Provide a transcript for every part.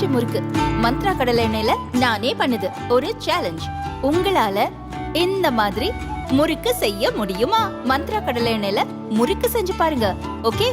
மீனாட்சி முறுக்கு மந்த்ரா கடலை எண்ணெயில நானே பண்ணுது ஒரு சேலஞ்ச். உங்களால இந்த மாதிரி முறுக்கு செய்ய முடியுமா? மந்த்ரா கடலை எண்ணெயில முறுக்கு செஞ்சு பாருங்க. ஓகே.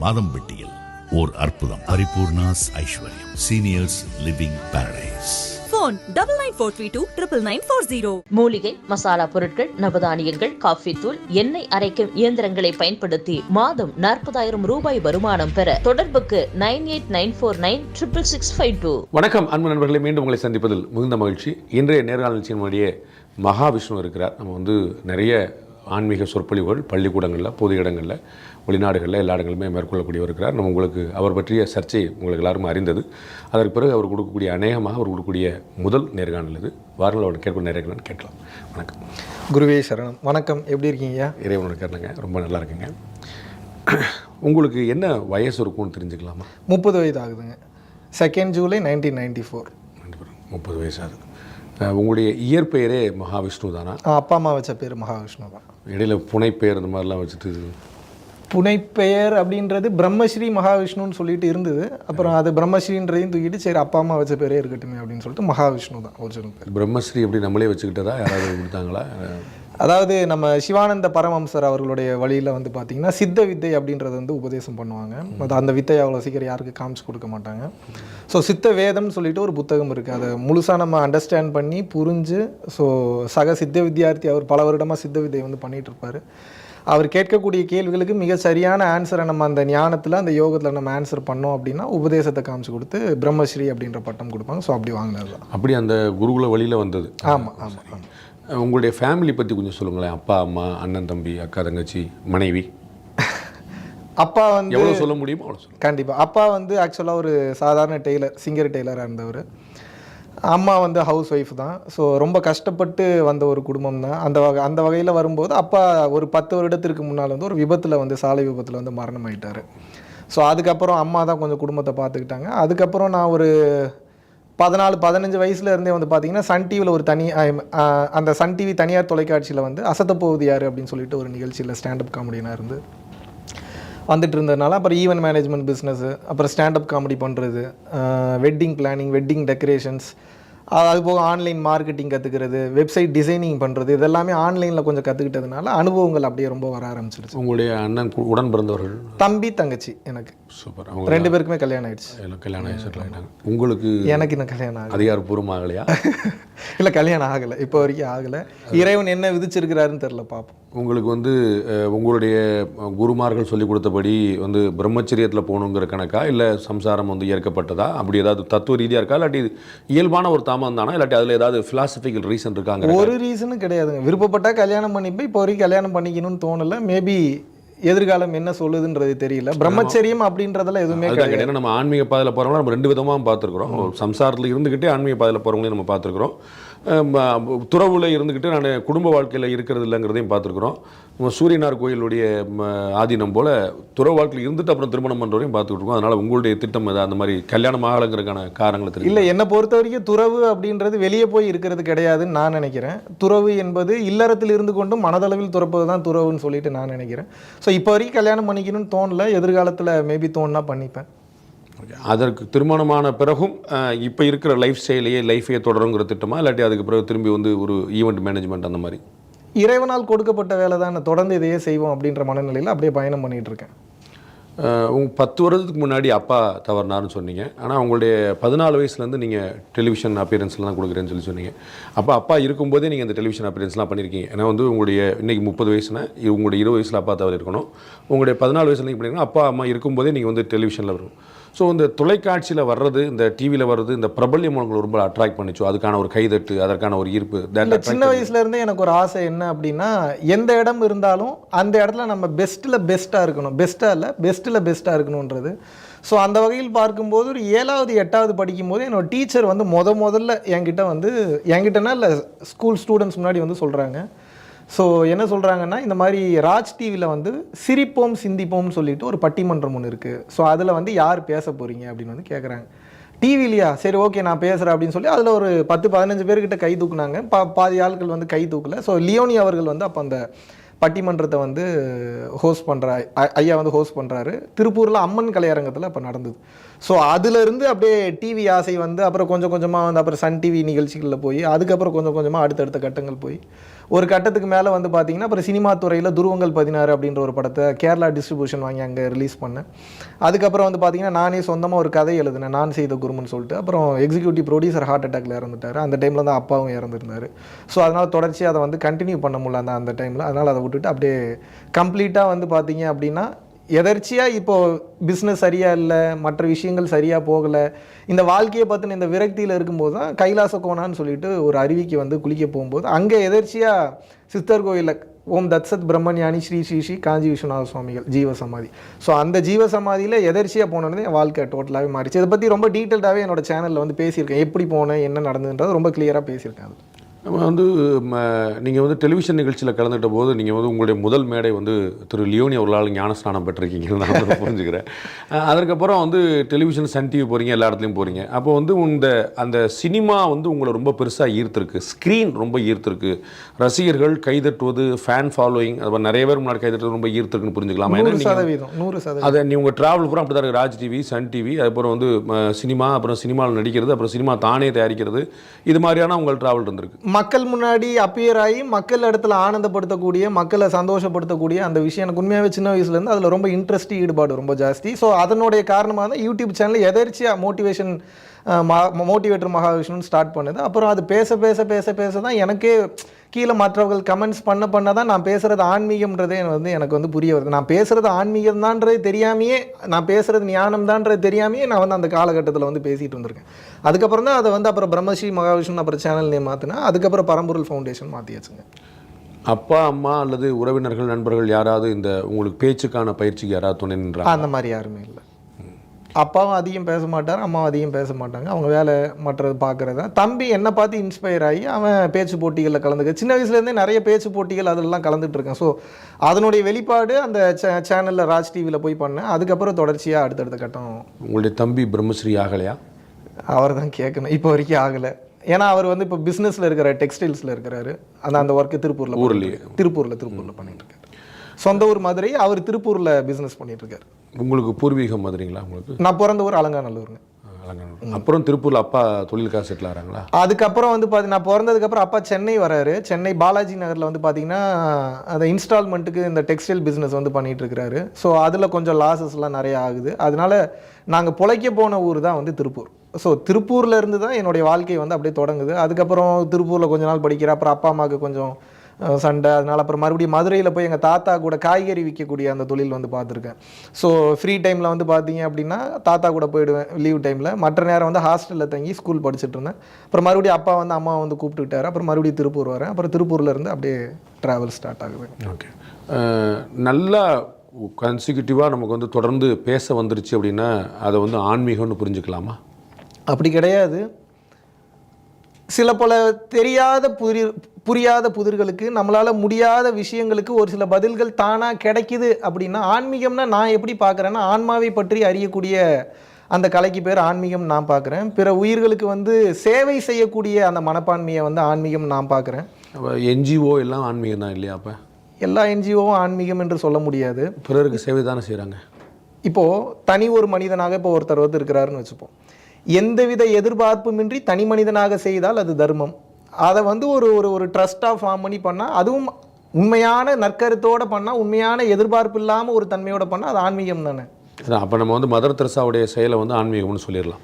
மாதம்பட்டியில் ஓர் அற்புதம். பரிபூர்ணாஸ் ஐஸ்வர்யம் சீனியர்ஸ் லிவிங் பாரடைஸ். Phone 9943299440. மூலிகை மசாலா பொருட்கள், நவதானியங்கள், காஃபி தூள், எண்ணெய் அரைக்கும் இயந்திரங்களை பயன்படுத்தி மாதம் 40,000 ரூபாய் வருமானம் பெற தொடர்புக்கு 9894966652. வணக்கம் அன்பு நண்பர்களை, மீண்டும் உங்களை சந்திப்பதில் மிகுந்த மகிழ்ச்சி. இன்றைய நேர்காணல் நிகழ்ச்சியின் முன்னாடியே மகாவிஷ்ணு இருக்கிறார். நம்ம நிறைய ஆன்மீக சொற்பொழிவுகள் பள்ளிக்கூடங்களில், பொது இடங்களில், வெளிநாடுகளில் எல்லா இடங்களுமே மேற்கொள்ளக்கூடியவர் இருக்கிறார். நம்ம உங்களுக்கு அவர் பற்றிய சர்ச்சை உங்களுக்கு எல்லாருமே அறிந்தது. அதற்கு பிறகு அவர் கொடுக்கக்கூடிய அநேகமாக அவர் கொடுக்கக்கூடிய முதல் நேர்காணல் இது. வாரங்கள் அவர் கேட்கக்கூடிய நேர்காணல் கேட்கலாம். வணக்கம் குருவே சரணம். வணக்கம், எப்படி இருக்கீங்க? இறைவனோட கருணைங்க, ரொம்ப நல்லா இருக்குங்க. உங்களுக்கு என்ன வயசு இருக்கும்னு தெரிஞ்சுக்கலாமா? 30 வயது ஆகுதுங்க. 2 ஜூலை 1994. 30 வயசு ஆகுது. உங்களுடைய இயற்பெயரே மகாவிஷ்ணு தானா? அப்பா அம்மா வச்ச பேர் மகாவிஷ்ணு தான். இடையில புனைப்பெயர் இந்த மாதிரிலாம் வச்சுட்டு? புனைப்பெயர் அப்படின்றது பிரம்மஸ்ரீ மகாவிஷ்ணுன்னு சொல்லிட்டு இருந்தது. அப்புறம் அது பிரம்மஸ்ரீன்றதையும் தூக்கிட்டு சரி அப்பா அம்மா வச்ச பேரே இருக்கட்டுமே அப்படின்னு சொல்லிட்டு மகாவிஷ்ணு தான் ஒரிஜினல் பேர். பிரம்மஸ்ரீ எப்படி நம்மளே வச்சுக்கிட்டதா, யாராவது கொடுத்தாங்களா? அதாவது நம்ம சிவானந்த பரமஹம்சர் அவர்களுடைய வழியில் பார்த்திங்கன்னா சித்த வித்தை அப்படின்றது உபதேசம் பண்ணுவாங்க. அந்த வித்தை அவ்வளோ சீக்கிரம் யாருக்கு காமிச்சு கொடுக்க மாட்டாங்க. ஸோ சித்த வேதம்னு சொல்லிட்டு ஒரு புத்தகம் இருக்குது. அதை முழுசாக நம்ம அண்டர்ஸ்டாண்ட் பண்ணி புரிஞ்சு, ஸோ சக சித்த வித்யார்த்தி அவர் பல வருடமாக சித்த வித்தை பண்ணிகிட்டு இருப்பார். அவர் கேட்கக்கூடிய கேள்விகளுக்கு மிக சரியான ஆன்சரை நம்ம அந்த ஞானத்தில், அந்த யோகத்தில் நம்ம ஆன்சர் பண்ணோம் அப்படின்னா உபதேசத்தை காமிச்சு கொடுத்து பிரம்மஸ்ரீ அப்படின்ற பட்டம் கொடுப்பாங்க. ஸோ அப்படி வாங்கினது தான். அப்படி அந்த குருகுல வழியில் வந்தது. ஆமாம் ஆமாம் ஆமாம். உங்களுடைய ஃபேமிலி பற்றி கொஞ்சம் சொல்லுங்களேன். அப்பா அம்மா, அண்ணன் தம்பி, அக்கா தங்கச்சி, மனைவி. அப்பா எவ்வளோ சொல்ல முடியுமோ அவ்வளோ சொல்லுங்கள். கண்டிப்பாக. அப்பா ஆக்சுவலாக ஒரு சாதாரண டெய்லர், சிங்கர் டெய்லராக இருந்தவர். அம்மா ஹவுஸ் ஒய்ஃப் தான். ஸோ ரொம்ப கஷ்டப்பட்டு வந்த ஒரு குடும்பம் தான். அந்த வகையில் வரும்போது அப்பா ஒரு 10 வருடத்திற்கு முன்னால் ஒரு விபத்தில் சாலை விபத்தில் மரணம் ஆகிட்டார். ஸோ அதுக்கப்புறம் அம்மா தான் கொஞ்சம் குடும்பத்தை பார்த்துக்கிட்டாங்க. அதுக்கப்புறம் நான் ஒரு 14-15 வயசுல இருந்தே பார்த்தீங்கன்னா சன் டிவியில் ஒரு அந்த சன் டிவி தனியார் தொலைக்காட்சியில் அசத்தப்போவது யார் அப்படின்னு சொல்லிட்டு ஒரு நிகழ்ச்சியில் ஸ்டாண்டப் காமெடியனாக இருந்து வந்துட்டு இருந்ததுனால அப்புறம் ஈவென்ட் மேனேஜ்மெண்ட் பிஸ்னஸ், அப்புறம் ஸ்டாண்டப் காமெடி பண்ணுறது, வெட்டிங் பிளானிங், வெட்டிங் டெக்கரேஷன்ஸ், அது போக ஆன்லைன் மார்க்கெட்டிங் கற்றுக்கிறது, வெப்சைட் டிசைனிங் பண்ணுறது, இதெல்லாமே ஆன்லைனில் கொஞ்சம் கற்றுக்கிட்டதுனால அனுபவங்கள் அப்படியே ரொம்ப வர ஆரம்பிச்சிடுச்சு. உங்களுடைய அண்ணன் உடன் பிறந்தவர்கள்? தம்பி தங்கச்சி எனக்கு. சூப்பர். அவங்க 2 பேருக்குமே கல்யாணம் ஆகிடுச்சு. கல்யாணம் ஆகி செட்டில் ஆகிட்டாங்க. உங்களுக்கு? எனக்கு இன்னும் கல்யாணம் ஆகலை. அதிகாரப்பூர்வம் ஆகலையா? இல்லை, கல்யாணம் ஆகலை, இப்போ வரைக்கும் ஆகலை. இறைவன் என்ன விதிச்சிருக்கிறாருன்னு தெரில, பார்ப்போம். உங்களுக்கு உங்களுடைய குருமார்கள் சொல்லிக் கொடுத்தபடி பிரம்மச்சரியத்தில் போகணுங்கிற கணக்கா, இல்லை சம்சாரம் ஏற்கப்பட்டதா, அப்படி ஏதாவது தத்துவ ரீதியாக இருக்கா, இல்லாட்டி இயல்பான ஒரு தாமம் தானா, இல்லாட்டி அதில் ஏதாவது ஃபிலாசபிக்கல் ரீசன் இருக்காங்க? ஒரு ரீசனும் கிடையாதுங்க. விருப்பப்பட்டால் கல்யாணம் பண்ணிப்போம். இப்போ வரைக்கும் கல்யாணம் பண்ணிக்கணும்னு தோணலை. மேபி எதிர்காலம் என்ன சொல்லுதுன்றது தெரியல. பிரம்மச்சரியம் அப்படின்றதெல்லாம் எதுவுமே கிடையாது. நம்ம ஆன்மீக பாதையில் போகிறவங்க நம்ம 2 விதமாக பார்த்துருக்குறோம். சம்சாரத்தில் இருந்துக்கிட்டே ஆன்மீக பாதையில் போகிறவங்களையும் நம்ம பார்த்துருக்குறோம். துறவுல இருந்துக்கிட்டு நான் குடும்ப வாழ்க்கையில் இருக்கிறது இல்லைங்கிறதையும் பார்த்துருக்குறோம். நம்ம சூரியனார் கோயிலுடைய ஆதீனம் போல் துறவு வாழ்க்கையில் இருந்துட்டு அப்புறம் திருமணம் பண்ணுறவரையும் பார்த்துக்கிட்டு இருக்கோம். அதனால் உங்களுடைய திட்டம் அந்த மாதிரி கல்யாணம் ஆகலைங்கிறதுக்கான காரணங்களை தெரியும்? இல்லை, என்னை பொறுத்த வரைக்கும் துறவு அப்படின்றது வெளியே போய் இருக்கிறது கிடையாதுன்னு நான் நினைக்கிறேன். துறவு என்பது இல்லறத்தில் இருந்து கொண்டும் மனதளவில் துறப்பது தான் துறவுன்னு சொல்லிட்டு நான் நினைக்கிறேன். ஸோ இப்போ வரைக்கும் கல்யாணம் பண்ணிக்கணும்னு தோணலை. எதிர்காலத்தில் மேபி தோணுனா பண்ணிப்பேன். அதற்கு திருமணமான பிறகும் இப்போ இருக்கிற லைஃபையே தொடருங்கிற திட்டமா, இல்லாட்டி அதுக்கு பிறகு திரும்பி ஒரு ஈவெண்ட் மேனேஜ்மெண்ட் அந்த மாதிரி? இறைவனால் கொடுக்கப்பட்ட வேலை தான், தொடர்ந்து இதையே செய்வோம் அப்படின்ற மனநிலையில் அப்படியே பயணம் பண்ணிகிட்டு இருக்கேன். 10 வருடத்துக்கு முன்னாடி அப்பா தவறினார்னு சொன்னீங்க. ஆனால் உங்களுடைய 14 வயசுலேருந்து நீங்கள் டெலிவிஷன் அப்பியரன்ஸ்லாம் கொடுக்குறேன்னு சொன்னீங்க. அப்பா இருக்கும்போதே நீங்கள் அந்த டெலிவிஷன் அப்பியரன்ஸ்லாம் பண்ணியிருக்கீங்க. ஏன்னா உங்களுடைய இன்றைக்கி 30 வயசுனா உங்களுடைய 20 வயசில் அப்பா தவறு இருக்கணும். உங்களுடைய 14 வயசுல நீங்கள் பண்ணிங்கன்னா அப்பா அம்மா இருக்கும்போதே நீங்கள் டெலிவிஷனில் வரும். ஸோ இந்த தொலைக்காட்சியில் வர்றது, இந்த டிவியில் வர்றது, இந்த பிரபல்யம் உங்களை ரொம்ப அட்ராக்ட் பண்ணிச்சோ? அதுக்கான ஒரு கைதட்டு, அதற்கான ஒரு ஈர்ப்பு? சின்ன வயசுலேருந்தே எனக்கு ஒரு ஆசை என்ன அப்படின்னா, எந்த இடம் இருந்தாலும் அந்த இடத்துல நம்ம பெஸ்ட்டாக இருக்கணும். பெஸ்ட்டாக இல்லை, பெஸ்ட்டாக இருக்கணுன்றது. ஸோ அந்த வகையில் பார்க்கும்போது ஒரு 7வது 8வது படிக்கும்போது என்னோடய டீச்சர் முதல்ல என்கிட்டனா இல்லை ஸ்கூல் ஸ்டூடெண்ட்ஸ் முன்னாடி சொல்கிறாங்க. ஸோ என்ன சொல்கிறாங்கன்னா, இந்த மாதிரி ராஜ் டிவியில் சிரிப்போம் சிந்திப்போம்னு சொல்லிட்டு ஒரு பட்டிமன்றம் ஒன்று இருக்குது. ஸோ அதில் யார் பேச போகிறீங்க அப்படின்னு கேட்குறாங்க. டிவிலையா? சரி ஓகே நான் பேசுகிறேன் அப்படின்னு சொல்லி அதில் ஒரு 10-15 பேர்கிட்ட கை தூக்குனாங்க. பாதி ஆட்கள் கை தூக்கல. ஸோ லியோனி அவர்கள் அப்போ அந்த பட்டிமன்றத்தை வந்து ஹோஸ்ட் பண்ணுறாரு, ஐயா வந்து ஹோஸ்ட் பண்ணுறாரு. திருப்பூரில் அம்மன் கலையரங்கத்தில் இப்போ நடந்தது. ஸோ அதுலேருந்து அப்படியே டிவி ஆசை வந்து அப்புறம் கொஞ்சம் கொஞ்சமாக வந்து அப்புறம் சன் டிவி நிகழ்ச்சிகளில் போய் அதுக்கப்புறம் கொஞ்சம் கொஞ்சமாக அடுத்தடுத்த கட்டங்கள் போய் ஒரு கட்டத்துக்கு மேலே வந்து பார்த்திங்கன்னா அப்புறம் சினிமா துறையில் துருவங்கள் 16 அப்படின்ற ஒரு படத்தை கேரளா டிஸ்ட்ரிபியூஷன் வாங்கி அங்கே ரிலீஸ் பண்ணேன். அதுக்கப்புறம் வந்து பார்த்திங்கன்னா நானே சொந்தமாக ஒரு கதை எழுதினேன், நான் செய்த குருமன் சொல்லிட்டு. அப்புறம் எக்ஸிக்யூட்டிவ் ப்ரொடியூசர் ஹார்ட் அட்டாக்ல இறந்துட்டார். அந்த டைமில் தான் அப்பாவும் இறந்துருந்தார். ஸோ அதனால் தொடர்ச்சி அதை வந்து கண்டினியூ பண்ண முடியல அந்த டைமில். அதனால் அதை விட்டுட்டு அப்படியே கம்ப்ளீட்டாக வந்து பார்த்திங்க அப்படின்னா எதர்ச்சியாக இப்போது பிஸ்னஸ் சரியாக இல்லை, மற்ற விஷயங்கள் சரியாக போகலை, இந்த வாழ்க்கையை பற்றின இந்த விரக்தியில் இருக்கும்போது தான் கைலாச கோணான்னு சொல்லிட்டு ஒரு அருவிக்கு வந்து குளிக்க போகும்போது அங்கே எதர்ச்சியாக சிஸ்டர் கோயிலில் ஓம் தத்சத் பிரம்மஞானி ஸ்ரீ ஸ்ரீ ஸ்ரீ காஞ்சி விஸ்வநாத சுவாமிகள் ஜீவசமாதி. ஸோ அந்த ஜீவசமாதியில் எதர்ச்சியாக போனது என் வாழ்க்கை டோட்டலாகவே மாறிச்சு. இதை பற்றி ரொம்ப டீட்டெயில்டாகவே என்னோட சேனலில் வந்து பேசியிருக்கேன், எப்படி போனேன் என்ன நடந்ததுன்றது ரொம்ப கிளியராக பேசியிருக்கேன். அது நம்ம வந்து நீங்கள் வந்து டெலிவிஷன் நிகழ்ச்சியில் கலந்துட்ட போது நீங்கள் வந்து உங்களுடைய முதல் மேடை வந்து திரு லியோனி அவர்களால் ஞானஸ்நானம் பெற்றிருக்கீங்கன்னு நான் வந்து புரிஞ்சுக்கிறேன். அதற்கப்புறம் வந்து டெலிவிஷன் சன் டிவி போகிறீங்க, எல்லா இடத்துலையும் போகிறீங்க. அப்போ வந்து அந்த சினிமா வந்து உங்களை ரொம்ப பெருசாக ஈர்த்திருக்கு, ஸ்க்ரீன் ரொம்ப ஈர்த்திருக்கு, ரசிகர்கள் கைதட்டுவது, ஃபேன் ஃபாலோயிங், அது நிறைய பேர் முன்னாடி கைதட்டுவது ரொம்ப ஈர்த்திருக்குன்னு புரிஞ்சுக்கலாம். 100% அதை நீ உங்கள் ட்ராவல் பூரா அப்படி தான் இருக்குது. ராஜ் டிவி, சன் டிவி, அதுக்கப்புறம் வந்து சினிமா, அப்புறம் சினிமாவில் நடிக்கிறது, அப்புறம் சினிமா தானே தயாரிக்கிறது, இது மாதிரியான உங்கள் ட்ராவல் இருந்திருக்கு. மக்கள் முன்னாடி அப்பியர் ஆகி மக்கள் இடத்துல ஆனந்தப்படுத்தக்கூடிய, மக்களை சந்தோஷப்படுத்தக்கூடிய அந்த விஷயம் எனக்கு உண்மையாகவே சின்ன வயசுலேருந்து அதில் ரொம்ப இன்ட்ரெஸ்ட், ஈடுபாடு ரொம்ப ஜாஸ்தி. ஸோ அதனுடைய காரணமாக தான் யூடியூப் சேனல் எதர்ச்சியாக மோட்டிவேட்டர் மகாவிஷ்ணுன்னு ஸ்டார்ட் பண்ணுது. அப்புறம் அது பேச பேச பேச பேச தான் எனக்கே கீழே மற்றவர்கள் கமெண்ட்ஸ் பண்ண தான் நான் பேசுகிறது ஆன்மீகம்ன்றதே எனக்கு வந்து புரிய வருது. நான் பேசுகிறது ஆன்மீகம் தான்றது தெரியாமையே, நான் பேசுகிறது ஞானம் தான்றது தெரியாமையே நான் வந்து அந்த காலகட்டத்தில் வந்து பேசிகிட்டு வந்திருக்கேன். அதுக்கப்புறம் தான் அதை வந்து அப்புறம் பிரம்மஸ்ரீ மகாவிஷ்ணு அப்புறம் சேனல் நேம் மாற்றினா, அதுக்கப்புறம் பரம்பொருள் ஃபவுண்டேஷன் மாற்றியாச்சுங்க. அப்பா அம்மா அல்லது உறவினர்கள் நண்பர்கள் யாராவது இந்த உங்களுக்கு பேச்சுக்கான பயிற்சிக்கு யாராவது துணை நின்றாங்க? அந்த மாதிரி யாருமே இல்லை. அப்பாவும் அதிகம் பேச மாட்டார், அம்மாவும் அதிகம் பேச மாட்டாங்க. அவங்க வேலை மற்றது பார்க்குறது. தம்பி என்னை பார்த்து இன்ஸ்பயர் ஆகி அவன் பேச்சு போட்டிகளில் கலந்துக்க, சின்ன வயசுலேருந்தே நிறைய பேச்சு போட்டிகள் அதெல்லாம் கலந்துட்டு இருக்கேன். ஸோ அதனுடைய வெளிப்பாடு அந்த சேனலில் ராஜ் டிவியில் போய் பண்ணேன். அதுக்கப்புறம் தொடர்ச்சியாக அடுத்தடுத்த கட்டம். உங்களுடைய தம்பி பிரம்மஸ்ரீ ஆகலையா? அவர் தான் கேட்கணும், இப்போ வரைக்கும் ஆகலை. ஏன்னா அவர் வந்து இப்போ பிஸ்னஸில் இருக்கிறார், டெக்ஸ்டைல்ஸில் இருக்கிறாரு. அந்த ஒர்க்கு திருப்பூரில் பண்ணிட்டு இருக்காரு. சொந்த ஊர் மதுரை, அவர் திருப்பூரில் பிஸ்னஸ் பண்ணிட்டு இருக்காரு. உங்களுக்கு பூர்வீகம் மதுரைங்களா? உங்களுக்கு நான் பிறந்த ஊர் அலங்காநல்லூருங்க. அப்புறம் திருப்பூரில் அப்பா தொழிலுக்காக செட்டில் ஆகிறாங்களா? அதுக்கப்புறம் வந்து நான் பிறந்ததுக்கப்புறம் அப்பா சென்னை வராரு. சென்னை பாலாஜி நகரில் வந்து பார்த்தீங்கன்னா அந்த இன்ஸ்டால்மெண்ட்டுக்கு இந்த டெக்ஸ்டைல் பிஸ்னஸ் வந்து பண்ணிட்டு இருக்கிறாரு. ஸோ அதில் கொஞ்சம் லாஸஸ்லாம் நிறைய ஆகுது. அதனால நாங்கள் பிழைக்க போன ஊர் தான் வந்து திருப்பூர். ஸோ திருப்பூரில் இருந்து தான் என்னுடைய வாழ்க்கை வந்து அப்படியே தொடங்குது. அதுக்கப்புறம் திருப்பூரில் கொஞ்ச நாள் படிக்கிறேன். அப்புறம் அப்பா அம்மாவுக்கு கொஞ்சம் சண்டை, அதனால் அப்புறம் மறுபடியும் மதுரையில் போய் எங்கள் தாத்தா கூட காய்கறி விற்கக்கூடிய அந்த தொழில் வந்து பார்த்துருக்கேன். ஸோ ஃப்ரீ டைமில் வந்து பார்த்தீங்க அப்படின்னா தாத்தா கூட போயிடுவேன் லீவ் டைமில். மற்ற நேரம் வந்து ஹாஸ்டலில் தங்கி ஸ்கூல் படிச்சுட்டு இருந்தேன். அப்புறம் மறுபடியும் அப்பா வந்து அம்மா வந்து கூப்பிட்டுக்கிட்டாரு. அப்புறம் மறுபடியும் திருப்பூர் வரேன். அப்புறம் திருப்பூர்லேருந்து அப்படியே ட்ராவல் ஸ்டார்ட் ஆகுது. ஓகே, நல்லா கன்சிக்யூட்டிவாக நமக்கு வந்து தொடர்ந்து பேச வந்துருச்சு அப்படின்னா அதை வந்து ஆன்மீகம்னு புரிஞ்சுக்கலாமா? அப்படி கிடையாது. சில பல தெரியாத புரியாத புதிர்களுக்கு, நம்மளால் முடியாத விஷயங்களுக்கு ஒரு சில பதில்கள் தானாக கிடைக்குது அப்படின்னா ஆன்மீகம்னா நான் எப்படி பார்க்குறேன்னா, ஆன்மாவை பற்றி அறியக்கூடிய அந்த கலைக்கு பேர் ஆன்மீகம் நான் பார்க்குறேன். பிற உயிர்களுக்கு வந்து சேவை செய்யக்கூடிய அந்த மனப்பான்மையை வந்து ஆன்மீகம் நான் பார்க்குறேன். என்ஜிஓ எல்லாம் ஆன்மீகம் தான் இல்லையா? அப்போ எல்லா என்ஜிஓவும் ஆன்மீகம் என்று சொல்ல முடியாது. பிறருக்கு சேவை தானே செய்கிறாங்க. இப்போது தனி ஒரு மனிதனாக இப்போ ஒருத்தர் வந்து இருக்கிறாருன்னு வச்சுப்போம். எந்தவித எதிர்பார்ப்புமின்றி தனி மனிதனாக செய்தால் அது தர்மம். அதை வந்து ஒரு ட்ரஸ்ட்டாக ஃபார்ம் பண்ணி பண்ணால், அதுவும் உண்மையான நற்கருத்தோடு பண்ணால், உண்மையான எதிர்பார்ப்பு இல்லாமல் ஒரு தன்மையோடு பண்ணால் அது ஆன்மீகம் தானே. அப்போ நம்ம வந்து மதர் தெரசாவுடைய செயலை வந்து ஆன்மீகம்னு சொல்லிடலாம்.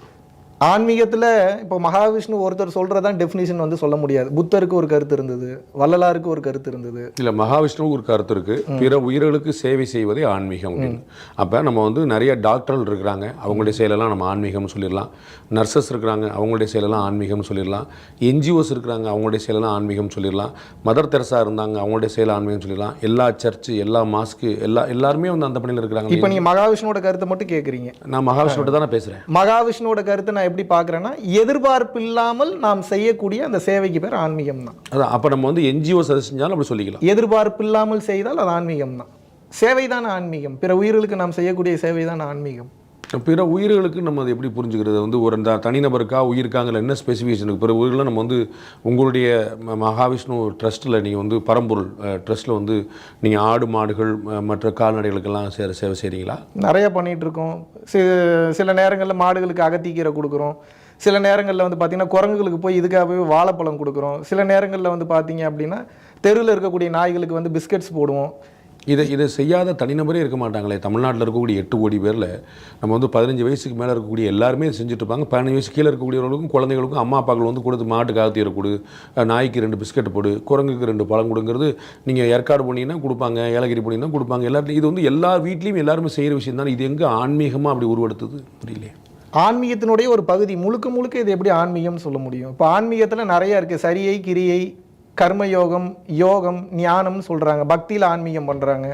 ஆன்மீகத்தில் இப்போ மகாவிஷ்ணு ஒருத்தர் சொல்கிறதான் டெஃபினிஷன் வந்து சொல்ல முடியாது. புத்தருக்கு ஒரு கருத்து இருந்தது, வள்ளலாருக்கு ஒரு கருத்து இருந்தது. இல்லை, மகாவிஷ்ணுவுக்கு ஒரு கருத்து இருக்குது, பிற உயிர்களுக்கு சேவை செய்வதே ஆன்மீகம் அப்படின்னு. அப்போ நம்ம வந்து நிறைய டாக்டர்கள் இருக்கிறாங்க, அவங்களுடைய செயலெல்லாம் நம்ம ஆன்மீகம்னு சொல்லிடலாம். நர்சஸ் இருக்கிறாங்க, அவங்களுடைய செயலெல்லாம் ஆன்மீகம்னு சொல்லிடலாம். என்ஜிஓஸ் இருக்கிறாங்க, அவங்களுடைய செயலெல்லாம் ஆன்மீகம்னு சொல்லிடலாம். மதர் தெரசா இருந்தாங்க, அவங்களுடைய செயல் ஆன்மீகம் சொல்லிடலாம். எல்லா சர்ச்சு, எல்லா மாஸ்க்கு, எல்லாருமே வந்து அந்த பணியில் இருக்கிறாங்க. இப்போ நீங்கள் மகாவிஷ்ணுவோட கருத்தை மட்டும் கேட்குறீங்க. நான் மகாவிஷ்ணுவோட தானே பேசுகிறேன். மகாவிஷ்ணுவோட கருத்தை நான் எப்படி பார்க்குறேன்னா, எதிர்பார்ப்பு இல்லாமல் நாம் செய்யக்கூடிய அந்த சேவைக்கு பேர் ஆன்மீகம் தான். அதான், அப்போ நம்ம வந்து என்ஜிஓ சரி செஞ்சாலும் அப்படி சொல்லிக்கலாம். எதிர்பார்ப்பு இல்லாமல் செய்தால் அது ஆன்மீகம் தான். சேவை தான் ஆன்மீகம். பிற உயிர்களுக்கு நாம் செய்யக்கூடிய சேவை தான் ஆன்மீகம். பிற உயிர்களுக்கு நம்ம அதை எப்படி புரிஞ்சுக்கிறது? வந்து ஒரு தனிநபருக்கா உயிருக்காங்கல என்ன ஸ்பெசிஃபிகேஷனுக்கு பிற உயிரில் நம்ம வந்து உங்களுடைய மகாவிஷ்ணு ட்ரஸ்ட்டில் நீங்கள் வந்து பரம்பொருள் ட்ரஸ்ட்டில் வந்து நீங்கள் ஆடு மாடுகள் மற்ற கால்நடைகளுக்கெல்லாம் சேவை செய்கிறீங்களா? நிறைய பண்ணிகிட்ருக்கோம். சில நேரங்களில் மாடுகளுக்கு அகத்திக்கீரை கொடுக்குறோம். சில நேரங்களில் வந்து பார்த்திங்கன்னா குரங்குகளுக்கு போய் இதுக்காகவே வாழைப்பழம் கொடுக்குறோம். சில நேரங்களில் வந்து பார்த்திங்க அப்படின்னா தெருவில் இருக்கக்கூடிய நாய்களுக்கு வந்து பிஸ்கட்ஸ் போடுவோம். இதை செய்யாத தனிநபரே இருக்க மாட்டாங்களே. தமிழ்நாட்டில் இருக்கக்கூடிய 8 கோடி பேரில் நம்ம வந்து 15 வயசுக்கு மேலே இருக்கக்கூடிய எல்லாருமே செஞ்சுட்டு இருப்பாங்க. 15 வயசு கீழே இருக்கக்கூடியவர்களுக்கும் குழந்தைகளுக்கும் அம்மா அப்பாக்கள் வந்து கொடுத்து மாட்டுக்கு ஆத்தியரை கொடு, நாய்க்கு 2 பிஸ்கட் போடு, குரங்குக்கு 2 பழம் கொடுங்கிறது நீங்கள் ஏற்காடு போனீங்கன்னா கொடுப்பாங்க, ஏலகிரி போனீங்கன்னா கொடுப்பாங்க. எல்லாத்தையும் இது வந்து எல்லா வீட்லேயும் எல்லாருமே செய்கிற விஷயம் தானே. இது எங்கே ஆன்மீகமாக அப்படி உருவெடுத்தது புரியலையே. ஆன்மீகத்தினுடைய ஒரு பகுதி முழுக்க இது எப்படி ஆன்மீகம்னு சொல்ல முடியும்? இப்போ ஆன்மீகத்தில் நிறைய இருக்குது. சரியை, கிரியை, கர்மயோகம், யோகம், ஞானம்னு சொல்கிறாங்க. பக்தியில் ஆன்மீகம் பண்ணுறாங்க,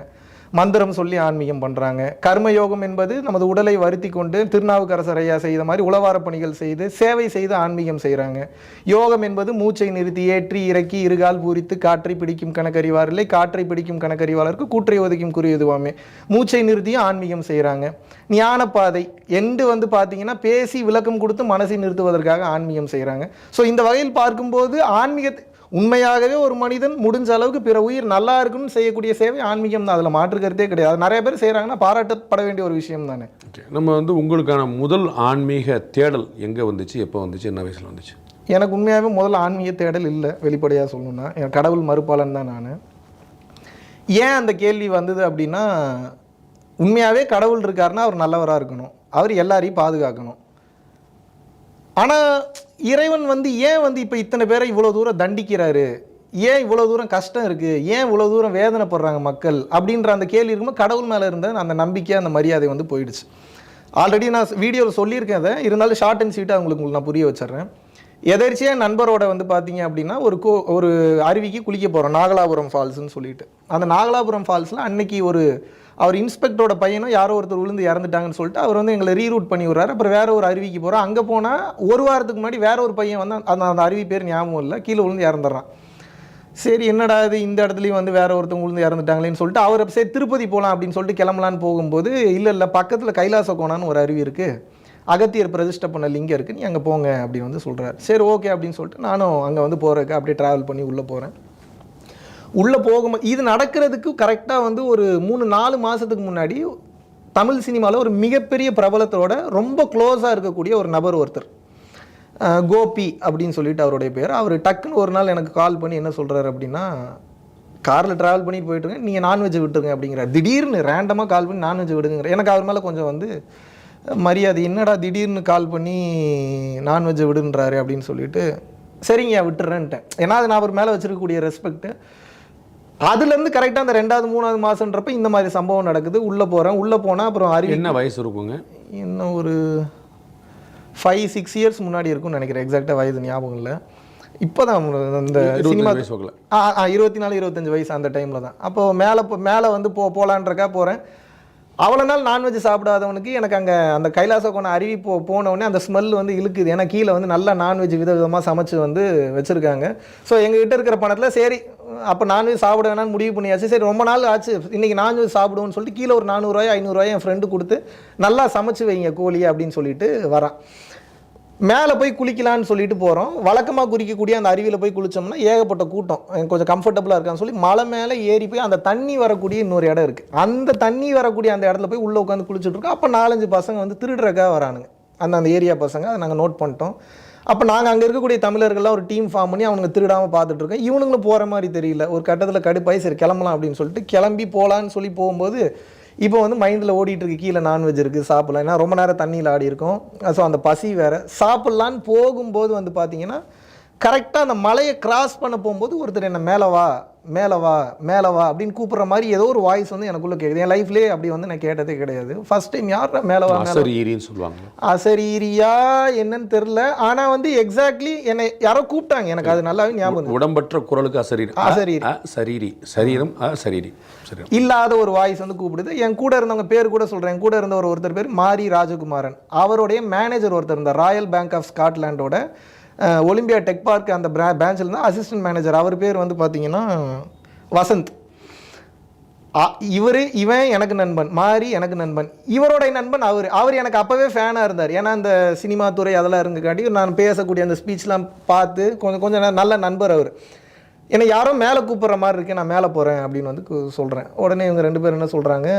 மந்திரம் சொல்லி ஆன்மீகம் பண்ணுறாங்க. கர்மயோகம் என்பது நமது உடலை வருத்தி கொண்டு திருநாவுக்கரசர் ஐயா செய்த மாதிரி உளவார பணிகள் செய்து சேவை செய்து ஆன்மீகம் செய்கிறாங்க. யோகம் என்பது மூச்சை நிறுத்தி ஏற்றி இறக்கி இருகால் பூரித்து காற்றை பிடிக்கும் கணக்கறிவார் இல்லை, காற்றை பிடிக்கும் கணக்கறிவாளருக்கு கூற்றை ஒதுக்கும் குறியதுவாமே. மூச்சை நிறுத்தியும் ஆன்மீகம் செய்கிறாங்க. ஞானப்பாதை எண்டு வந்து பார்த்தீங்கன்னா பேசி விளக்கம் கொடுத்து மனசை நிறுத்துவதற்காக ஆன்மீகம் செய்கிறாங்க. ஸோ இந்த வகையில் பார்க்கும்போது ஆன்மீகத்தை உண்மையாகவே ஒரு மனிதன் முடிஞ்ச அளவுக்கு பிற உயிர் நல்லா இருக்குன்னு செய்யக்கூடிய சேவை ஆன்மீகம் தான். அதில் மாற்று கருத்தே கிடையாது. நிறைய பேர் செய்கிறாங்கன்னா பாராட்டப்பட வேண்டிய ஒரு விஷயம் தானே. நம்ம வந்து உங்களுக்கான முதல் ஆன்மீக தேடல் எங்கே வந்துச்சு, எப்போ வந்துச்சு, என்ன வயசில் வந்துச்சு? எனக்கு உண்மையாகவே முதல்ல ஆன்மீக தேடல் இல்லை. வெளிப்படையாக சொல்லணும்னா என் கடவுள் மறுப்பாளன் தான் நான். ஏன் அந்த கேள்வி வந்தது அப்படின்னா, உண்மையாகவே கடவுள் இருக்காருன்னா அவர் நல்லவராக இருக்கணும், அவர் எல்லாரையும் பாதுகாக்கணும். ஆனால் இறைவன் வந்து ஏன் வந்து இப்போ இத்தனை பேரை இவ்வளோ தூரம் தண்டிக்கிறாரு, ஏன் இவ்வளோ தூரம் கஷ்டம் இருக்குது, ஏன் இவ்வளோ தூரம் வேதனைப்படுறாங்க மக்கள் அப்படின்ற அந்த கேள்வி இருக்கும்போது கடவுள் மேலே இருந்த அந்த நம்பிக்கை, அந்த மரியாதை வந்து போயிடுச்சு. ஆல்ரெடி நான் வீடியோவில் சொல்லியிருக்கேன் அதை, இருந்தாலும் ஷார்ட் அண்ட் ஸ்வீட்டாக உங்களுக்கு நான் புரிய வச்சிட்றேன். எதர்ச்சியாக நண்பரோட வந்து பார்த்தீங்க அப்படின்னா ஒரு அருவிக்கு குளிக்க போகிறோம், நாகலாபுரம் ஃபால்ஸ்ன்னு சொல்லிட்டு. அந்த நாகலாபுரம் ஃபால்ஸில் அன்னைக்கு அவர் இன்ஸ்பெக்டரோட பையனும் யாரோ ஒருத்தர் விழுந்து இறந்துட்டாங்கன்னு சொல்லிட்டு அவர் வந்து எங்களை ரீரூட் பண்ணி விடுறாரு. அப்புறம் வேற ஒரு அருவிக்கு போகிறோம். அங்கே போனால் ஒரு வாரத்துக்கு முன்னாடி வேற ஒரு பையன் வந்து அந்த அருவி பேர் ஞாபகம் இல்லை, கீழே விழுந்து இறந்துடுறான். சரி என்னடா இது, இந்த இடத்துலையும் வந்து வேற ஒருத்தவங்க விழுந்து இறந்துட்டாங்களேன்னு சொல்லிட்டு அவர் சரி திருப்பதி போகலாம் அப்படின்னு சொல்லிட்டு கிளம்பலான்னு போகும்போது இல்லை பக்கத்தில் கைலாச கோணான்னு ஒரு அருவி இருக்குது, அகத்தியர் பிரதிஷ்டை பண்ண லிங்கம் இருக்குது, நீ அங்கே போங்க அப்படின்னு வந்து சொல்கிறார். சரி ஓகே அப்படின்னு சொல்லிட்டு நானும் அங்கே வந்து போகிறதுக்கு அப்படியே ட்ராவல் பண்ணி உள்ளே போகிறேன். உள்ளே போகும்போது இது நடக்கிறதுக்கு கரெக்டாக வந்து ஒரு 3-4 மாதத்துக்கு முன்னாடி தமிழ் சினிமாவில் ஒரு மிகப்பெரிய பிரபலத்தோட ரொம்ப க்ளோஸாக இருக்கக்கூடிய ஒரு நபர் ஒருத்தர், கோபி அப்படின்னு சொல்லிட்டு அவருடைய பேர். அவர் டக்குன்னு ஒரு நாள் எனக்கு கால் பண்ணி என்ன சொல்கிறாரு அப்படின்னா, காரில் ட்ராவல் பண்ணிட்டு போயிட்டுருங்க, நீங்கள் நான்வெஜ் விட்டுருங்க அப்படிங்கிறார். திடீர்னு ரேண்டமாக கால் பண்ணி நான்வெஜ் விடுங்கிற. எனக்கு அவர் மேலே கொஞ்சம் வந்து மரியாதை, என்னடா திடீர்னு கால் பண்ணி நான்வெஜ்ஜை விடுன்றாரு அப்படின்னு சொல்லிட்டு சரிங்க விட்டுறேன்ட்டேன். ஏன்னா அது நான் அவர் மேலே வச்சுருக்கக்கூடிய ரெஸ்பெக்ட்டு. அதுலேருந்து கரெக்டாக அந்த 2வது 3வது மாதன்றப்ப இந்த மாதிரி சம்பவம் நடக்குது. உள்ளே போனால் அப்புறம் என்ன வயசு இருக்குங்க? இன்னும் ஒரு 5-6 இயர்ஸ் முன்னாடி இருக்கும்னு நினைக்கிறேன். எக்ஸாக்டாக வயது ஞாபகம் இல்லை. இப்போ தான் இந்த சினிமா 24-25 வயசு அந்த டைமில் தான். அப்போது மேலே வந்து போகலான்றக்கா போகிறேன். அவ்வளோ நாள் நான்வெஜ் சாப்பிடாதவனுக்கு எனக்கு அங்கே அந்த கைலாச கோண அருவி போனவுடனே அந்த ஸ்மெல் வந்து இழுக்குது. ஏன்னா கீழே வந்து நல்லா நான்வெஜ் விதவிதமாக சமைச்சு வந்து வச்சுருக்காங்க. ஸோ எங்ககிட்ட இருக்கிற பணத்தில் சரி அப்போ நான்வெஜ் சாப்பிட வேணான்னு முடிவு பண்ணியாச்சு. சரி ரொம்ப நாள் ஆச்சு இன்றைக்கி நான்வெஜ் சாப்பிடுவோன்னு சொல்லிட்டு கீழே ஒரு 400-500 என் ஃப்ரெண்டு கொடுத்து நல்லா சமைச்சு வைங்க கோழியை அப்படின்னு சொல்லிட்டு வரான். மேலே போய் குளிக்கலான்னு சொல்லிட்டு போகிறோம். வழக்கமாக குளிக்கக்கூடிய அந்த அருவியில் போய் குளித்தோம்னா ஏகப்பட்ட கூட்டம், கொஞ்சம் கம்ஃபர்டபுளாக இருக்கான்னு சொல்லி மலை மேலே ஏறி போய் அந்த தண்ணி வரக்கூடிய இன்னொரு இடம் இருக்குது. அந்த தண்ணி வரக்கூடிய அந்த இடத்துல போய் உள்ளே உட்காந்து குளிச்சுட்டு இருக்கோம். அப்போ 4-5 பசங்க வந்து திருடுறக்காக வரானுங்க, அந்த ஏரியா பசங்க. அதை நாங்கள் நோட் பண்ணிட்டோம். அப்போ நாங்கள் அங்கே இருக்கக்கூடிய தமிழர்கள்லாம் ஒரு டீம் ஃபார்ம் பண்ணி அவனுங்க திருடாமல் பார்த்துட்ருக்கோம். இவனுங்களும் போகிற மாதிரி தெரியல. ஒரு கட்டத்தில் கடுப்பாய் சரி கிளம்பலாம் அப்படின்னு சொல்லிட்டு கிளம்பி போகலான்னு சொல்லி போகும்போது இப்போ வந்து மைண்டில் ஓடிட்டுருக்கு, கீழே நான்வெஜ் இருக்குது சாப்பிட்லாம். ஏன்னா ரொம்ப நேரம் தண்ணியில் ஆடி இருக்கும். ஸோ அந்த பசி வேறு. சாப்பிட்லான்னு போகும்போது வந்து பார்த்தீங்கன்னா கரெக்டாக அந்த மலையை கிராஸ் பண்ண போகும்போது ஒருத்தர் என்ன மேலே வா அப்படின்னு கூப்பிட்ற மாதிரி ஏதோ ஒரு வாய்ஸ் வந்து எனக்குள்ளே கேட்குது. என் லைஃப்லேயே அப்படி வந்து நான் கேட்டதே கிடையாது. ஃபர்ஸ்ட் டைம் யாரா மேலே வா சொல்லுவாங்க. அசரீரியா என்னன்னு தெரில. ஆனால் வந்து எக்ஸாக்ட்லி என்னை யாரோ கூப்பிட்டாங்க, எனக்கு அது நல்லாவே ஞாபகம். உடம்பற்ற குரலுக்கு சரீரம் இல்லாத ஒரு வாய்ஸ் வந்து கூப்பிடுது. என் கூட இருந்தவங்க பேர் கூட சொல்கிறேன். என் கூட இருந்த ஒருத்தர் பேர் மாரி ராஜகுமாரன். அவருடைய மேனேஜர் ஒருத்தர் இருந்தார், ராயல் பேங்க் ஆஃப் ஸ்காட்லாண்டோட ஒலிம்பியா டெக் பார்க் அந்த பிரான்ச்சில் தான் அசிஸ்டன்ட் மேனேஜர். அவர் பேர் வந்து பார்த்தீங்கன்னா வசந்த். இவன் எனக்கு நண்பன், மாறி எனக்கு நண்பன், இவரோட நண்பன் அவர் எனக்கு அப்போவே ஃபேனாக இருந்தார். ஏன்னா அந்த சினிமா துறை அதெல்லாம் இருந்துக்காட்டி நான் பேசக்கூடிய அந்த ஸ்பீச்லாம் பார்த்து கொஞ்சம் நல்ல நண்பர் அவர். என்னை யாரோ மேலே கூப்பிட்ற மாதிரி இருக்கேன், நான் மேலே போகிறேன் அப்படின்னு வந்து சொல்கிறேன். உடனே இவங்க 2 பேரும் என்ன சொல்கிறாங்க,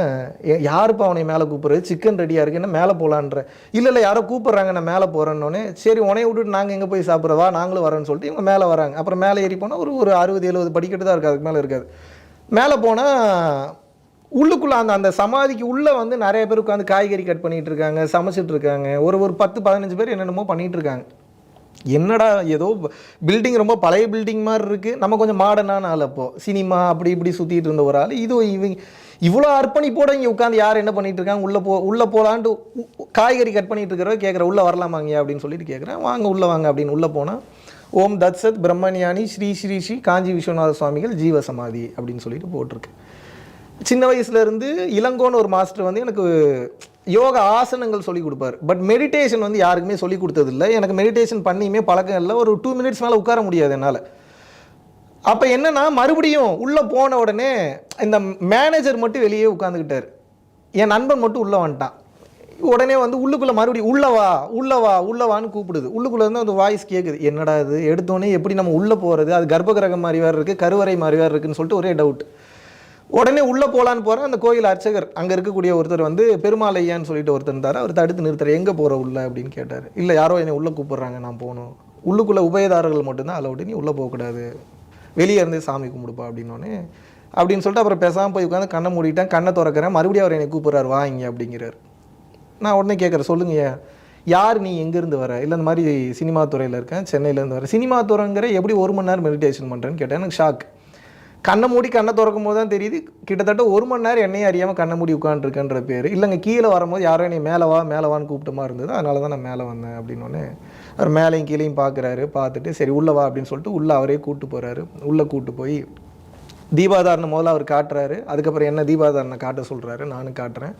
யாருப்பா அவனை மேலே கூப்பிட்றது, சிக்கன் ரெடியாக இருக்கு, என்ன மேலே போகலான்ற. இல்லை யாரோ கூப்பிட்றாங்க, நான் மேலே போகிறேன்னொன்னே சரி உனைய விட்டுட்டு நாங்கள் எங்கே போய் சாப்பிட்றவா, நாங்களும் வரோன்னு சொல்லிட்டு இவங்க மேலே வராங்க. அப்புறம் மேலே ஏறி போனால் ஒரு 60-70 படிக்கட்டு தான் இருக்காது, அதுக்கு மேலே இருக்காது. மேலே போனால் உள்ளுக்குள்ளே அந்த சமாதிக்கு உள்ளே வந்து நிறைய பேர் உட்காந்து காய்கறி கட் பண்ணிகிட்டு இருக்காங்க, சமைச்சிட்டு இருக்காங்க. ஒரு 10-15 பேர் என்னென்னமோ பண்ணிகிட்டு இருக்காங்க. என்னடா ஏதோ பில்டிங் ரொம்ப பழைய பில்டிங் மாதிரி இருக்குது, நம்ம கொஞ்சம் மாடர்னான ஆள், அப்போது சினிமா அப்படி இப்படி சுற்றிட்டு இருந்த ஒரு ஆள். இவ்வளோ அர்ப்பணிப்போட இங்கே உட்காந்து யார் என்ன பண்ணிகிட்டு இருக்காங்க, உள்ளே போகலான்ட்டு காய்கறி கட் பண்ணிகிட்டு இருக்கிறவங்க கேட்குற உள்ளே வரலாமாங்க அப்படின்னு சொல்லிட்டு கேட்குறேன். வாங்க உள்ளே வாங்க அப்படின்னு உள்ளே போனால் ஓம் தத்சத் பிரம்மஞானி ஸ்ரீ ஸ்ரீ ஸ்ரீ காஞ்சி விஸ்வநாத சுவாமிகள் ஜீவசமாதி அப்படின்னு சொல்லிட்டு போட்டிருக்கு. சின்ன வயசுலேருந்து இளங்கோன்னு ஒரு மாஸ்டர் வந்து எனக்கு யோகா ஆசனங்கள் சொல்லி கொடுப்பார். பட் மெடிடேஷன் வந்து யாருக்குமே சொல்லி கொடுத்ததில்லை. எனக்கு மெடிடேஷன் பண்ணியுமே பழக்கம் இல்லை. ஒரு 2 மினிட்ஸ் மேலே உட்கார முடியாது என்னால். அப்போ என்னன்னா மறுபடியும் உள்ளே போன உடனே இந்த மேனேஜர் மட்டும் வெளியே உட்காந்துக்கிட்டார், என் நண்பன் மட்டும் உள்ளே வந்துட்டான். உடனே வந்து உள்ளுக்குள்ளே மறுபடியும் உள்ளவான்னு கூப்பிடுது. உள்ளுக்குள்ளே வந்து அந்த வாய்ஸ் கேட்குது, என்னடா இது எடுத்தோடனே எப்படி நம்ம உள்ளே போகிறது, அது கர்ப்பகிரகம் மாதிரி வேறு இருக்குது, கருவறை மாதிரி வேறு இருக்குதுன்னு சொல்லிட்டு ஒரே டவுட். உடனே உள்ளே போகலான்னு போகிறேன். அந்த கோயில் அர்ச்சகர் அங்கே இருக்கக்கூடிய ஒருத்தர் வந்து பெருமாள் ஐயான்னு சொல்லிட்டு ஒருத்தர் இருந்தார். அவர் தடுத்து நிறுத்துற, எங்கே போகிற உள்ள அப்படின்னு கேட்டார். இல்லை யாரோ என்னை உள்ளே கூப்பிட்றாங்க, நான் போகணும், உள்ளுக்குள்ளே உபயதாரர்கள் மட்டும்தான் அலவுட்டு, நீ உள்ளே போகக்கூடாது, வெளியே இருந்து சாமி கும்பிடுப்பா அப்படின்னோடனே அப்படின்னு சொல்லிட்டு அப்புறம் பேசாமல் போய் உட்காந்து கண்ணை மூடிட்டேன். கண்ணை திறக்கிறேன், மறுபடியும் அவர் என்னை கூப்பிட்றாரு, வா இங்கே அப்படிங்கிறார். நான் உடனே கேட்குறேன், சொல்லுங்க யார், நீ எங்கேருந்து வர? இல்லை இந்த மாதிரி சினிமா துறையில் இருக்கேன், சென்னையிலேருந்து வர. சினிமா துறைங்கிற எப்படி 1 மணி நேரம் மெடிடேஷன் பண்ணுறேன்னு கேட்டேன். எனக்கு ஷாக். கண்ணை மூடி கண்ணை திறக்கும் போது தான் தெரியுது, கிட்டத்தட்ட 1 மணி நேரம் என்னையே அறியாமல் கண்ணை மூடி உட்காந்துருக்கேன்ற பேர். இல்லைங்க கீழே வரும்போது யாரோ என்னை மேலே வான்னு கூப்பிட்டமா இருந்தது, அதனால தான் நான் மேலே வந்தேன் அப்படின்னோடனே அவர் மேலேயும் கீழேயும் பார்க்குறாரு. பார்த்துட்டு சரி உள்ளே வா அப்படின்னு சொல்லிட்டு உள்ளே அவரே கூப்பிட்டு போகிறாரு. உள்ளே கூப்பிட்டு போய் தீபாதாரணம் முதல்ல அவர் காட்டுறாரு. அதுக்கப்புறம் என்ன தீபாதாரணை காட்ட சொல்கிறாரு, நானும் காட்டுறேன்.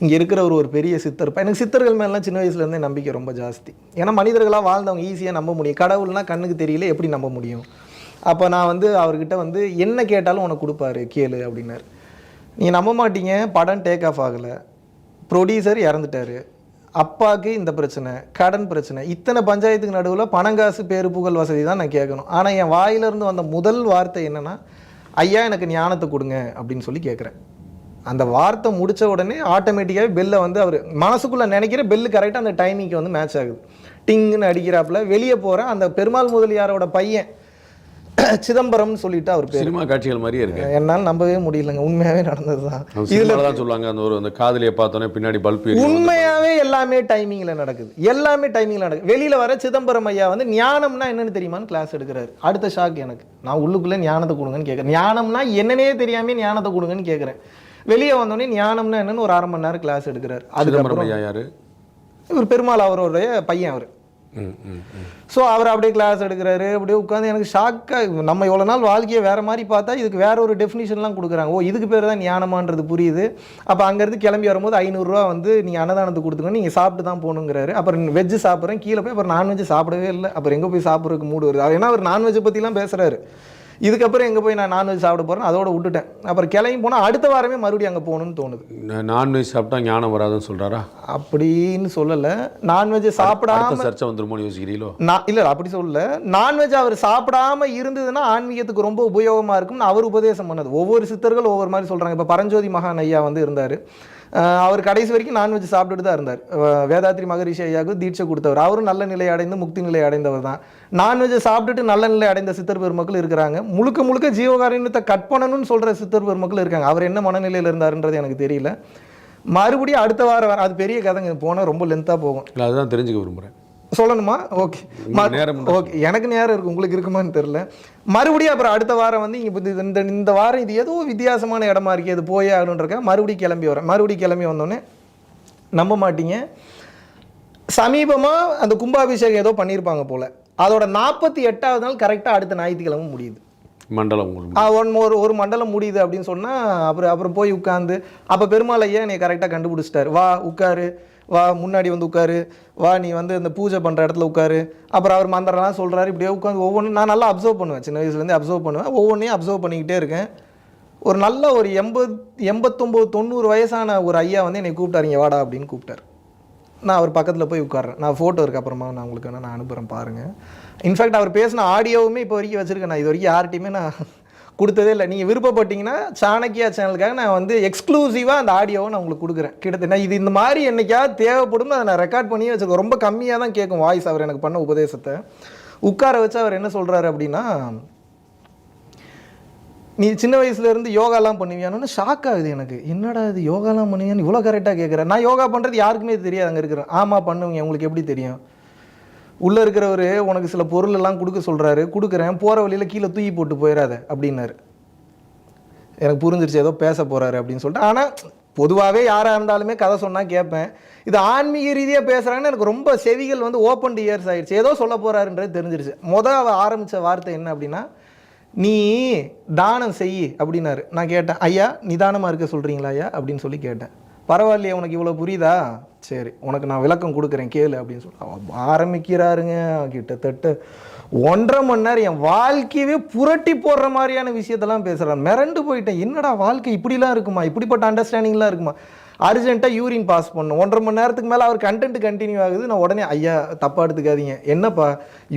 இங்கே இருக்கிற ஒரு பெரிய சித்தர். எனக்கு சித்தர்கள் மேலாம் சின்ன வயசுலேருந்தே நம்பிக்கை ரொம்ப ஜாஸ்தி. ஏன்னா மனிதர்களாக வாழ்ந்தவங்க ஈஸியாக நம்ப முடியும், கடவுள்னா கண்ணுக்கு தெரியல, எப்படி நம்ப முடியும்? அப்போ நான் வந்து அவர்கிட்ட வந்து என்ன கேட்டாலும் உனக்கு கொடுப்பாரு, கேளு அப்படின்னாரு. நீங்கள் நம்ப மாட்டீங்க, படம் டேக் ஆஃப் ஆகலை, ப்ரொடியூசர் இறந்துட்டார், அப்பாவுக்கு இந்த பிரச்சனை, கடன் பிரச்சனை, இத்தனை பஞ்சாயத்துக்கு நடுவில் பணங்காசு பேரு புகழ் வசதி தான் நான் கேட்கணும். ஆனால் என் வாயிலிருந்து வந்த முதல் வார்த்தை என்னென்னா, ஐயா எனக்கு ஞானத்தை கொடுங்க அப்படின்னு சொல்லி கேட்குறேன். அந்த வார்த்தை முடித்த உடனே ஆட்டோமேட்டிக்காகவே பெல்லை வந்து அவர் மனசுக்குள்ளே நினைக்கிற பெல்லு கரெக்டாக அந்த டைமிங்க்கு வந்து மேட்ச் ஆகுது. டிங்குன்னு அடிக்கிறாப்புல வெளியே போகிறேன். அந்த பெருமாள் முதலியாரோட பையன் சிதம்பரம்னு சொல்லிட்டு அவர் பேர். சினிமா காட்சிகள் மாதிரியே இருக்கு. என்னால் நம்பவே முடியலங்க, உண்மையாகவே நடந்தது தான். இதில் தான் சொல்லுவாங்க, அந்த காதலியை பார்த்தோன்னே பின்னாடி பல்பு. உண்மையாகவே எல்லாமே டைமிங்கில் நடக்குது, எல்லாமே டைமிங்கில் நடக்குது. வெளியில் வர சிதம்பரம் ஐயா வந்து ஞானம்னா என்னன்னு தெரியுமான்னு கிளாஸ் எடுக்கிறாரு. அடுத்த ஷாக் எனக்கு. நான் உள்ளுக்குள்ளே ஞானத்தை கொடுங்கன்னு கேட்குறேன். ஞானம்னா என்னன்னே தெரியாமல் ஞானத்தை கொடுங்கன்னு கேட்குறேன். வெளியே வந்தோடனே ஞானம்னா என்னன்னு ஒரு 1/2 மணி நேரம் கிளாஸ் எடுக்கிறார். சிதம்பரம் ஐயா யாரு? இவர் பெருமாள் அவருடைய பையன் அவர். ஸோ அவர் அப்படியே கிளாஸ் எடுக்கிறாரு. அப்படியே உட்காந்து எனக்கு ஷாக்காக, நம்ம எவ்வளோ நாள் வாழ்க்கையை வேறு மாதிரி பார்த்தா இதுக்கு வேற ஒரு டெஃபினிஷன்லாம் கொடுக்குறாங்க. ஓ இதுக்கு பேர் தான் ஞானமான்றது புரியுது. அப்போ அங்கேருந்து கிளம்பி வரும்போது 500 ரூபா வந்து நீங்கள் அன்னதானத்துக்கு கொடுத்துக்கணும், நீங்கள் சாப்பிட்டு தான் போகணுங்கிறாரு. அப்புறம் வெஜ்ஜு சாப்பிட்றேன், கீழே போய் அப்புறம் நான்வெஜ் சாப்பிடவே இல்லை. அப்புறம் எங்கே போய் சாப்பிட்றதுக்கு மூடு வருது. ஏன்னா அவர் நான்வெஜ்ஜை பற்றிலாம் பேசுகிறாரு. இதுக்கப்புறம் எங்கே போய் நான் நான்வெஜ் சாப்பிட போகிறேன், அதோட விட்டுட்டேன். அப்புறம் கிளம்பி போனால் அடுத்த வாரமே மறுபடியும் அங்கே போகணும்னு தோணுது. நான்வெஜ் சாப்பிட்டா ஞானம் வராதுன்னு சொல்கிறாரா? அப்படின்னு சொல்லலை. நான்வெஜ் சாப்பிடாம சர்ச்சை வந்துருமோன்னு யோசிக்கிறீங்களோ? இல்லை அப்படி சொல்லலை. நான்வெஜ் அவர் சாப்பிடாம இருந்ததுன்னா ஆன்மீகத்துக்கு ரொம்ப உபயோகமாக இருக்கும்னு அவர் உபதேசம் பண்ணது. ஒவ்வொரு சித்தர்கள் ஒவ்வொரு மாதிரி சொல்கிறாங்க. இப்போ பரஞ்சோதி மகான் ஐயா வந்து இருந்தார். அவர் கடைசி வரைக்கும் நான்வெஜ் சாப்பிட்டுட்டு தான் இருந்தார். வேதாத்ரி மகரிஷி ஐயாவுக்கு தீட்சை கொடுத்தவர். அவரும் நல்ல நிலை அடைந்து முக்தி நிலை அடைந்தவர் தான். நான்வெஜ்ஜை சாப்பிட்டுட்டு நல்ல நிலை அடைந்த சித்தர் பெருமக்கள் இருக்கிறாங்க. முழுக்க ஜீவகாருண்யத்தை கட் பண்ணணும்னு சொல்கிற சித்தர் பெருமக்கள் இருக்காங்க. அவர் என்ன மனநிலையில் இருந்தாருன்றது எனக்கு தெரியல. மறுபடியும் அடுத்த வாரம் அது பெரிய கதைங்க, போனால் ரொம்ப லென்த்தாக போகும். அதுதான் தெரிஞ்சுக்க விரும்புகிறேன். சொல்லணுமா? ஓகே ஓகே, எனக்கு நேரம் இருக்குது, உங்களுக்கு இருக்குமான்னு தெரில. மறுபடியும் அப்புறம் அடுத்த வாரம் வந்து இங்கே இந்த வாரம் இது ஏதோ வித்தியாசமான இடமா இருக்குது, அது போயே ஆகணுன்றக்க மறுபடியும் கிளம்பி வரேன். மறுபடியும் கிளம்பி வந்தோடனே நம்ப மாட்டீங்க, சமீபமாக அந்த கும்பாபிஷேகம் ஏதோ பண்ணியிருப்பாங்க போல். அதோட 48வது நாள் கரெக்டாக அடுத்த ஞாயிற்றுக்கிழமை முடியுது மண்டலம். ஒரு மண்டலம் முடியுது அப்படின்னு சொன்னால் அப்புறம் போய் உட்காந்து அப்போ பெருமாள் ஐயா என்னை கரெக்டாக கண்டுபிடிச்சிட்டாரு. வா உட்காரு, வா முன்னாடி வந்து உட்காரு, வா நீ வந்து இந்த பூஜை பண்ணுற இடத்துல உட்காரு. அப்புறம் அவர் மந்திரம்லாம் சொல்கிறாரு. இப்படியே உட்காந்து ஒவ்வொன்றும் நான் நல்லா அப்சர்வ் பண்ணுவேன். சின்ன வயசுலேருந்து அப்சர்வ் பண்ணுவேன். ஒவ்வொன்றையும் அப்சர்வ் பண்ணிக்கிட்டே இருக்கேன். ஒரு நல்ல ஒரு 89-90 வயசான ஒரு ஐயா வந்து என்னை கூப்பிட்டாருங்க வாடா அப்படின்னு கூப்பிட்டார். நான் அவர் பக்கத்தில் போய் உட்கார்றேன். நான் ஃபோட்டோ இருக்க அப்புறமா நான் உங்களுக்கு நான் அனுப்புகிறேன் பாருங்கள். இன்ஃபேக்ட் அவர் பேசின ஆடியோவுமே இப்போ வரைக்கும் வச்சுருக்கேன். நான் இது வரைக்கும் யார்கிட்டையுமே நான் கொடுத்ததே இல்லை. நீங்கள் விருப்பப்பட்டீங்கன்னா சாணக்கியா சேனலுக்காக நான் வந்து எக்ஸ்க்ளூசிவாக அந்த ஆடியோவை நான் உங்களுக்கு கொடுக்குறேன். கிட்டத்தட்ட இது இந்த மாதிரி என்னைக்காவது தேவைப்படும் அதை நான் ரெக்கார்ட் பண்ணி வச்சுருக்கேன். ரொம்ப கம்மியாக தான் கேட்கும் வாய்ஸ் அவர் எனக்கு பண்ண உபதேசத்தை. உட்கார வச்சு அவர் என்ன சொல்கிறாரு அப்படின்னா, நீ சின்ன வயசுலேருந்து யோகாலாம் பண்ணுவியானு ஷாக் ஆகுது எனக்கு. என்னடா இது யோகாலாம் பண்ணுவியான்னு இவ்வளோ கரெக்டாக கேட்குறேன். நான் யோகா பண்ணுறது யாருக்குமே தெரியாது அங்கே இருக்கிறேன். ஆமாம் பண்ணுவீங்க, உங்களுக்கு எப்படி தெரியும்? உள்ளே இருக்கிறவர் உனக்கு சில பொருள் எல்லாம் கொடுக்க சொல்கிறாரு, கொடுக்குறேன், போகிற வழியில் கீழே தூக்கி போட்டு போயிடாத அப்படின்னாரு. எனக்கு புரிஞ்சிருச்சு ஏதோ பேச போகிறாரு அப்படின்னு சொல்லிட்டு. ஆனால் பொதுவாகவே யாராக இருந்தாலுமே கதை சொன்னால் கேட்பேன். இது ஆன்மீக ரீதியாக பேசுகிறாங்கன்னு எனக்கு ரொம்ப செவிகள் வந்து ஓப்பன் டு இயர்ஸ் ஆகிடுச்சு. ஏதோ சொல்ல போகிறாருன்றது தெரிஞ்சிருச்சு. அவள் ஆரம்பித்த வார்த்தை என்ன அப்படின்னா, நீ தானம் செய் அப்படின்னாரு. நான் கேட்டேன், ஐயா நிதானமாக இருக்க சொல்கிறீங்களா ஐயா அப்படின்னு சொல்லி கேட்டேன். பரவாயில்லையே உனக்கு இவ்வளோ புரியுதா, சரி உனக்கு நான் விளக்கம் கொடுக்குறேன் கேளு அப்படின்னு சொல்லி ஆரம்பிக்கிறாருங்க. கிட்டத்தட்ட 1.5 மணி நேரம் என் வாழ்க்கையவே புரட்டி போடுற மாதிரியான விஷயத்தெல்லாம் பேசுகிறான். மிரண்டு போயிட்டேன். என்னடா வாழ்க்கை இப்படிலாம் இருக்குமா, இப்படிப்பட்ட அண்டர்ஸ்டாண்டிங்லாம் இருக்குமா? அர்ஜென்ட்டாக யூரின் பாஸ் பண்ணணும். 1.5 மணி நேரத்துக்கு மேலே அவர் கண்டென்ட் கண்டினியூ ஆகுது. நான் உடனே ஐயா தப்பாக எடுத்துக்காதீங்க, என்னப்பா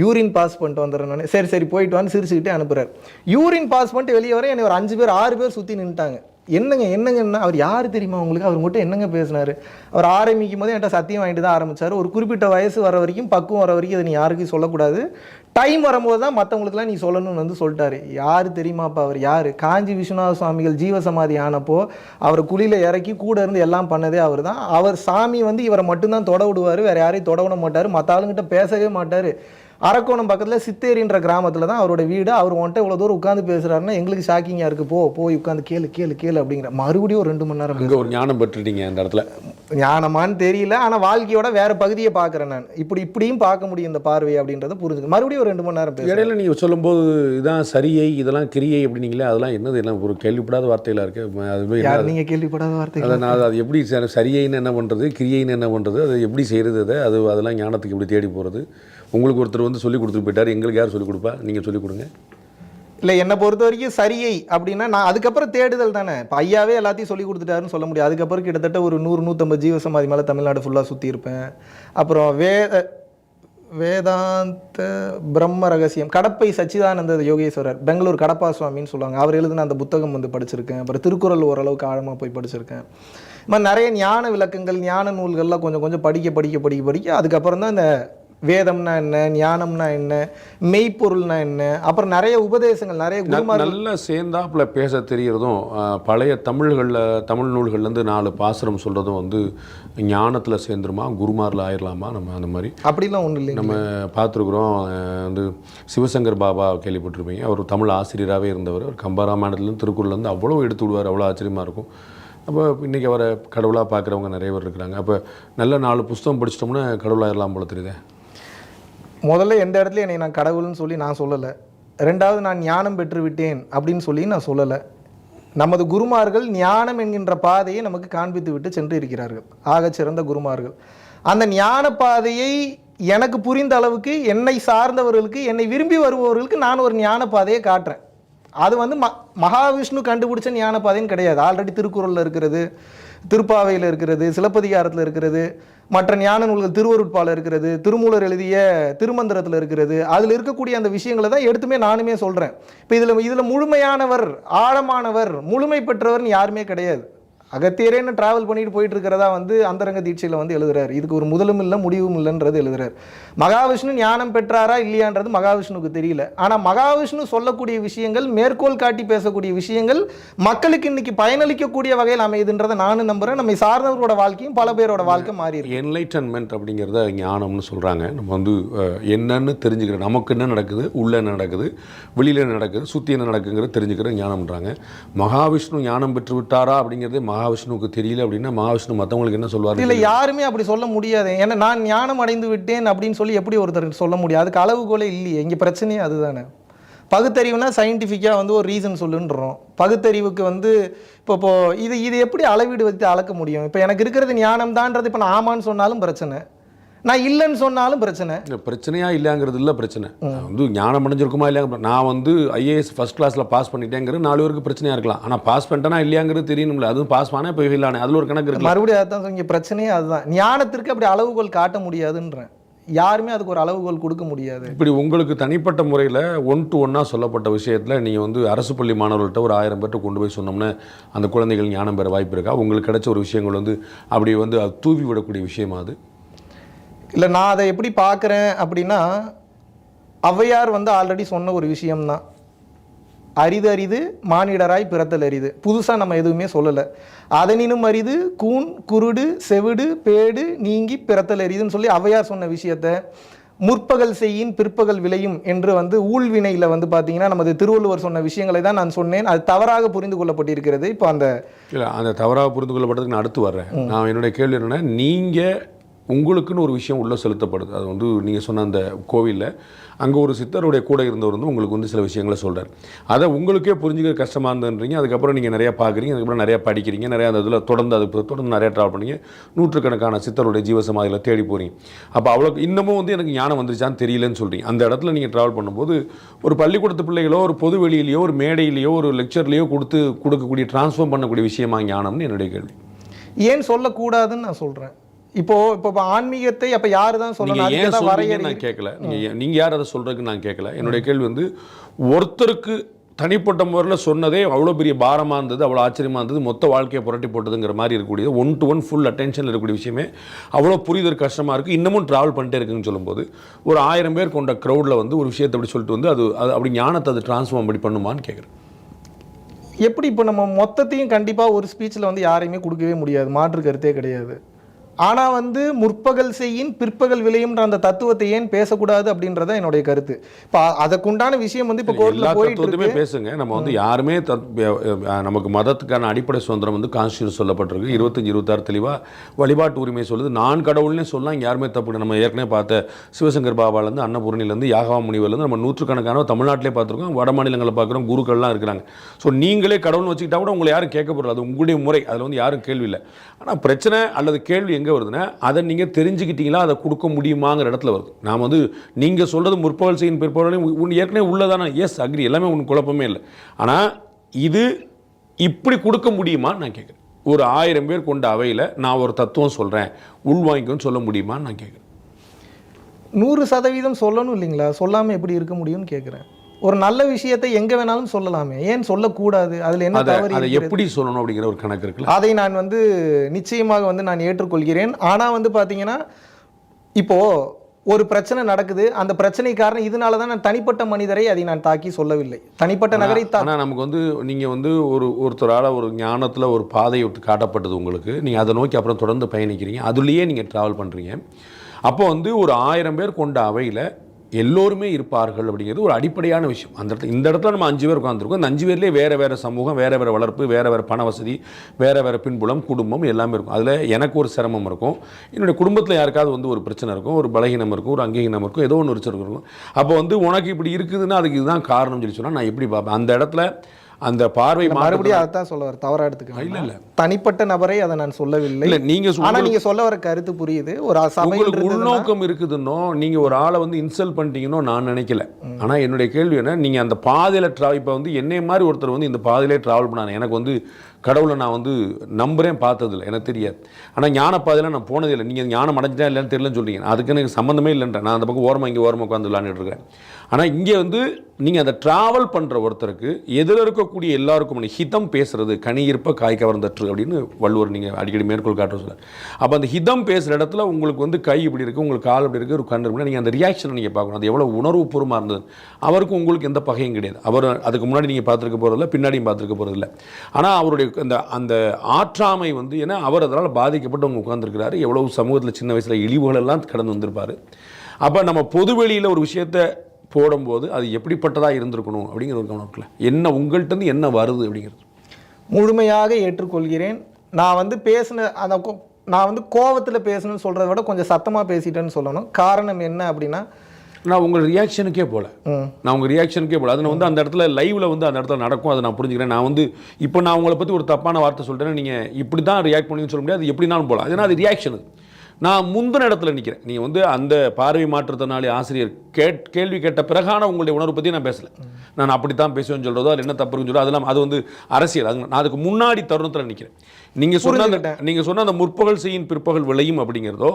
யூரின் பாஸ் பண்ணிட்டு வந்துடுறேன் நான். சரி போயிட்டு வான்னு சிரிச்சுக்கிட்டே அனுப்புகிறார். யூரின் பாஸ் பண்ணிட்டு வெளியே வர என்னை ஒரு 5 பேர் 6 பேர் சுற்றி நின்றுட்டாங்க. என்னங்கன்னா அவர் யார் தெரியுமா உங்களுக்கு, அவர் மட்டும் என்னங்க பேசினார்? அவர் ஆரம்பிக்கும் போது என்கிட்ட சத்தியம் வாங்கிட்டு தான் ஆரம்பித்தார். ஒரு குறிப்பிட்ட வயசு வர வரைக்கும், பக்குவம் வர வரைக்கும் அதை நீ யாருக்கும் சொல்லக்கூடாது, டைம் வரும்போது தான் மற்றவங்களுக்குலாம் நீ சொல்லணும்னு வந்து சொல்லிட்டாரு. யார் தெரியுமாப்பா அவர் யார்? காஞ்சி விஸ்வநாத சுவாமிகள் ஜீவசமாதி ஆனப்போ அவரை குழியில் இறக்கி கூட இருந்து எல்லாம் பண்ணதே அவர் தான். அவர் சாமி வந்து இவரை மட்டும்தான் தொட விடுவார், வேறு யாரையும் தொட விட மாட்டார், மற்ற ஆளுங்கிட்ட பேசவே மாட்டார். அரக்கோணம் பக்கத்தில் சித்தேரின்ற கிராமத்தில் தான் அவரோட வீடு. அவர் வந்துட்டு இவ்வளோ தூரம் உட்காந்து பேசுகிறாருன்னா எங்களுக்கு ஷாக்கிங்காக இருக்குது. போய் உட்காந்து கேளு அப்படிங்கிற. மறுபடியும் ஒரு 2 மணி நேரம் இங்கே ஒரு ஞானம் பெற்றுட்டீங்க அந்த இடத்துல. ஞானமானு தெரியல, ஆனால் வாழ்க்கையோட வேறு பகுதியை பார்க்குறேன் நான். இப்படியும் பார்க்க முடியும் இந்த பார்வை அப்படின்றத புரிஞ்சுக்க. மறுபடியும் ஒரு 2 மணி நேரம் இடையில நீங்கள் சொல்லும்போது இதான் சரியை இதெல்லாம் கிரியை அப்படின்னீங்களே, அதெல்லாம் என்னது? எல்லாம் ஒரு கேள்விப்படாத வார்த்தையில் இருக்குது. அது நீங்கள் கேள்விப்படாத வார்த்தை. நான் அது எப்படி சரியைன்னு என்ன பண்ணுறது, கிரியைன்னு என்ன பண்ணுறது, அது எப்படி செய்கிறது, அதெல்லாம் ஞானத்துக்கு எப்படி தேடி போகிறது? உங்களுக்கு ஒருத்தர் வந்து சொல்லி கொடுத்துட்டு போயிட்டார், எங்களுக்கு யார் சொல்லிக் கொடுப்பா? நீங்கள் சொல்லிக் கொடுங்க. இல்லை, என்னை பொறுத்த வரைக்கும் சரியை அப்படின்னா நான் அதுக்கப்புறம் தேடுதல் தானே. இப்போ ஐயாவே எல்லாத்தையும் சொல்லி கொடுத்துட்டாருன்னு சொல்ல முடியாது. அதுக்கப்புறம் கிட்டத்தட்ட ஒரு 100-150 ஜீவசமாதி மேலே தமிழ்நாடு ஃபுல்லாக சுற்றி இருப்பேன். அப்புறம் வேதாந்த பிரம்ம ரகசியம், கடப்பை சச்சிதானந்த யோகேஸ்வரர், பெங்களூர் கடப்பா சுவாமின்னு சொல்லுவாங்க, அவர் எழுதின அந்த புத்தகம் வந்து படிச்சிருக்கேன். அப்புறம் திருக்குறள் ஓரளவுக்கு ஆழமாக போய் படிச்சிருக்கேன். இது மாதிரி நிறைய ஞான விளக்கங்கள், ஞான நூல்கள்லாம் கொஞ்சம் கொஞ்சம் படிக்க அதுக்கப்புறம் தான் இந்த வேதம்னா என்ன, ஞானம்னா என்ன, மெய்ப்பொருள்னா என்ன, அப்புறம் நிறைய உபதேசங்கள், நிறைய குருமார்கள் நல்லா சேர்ந்தாப்புல பேச தெரியறதும், பழைய தமிழ் நூல்கள்லேருந்து 4 பாசுரம் சொல்கிறதும் வந்து ஞானத்தில் சேர்ந்துருமா, குருமாரில் ஆயிடலாமா? நம்ம அந்த மாதிரி அப்படிலாம் ஒன்றும் இல்லை. நம்ம பார்த்துருக்குறோம். வந்து சிவசங்கர் பாபா கேள்விப்பட்டிருப்பீங்க. அவர் தமிழ் ஆசிரியராகவே இருந்தவர். அவர் கம்பராமாயணத்துலேருந்து திருக்குறள்லேருந்து அவ்வளோ எடுத்து விடுவார். அவ்வளோ ஆச்சரியமாக இருக்கும். அப்போ இன்றைக்கி அவரை கடவுளாக பார்க்குறவங்க நிறைய பேர் இருக்கிறாங்க. அப்போ நல்ல 4 புஸ்தகம் படிச்சிட்டோம்னா கடவுளாயிடலாம் போல தெரியுது. முதல்ல எந்த இடத்துல என்னை நான் கடவுள்னு சொல்லி நான் சொல்லலை. 2வது நான் ஞானம் பெற்று விட்டேன் அப்படின்னு சொல்லி நான் சொல்லலை. நமது குருமார்கள் ஞானம் என்கின்ற பாதையை நமக்கு காண்பித்து விட்டு சென்று இருக்கிறார்கள், ஆகச்சிறந்த குருமார்கள். அந்த ஞான பாதையை எனக்கு புரிந்த அளவுக்கு என்னை சார்ந்தவர்களுக்கு, என்னை விரும்பி வருபவர்களுக்கு நான் ஒரு ஞான பாதையை காட்டுறேன். அது வந்து மகாவிஷ்ணு கண்டுபிடிச்ச ஞான பாதைன்னு கிடையாது. ஆல்ரெடி திருக்குறளில் இருக்கிறது, திருப்பாவையில் இருக்கிறது, சிலப்பதிகாரத்தில் இருக்கிறது, மற்ற ஞான நூல்கள் திருவருட்பால இருக்கிறது, திருமூலர் எழுதிய திருமந்திரத்தில் இருக்கிறது. அதில் இருக்கக்கூடிய அந்த விஷயங்களை தான் எடுத்துமே நானுமே சொல்கிறேன். இப்போ இதில் முழுமையானவர், ஆழமானவர், முழுமை பெற்றவர்னு யாருமே கிடையாது. அகத்தியரேன்னு ட்ராவல் பண்ணிட்டு போயிட்டு இருக்கிறதா வந்து அந்தரங்க தீட்சையில் வந்து எழுதுறாரு. இதுக்கு ஒரு முதலும் இல்லை முடிவும் இல்லைன்றது எழுதுறாரு. மகாவிஷ்ணு ஞானம் பெற்றாரா இல்லையான்றது மகாவிஷ்ணுக்கு தெரியல. ஆனால் மகாவிஷ்ணு சொல்லக்கூடிய விஷயங்கள், மேற்கோள் காட்டி பேசக்கூடிய விஷயங்கள் மக்களுக்கு இன்னைக்கு பயனளிக்கக்கூடிய வகையில் அமையுதுன்றதை நானும் நம்புகிறேன். நம்மை சார்ந்தவர்களோட வாழ்க்கையும் பல பேரோட வாழ்க்கை மாறி இருக்கு. என்லைட்டன்மெண்ட் அப்படிங்கிறத ஞானம்னு சொல்கிறாங்க. நம்ம வந்து என்னன்னு தெரிஞ்சுக்கிற, நமக்கு என்ன நடக்குது, உள்ள என்ன நடக்குது, வெளியில் என்ன நடக்குது, சுற்றி என்ன நடக்குங்கிறது தெரிஞ்சுக்கிற ஞானம்ன்றாங்க. மகாவிஷ்ணு ஞானம் பெற்று விட்டாரா அப்படிங்கிறது மகாவிஷ்ணுவுக்கு தெரியல அப்படின்னா மகாவிஷ்ணு மற்றவங்களுக்கு என்ன சொல்வார்? இல்லை, யாருமே அப்படி சொல்ல முடியாது. ஏன்னா நான் ஞானம் அடைந்து விட்டேன் அப்படின்னு சொல்லி எப்படி ஒருத்தர் சொல்ல முடியாது? அதுக்கு அளவுகோலே இல்லையே. இங்கே பிரச்சனையே அதுதானே. பகுத்தறிவுனா சயின்டிஃபிக்காக வந்து ஒரு ரீசன் சொல்லுன்றோம். பகுத்தறிவுக்கு வந்து இப்போ இது எப்படி அளவீடு வச்சு அளக்க முடியும்? இப்போ எனக்கு இருக்கிறது ஞானம் தான்றது இப்போ நான் ஆமான்னு சொன்னாலும் பிரச்சனை, நான் இல்லைன்னு சொன்னாலும் பிரச்சனை. பிரச்சனையா இல்லைங்கிறது இல்லை பிரச்சனை. வந்து ஞானம் அடைஞ்சிருக்குமா இல்லையா, நான் வந்து ஐஏஎஸ் ஃபர்ஸ்ட் கிளாஸில் பாஸ் பண்ணிட்டேங்கிறது 4 பேருக்கு பிரச்சனையாக இருக்கலாம். ஆனால் பாஸ் பண்ணிட்டேனா இல்லையாங்கிறது தெரியணும்ல. அதுவும் பாஸ் பண்ணால் இப்போ இல்லைன்னு அதில் ஒரு கணக்கு இருக்கு. மறுபடியும் அதான் இங்கே பிரச்சனையே அதுதான். ஞானத்திற்கு அப்படி அளவுகோல் காட்ட முடியாதுன்றேன். யாருமே அதுக்கு ஒரு அளவுகோல் கொடுக்க முடியாது. இப்படி உங்களுக்கு தனிப்பட்ட முறையில் 1-to-1 சொல்லப்பட்ட விஷயத்தில் நீங்கள் வந்து அரசு பள்ளி மாணவர்கள்ட்ட ஒரு 1000 பேர்ட்ட கொண்டு போய் சொன்னோம்னா அந்த குழந்தைகள் ஞானம் பெற வாய்ப்பு இருக்கா? உங்களுக்கு கிடைச்ச ஒரு விஷயங்கள் வந்து அப்படி வந்து அது தூவி விடக்கூடிய விஷயமா அது? இல்லை, நான் அதை எப்படி பார்க்குறேன் அப்படின்னா, ஔவையார் வந்து ஆல்ரெடி சொன்ன ஒரு விஷயம்தான், அரிது அரிது மானிடராய் பிறத்தல் அரிது. புதுசாக நம்ம எதுவுமே சொல்லலை. அதனினும் அரிது கூன் குருடு செவிடு பேடு நீங்கி பிறத்தல் அரிதுன்னு சொல்லி ஔவையார் சொன்ன விஷயத்த முற்பகல் செய்யின் பிற்பகல் விளையும் என்று வந்து ஊழ்வினையில் வந்து பார்த்தீங்கன்னா நமது திருவள்ளுவர் சொன்ன விஷயங்களை தான் நான் சொன்னேன். அது தவறாக புரிந்து கொள்ளப்பட்டிருக்கிறது. இப்போ அந்த தவறாக புரிந்து கொள்ளப்பட்டதுக்கு நான் அடுத்து வர்றேன். நான் என்னுடைய கேள்வி என்னென்னா, நீங்கள் உங்களுக்குன்னு ஒரு விஷயம் உள்ளே செலுத்தப்படுது. அது வந்து நீங்கள் சொன்ன அந்த கோவிலில் அங்கே ஒரு சித்தருடைய கூட இருந்தவர் வந்து உங்களுக்கு வந்து சில விஷயங்களை சொல்கிறார். அதை உங்களுக்கே புரிஞ்சுக்க கஷ்டமாக இருந்துன்றீங்க. அதுக்கப்புறம் நீங்கள் நிறையா பார்க்குறீங்க, அதுக்கப்புறம் நிறையா படிக்கிறீங்க, நிறையா அந்த இதில் தொடர்ந்து நிறையா ட்ராவல் பண்ணீங்க. நூற்றுக்கணக்கான சித்தருடைய ஜீவசமாதியில் தேடி போகிறீங்க. அப்போ அவ்வளோ இன்னமும் வந்து எனக்கு ஞானம் வந்துருச்சான்னு தெரியலன்னு சொல்கிறீங்க. அந்த இடத்துல நீங்கள் ட்ராவல் பண்ணும்போது ஒரு பள்ளிக்கூடத்து பிள்ளைகளோ ஒரு பொது வெளியிலையோ ஒரு மேடையிலையோ ஒரு லெக்சர்லையோ கொடுக்கக்கூடிய ட்ரான்ஸ்ஃபார்ம் பண்ணக்கூடிய விஷயமா ஞானம்னு என்னுடைய கேள்வி. ஏன் சொல்லக்கூடாதுன்னு நான் சொல்கிறேன். இப்போ ஆன்மீகத்தை அப்ப யாரு தான் சொல்லணும்? நான் கேட்கல. நீங்க யார் அதை சொல்றதுக்கு நான் கேட்கல. என்னுடைய கேள்வி வந்து, ஒருத்தருக்கு தனிப்பட்ட முறையில் சொன்னதே அவ்வளோ பெரிய பாரமாக இருந்தது, அவ்வளோ ஆச்சரியமாக இருந்தது, மொத்த வாழ்க்கையை புரட்டி போட்டதுங்கிற மாதிரி இருக்கக்கூடியது 1-to-1 ஃபுல் அட்டென்ஷன் இருக்கக்கூடிய விஷயமே அவ்வளோ புரிதல் கஷ்டமாக இருக்குது. இன்னமும் ட்ராவல் பண்ணிட்டே இருக்குன்னு சொல்லும்போது ஒரு 1000 பேர் கொண்ட க்ரௌடில் வந்து ஒரு விஷயத்தை அப்படி சொல்லிட்டு வந்து அது அப்படி ஞானத்தை அது டிரான்ஸ்ஃபார்ம் அப்படி பண்ணுமான்னு கேட்குறேன். எப்படி இப்போ நம்ம மொத்தத்தையும் கண்டிப்பாக ஒரு ஸ்பீச்சில் வந்து யாரையுமே கொடுக்கவே முடியாது, மாற்று கருத்தே கிடையாது. ஆனால் வந்து முற்பகல் செய்யின் பிற்பகல் விளையும்ன்ற அந்த தத்துவத்தை ஏன் பேசக்கூடாது அப்படின்றத என்னுடைய கருத்து. இப்போ அதற்குண்டான விஷயம் வந்து இப்போ கோர்ட்டில் போயிட்டு பேசுங்க. நம்ம வந்து யாருமே நமக்கு மதத்துக்கான அடிப்படை சுதந்திரம் வந்து கான்ஸ்டியூஷன் சொல்லப்பட்டிருக்கு. 25-26 தெளிவாக வழிபாட்டு உரிமை சொல்லுது. நான் கடவுள்னே சொல்லலாம், இங்கே யாருமே தப்பு. நம்ம ஏற்கனவே பார்த்த சிவசங்கர் பாபாலேருந்து அன்னபூர்ணிலேருந்து யாகவா முனிவர்லேருந்து நம்ம நூற்றுக்கணக்கான தமிழ்நாட்டிலே பார்த்துருக்கோம், வட மாநிலங்களில் பார்க்குறோம், குருக்கள்லாம் இருக்கிறாங்க. ஸோ நீங்களே கடவுள்னு வச்சுக்கிட்டா கூட உங்களை யாரும் கேட்க போகிறது, அது உங்களுடைய முறை, அதில் வந்து யாரும் கேள்வி இல்லை. ஆனால் பிரச்சனை அல்லது கேள்வி எங்கே வருதுன்னா, அதை நீங்கள் தெரிஞ்சுக்கிட்டீங்களா, அதை கொடுக்க முடியுமாங்கிற இடத்துல வருது. நாம் வந்து நீங்கள் சொல்கிறது முற்பகல் செய்யும் பிற்பகலையும் ஏற்கனவே உள்ளதானே, எஸ் அக்ரி, எல்லாமே ஒன்றும் குழப்பமே இல்லை. ஆனால் இது இப்படி கொடுக்க முடியுமான்னு நான் கேட்குறேன். ஒரு 1000 பேர் கொண்ட அவையில் நான் ஒரு தத்துவம் சொல்கிறேன், உள்வாங்கிக்கணும்னு சொல்ல முடியுமான்னு நான் கேட்குறேன். 100% சொல்லணும் இல்லைங்களா? சொல்லாமல் எப்படி இருக்க முடியும்னு கேட்குறேன். ஒரு நல்ல விஷயத்தை எங்கே வேணாலும் சொல்லலாமே, ஏன் சொல்லக்கூடாது? அதில் என்ன தவறு? அதை எப்படி சொல்லணும் அப்படிங்கிற ஒரு கணக்கு இருக்குல்ல. அதை நான் வந்து நிச்சயமாக வந்து நான் ஏற்றுக்கொள்கிறேன். ஆனால் வந்து பார்த்தீங்கன்னா, இப்போது ஒரு பிரச்சனை நடக்குது, அந்த பிரச்சனை காரணம் இதனால தான் நான் தனிப்பட்ட மனிதரை அதை நான் தாக்கி சொல்லவில்லை, தனிப்பட்ட நகரை ஆனால் நமக்கு வந்து நீங்கள் வந்து ஒருத்தரால் ஒரு ஞானத்தில் ஒரு பாதையை காட்டப்பட்டது உங்களுக்கு, நீங்கள் அதை நோக்கி அப்புறம் தொடர்ந்து பயணிக்கிறீங்க, அதுலேயே நீங்கள் ட்ராவல் பண்ணுறீங்க. அப்போ வந்து ஒரு 1000 பேர் கொண்ட அவையில் எல்லோருமே இருப்பார்கள் அப்படிங்கிறது ஒரு அடிப்படையான விஷயம். இந்த இடத்துல நம்ம 5 பேர் உட்காந்துருக்கோம். அந்த 5 பேர்லேயே வேறு சமூகம், வேறு வளர்ப்பு, வேறு பண வசதி, வேறு பின்புலம், குடும்பம் எல்லாமே இருக்கும். அதில் எனக்கு ஒரு சிரமம் இருக்கும், என்னுடைய குடும்பத்தில் யாருக்காவது வந்து ஒரு பிரச்சனை இருக்கும், ஒரு பலகீனம் இருக்கும், ஒரு அங்கீகீனம் இருக்கும், ஏதோ ஒன்று இருக்கும். அப்போ வந்து உனக்கு இப்படி இருக்குதுன்னா அதுக்கு இதுதான் காரணம்னு சொல்லி சொன்னால் நான் எப்படி பார்ப்பேன்? அந்த இடத்துல அந்த பார்வை மறுபடியும் அதான் சொல்ல வர, தவறா எடுத்துக்க இல்ல தனிப்பட்ட நபரை அதை நான் சொல்லவில்லை. இல்ல நீங்க சொல்ல வர கருத்து புரியுது. ஒரு உங்களுக்கு உள்நோக்கம் இருக்குதுன்னோ, நீங்க ஒரு ஆளை வந்து இன்சல்ட் பண்ணிட்டீங்கன்னோ நான் நினைக்கல. ஆனா என்னுடைய கேள்வி என்ன, நீங்க அந்த பாதையில இப்போ வந்து என்னை மாதிரி ஒருத்தர் வந்து இந்த பாதையிலே டிராவல் பண்ணாங்க. எனக்கு வந்து கடவுளை நான் வந்து நம்புறேன், பார்த்ததில்லை, எனக்கு தெரியாது. ஆனால் ஞானப்பாதையில் நான் போனதே இல்லை. நீங்கள் ஞானம் அடைஞ்சிட்டா இல்லைன்னு தெரியலன்னு சொல்கிறீங்க, அதுக்கு எனக்கு சம்மந்தமே இல்லைன்றேன். நான் அந்த பக்கம் இங்கே ஓரமாக உட்காந்து விளாண்டுட்டு இருக்கேன். ஆனால் இங்கே வந்து நீங்கள் அந்த ட்ராவல் பண்ணுற ஒருத்தருக்கு எதில் இருக்கக்கூடிய எல்லாருக்கும் ஹிதம் பேசுகிறது கனி இருப்ப காய் கவர்ந்தற்று அப்படின்னு வள்ளுவர் நீங்கள் அடிக்கடி மேற்கோள் காட்டுற சொல்கிறார். அப்போ அந்த ஹிதம் பேசுகிற இடத்துல உங்களுக்கு வந்து கை இப்படி இருக்குது, உங்களுக்கு கால் இப்படி இருக்குது, ஒரு கண் இருக்குன்னா நீங்கள் அந்த ரியாக்ஷனை நீங்கள் பார்க்கணும். அது எவ்வளோ உணர்வுபூர்வமாக இருந்தது. அவருக்கும் உங்களுக்கு எந்த பகையும் கிடையாது. அவர் அதுக்கு முன்னாடி நீங்கள் பார்த்துருக்க போகிறதில்ல, பின்னாடியும் பார்த்துருக்க போகிறதில்ல. ஆனால் அவருடைய அந்த ஆற்றாமை வந்து, ஏன்னா அவர் அதனால் பாதிக்கப்பட்டு அவங்க உட்கார்ந்துருக்கிறாரு. எவ்வளவு சமூகத்தில் சின்ன வயசில் இழிவுகளெல்லாம் கடந்து வந்திருப்பார். அப்போ நம்ம பொதுவெளியில் ஒரு விஷயத்தை போடும்போது அது எப்படிப்பட்டதாக இருந்திருக்கணும் அப்படிங்கிற ஒரு கவனத்தில் என்ன உங்கள்கிட்ட என்ன வருது அப்படிங்கிறது முழுமையாக ஏற்றுக்கொள்கிறேன். நான் வந்து பேசின அந்த நான் வந்து கோவத்தில் பேசணும்னு சொல்கிறத விட கொஞ்சம் சத்தமாக பேசிட்டேன்னு சொல்லணும். காரணம் என்ன அப்படின்னா, நான் உங்கள் ரியாக்ஷனுக்கே போகல. அது வந்து அந்த இடத்துல லைவில் வந்து அந்த இடத்துல நடக்கும், அதை நான் புரிஞ்சுக்கிறேன். நான் வந்து இப்போ நான் உங்களை பற்றி ஒரு தப்பான வார்த்தை சொல்கிறேன், நீங்கள் இப்படி தான் ரியாக்ட் பண்ணுவீங்கன்னு சொல்ல முடியாது, அது எப்படினாலும் போகலாம். ஏன்னா அது ரியாக்ஷன். நான் முந்தின இடத்துல நிற்கிறேன். நீங்கள் வந்து அந்த பார்வை மாற்றுத்திறனாளி ஆசிரியர் கேள்வி கேட்ட பிறகான உங்களுடைய உணர்வு பற்றி நான் பேசலை. நான் அப்படித்தான் பேசுவேன்னு சொல்கிறதோ அது என்ன தப்புன்னு சொல்கிறோம் அதெல்லாம் அது வந்து அரசியல். அது நான் அதுக்கு முன்னாடி தருணத்தில் நிற்கிறேன். நீங்கள் சொன்ன அந்த முற்பகல் செய்யும் பிற்பகல் விளையும் அப்படிங்கிறதோ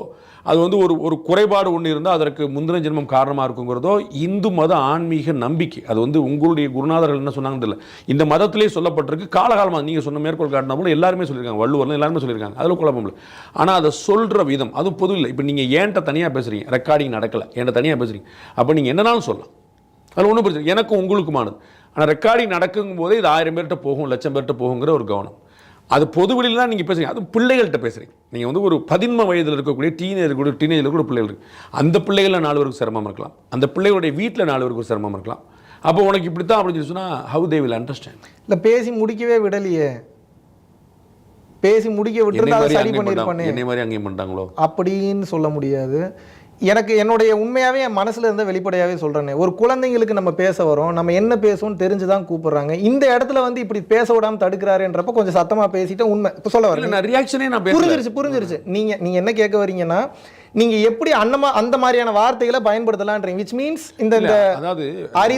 அது வந்து ஒரு குறைபாடு ஒன்று இருந்தால் அதற்கு முந்தின ஜென்மம் காரணமாக இருக்குங்கிறதோ இந்து மத ஆன்மீக நம்பிக்கை. அது வந்து உங்களுடைய குருநாதர்கள் என்ன சொன்னாங்கன்னு தெரியல. இந்த மதத்திலே சொல்லப்பட்டிருக்கு காலகாலமாக. நீங்கள் சொன்ன மேற்கோள் காட்டினா போல எல்லாருமே சொல்லியிருக்காங்க, வள்ளுவர்லாம் எல்லாருமே சொல்லியிருக்காங்க, அதில் குழப்பம் இல்லை. ஆனால் அதை சொல்கிற விதம் அதுவும் பொது இல்லை. இப்போ நீங்கள் ஏன்ட்ட தனியாக பேசுகிறீங்க, ரெக்கார்டிங் நடக்கலை, என்கிட்ட தனியாக பேசுகிறீங்க, அப்போ நீங்கள் என்னன்னாலும் சொல்லலாம், அதில் ஒன்றும் பிரச்சனை எனக்கும் உங்களுக்குமானது. ஆனால் ரெக்கார்டிங் நடக்கும் போதே இது 1000 பேர்கிட்ட போகும், 1,00,000 பேர்கிட்ட போகுங்கிற ஒரு கவனம். அது பொதுவெளியில் தான் நீங்கள் பேசுகிறீங்க, அதுவும் பிள்ளைகள்கிட்ட பேசுகிறீங்க. நீங்கள் வந்து ஒரு 13 வயதில் இருக்கக்கூடிய டீனேஜில் கூட பிள்ளைகள் இருக்குது. அந்த பிள்ளைகளில் 4 பேருக்கு சிரமம் இருக்கலாம், அந்த பிள்ளைகளுடைய வீட்டில் 4 பேருக்கு சிரமம் இருக்கலாம். அப்போ உனக்கு இப்படி தான் அப்படின்னு சொன்னால் ஹவு தே வில் அண்டர்ஸ்டாண்ட். இல்லை பேசி முடிக்கவே விடலையே, பேசி முடிக்க விட்டு சரி பண்ணியிருப்பானே, என்னை மாதிரி அங்கேயும் பண்ணிட்டாங்களோ அப்படின்னு சொல்ல முடியாது. எனக்கு என்னுடைய உண்மையாகவே என் மனசில் இருந்த வெளிப்படையாகவே சொல்கிறேனே, ஒரு குழந்தைங்களுக்கு நம்ம பேச வரோம், நம்ம என்ன பேசுவோம்னு தெரிஞ்சு தான் கூப்பிட்றாங்க. இந்த இடத்துல வந்து இப்படி பேச விடாமல் தடுக்கிறாருன்றப்ப கொஞ்சம் சத்தமாக பேசிட்டு உண்மை இப்போ சொல்ல வரேன். நான் ரியாக்ஷனே நான் புரிஞ்சிருச்சு. நீங்கள் என்ன கேட்க வரீங்கன்னா நீங்கள் எப்படி அந்த மாதிரியான வார்த்தைகளை பயன்படுத்தலான்றீங்க. விச் மீன்ஸ் இந்த அதாவது